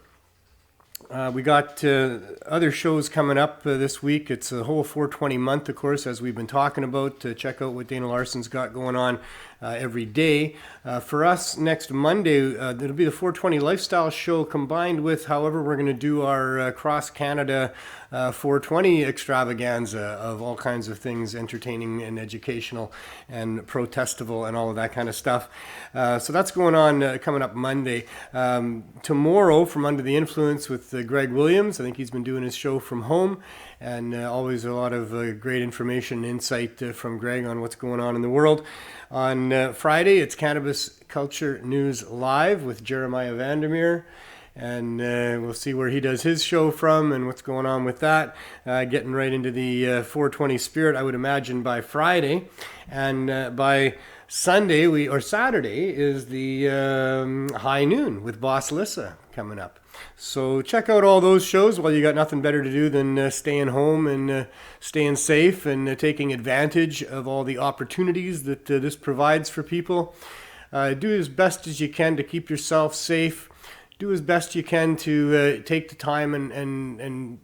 We got other shows coming up this week. It's a whole 420 month, of course, as we've been talking about. Check out what Dana Larsen's got going on every day. For us, next Monday, it'll be the 420 Lifestyle Show combined with, however, we're going to do our Cross Canada 420 extravaganza of all kinds of things, entertaining and educational and protestival and all of that kind of stuff. So that's going on coming up Monday. Tomorrow, from Under the Influence with Greg Williams. I think he's been doing his show from home, and always a lot of great information, insight from Greg on what's going on in the world. On Friday, it's Cannabis Culture News Live with Jeremiah Vandermeer. And we'll see where he does his show from and what's going on with that. Getting right into the 420 spirit, I would imagine, by Friday. And by Sunday or Saturday is the High Noon with Boss Lissa coming up. So check out all those shows while you got nothing better to do than staying home and staying safe and taking advantage of all the opportunities that this provides for people. Do as best as you can to keep yourself safe. Do as best you can to take the time and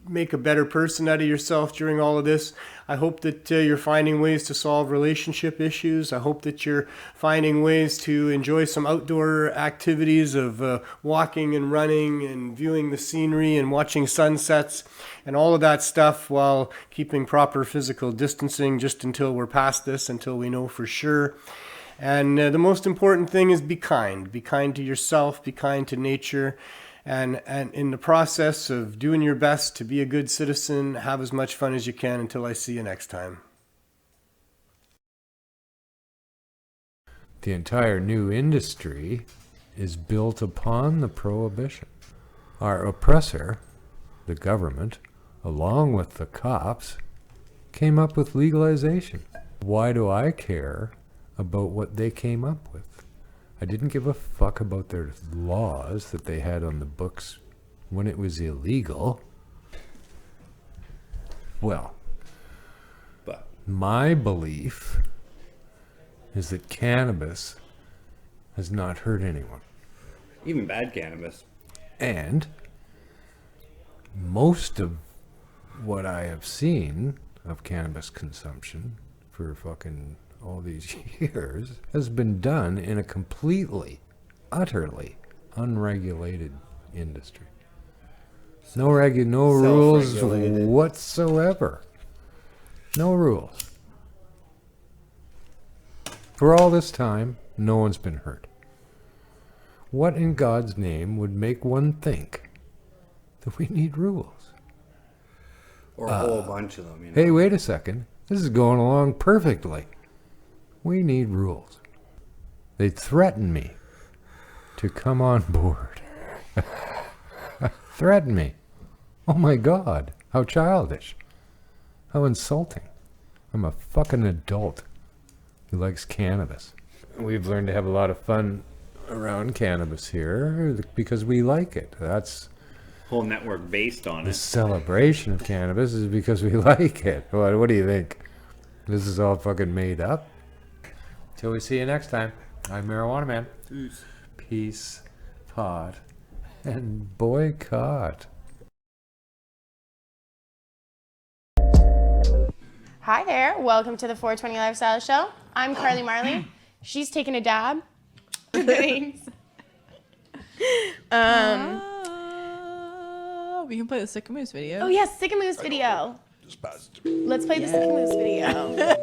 make a better person out of yourself during all of this. I hope that you're finding ways to solve relationship issues. I hope that you're finding ways to enjoy some outdoor activities of walking and running and viewing the scenery and watching sunsets and all of that stuff while keeping proper physical distancing just until we're past this, until we know for sure. And the most important thing is be kind. Be kind to yourself, be kind to nature. And in the process of doing your best to be a good citizen, have as much fun as you can until I see you next time. The entire new industry is built upon the prohibition. Our oppressor, the government, along with the cops, came up with legalization. Why do I care about what they came up with? I didn't give a fuck about their laws that they had on the books when it was illegal. Well, but my belief is that cannabis has not hurt anyone. Even bad cannabis. And most of what I have seen of cannabis consumption for fucking all these years has been done in a completely, utterly unregulated industry. No rules whatsoever. No rules. For all this time, no one's been hurt. What in God's name would make one think that we need rules? Or a whole bunch of them, you know? Hey, wait a second. This is going along perfectly. We need rules. They threaten me to come on board. Threaten me. Oh my God, how childish. How insulting. I'm a fucking adult who likes cannabis. We've learned to have a lot of fun around cannabis here because we like it. That's whole network based on the it. celebration of cannabis is because we like it. What do you think? This is all fucking made up? Till we see you next time. I'm Marijuana Man. Peace, pot, and boycott. Hi there. Welcome to the 420 Lifestyle Show. I'm Carly Marley. She's taking a dab. Thanks. We can play the Sick Moose video. Oh yes, Sick Moose video. Let's play the Sick Moose video.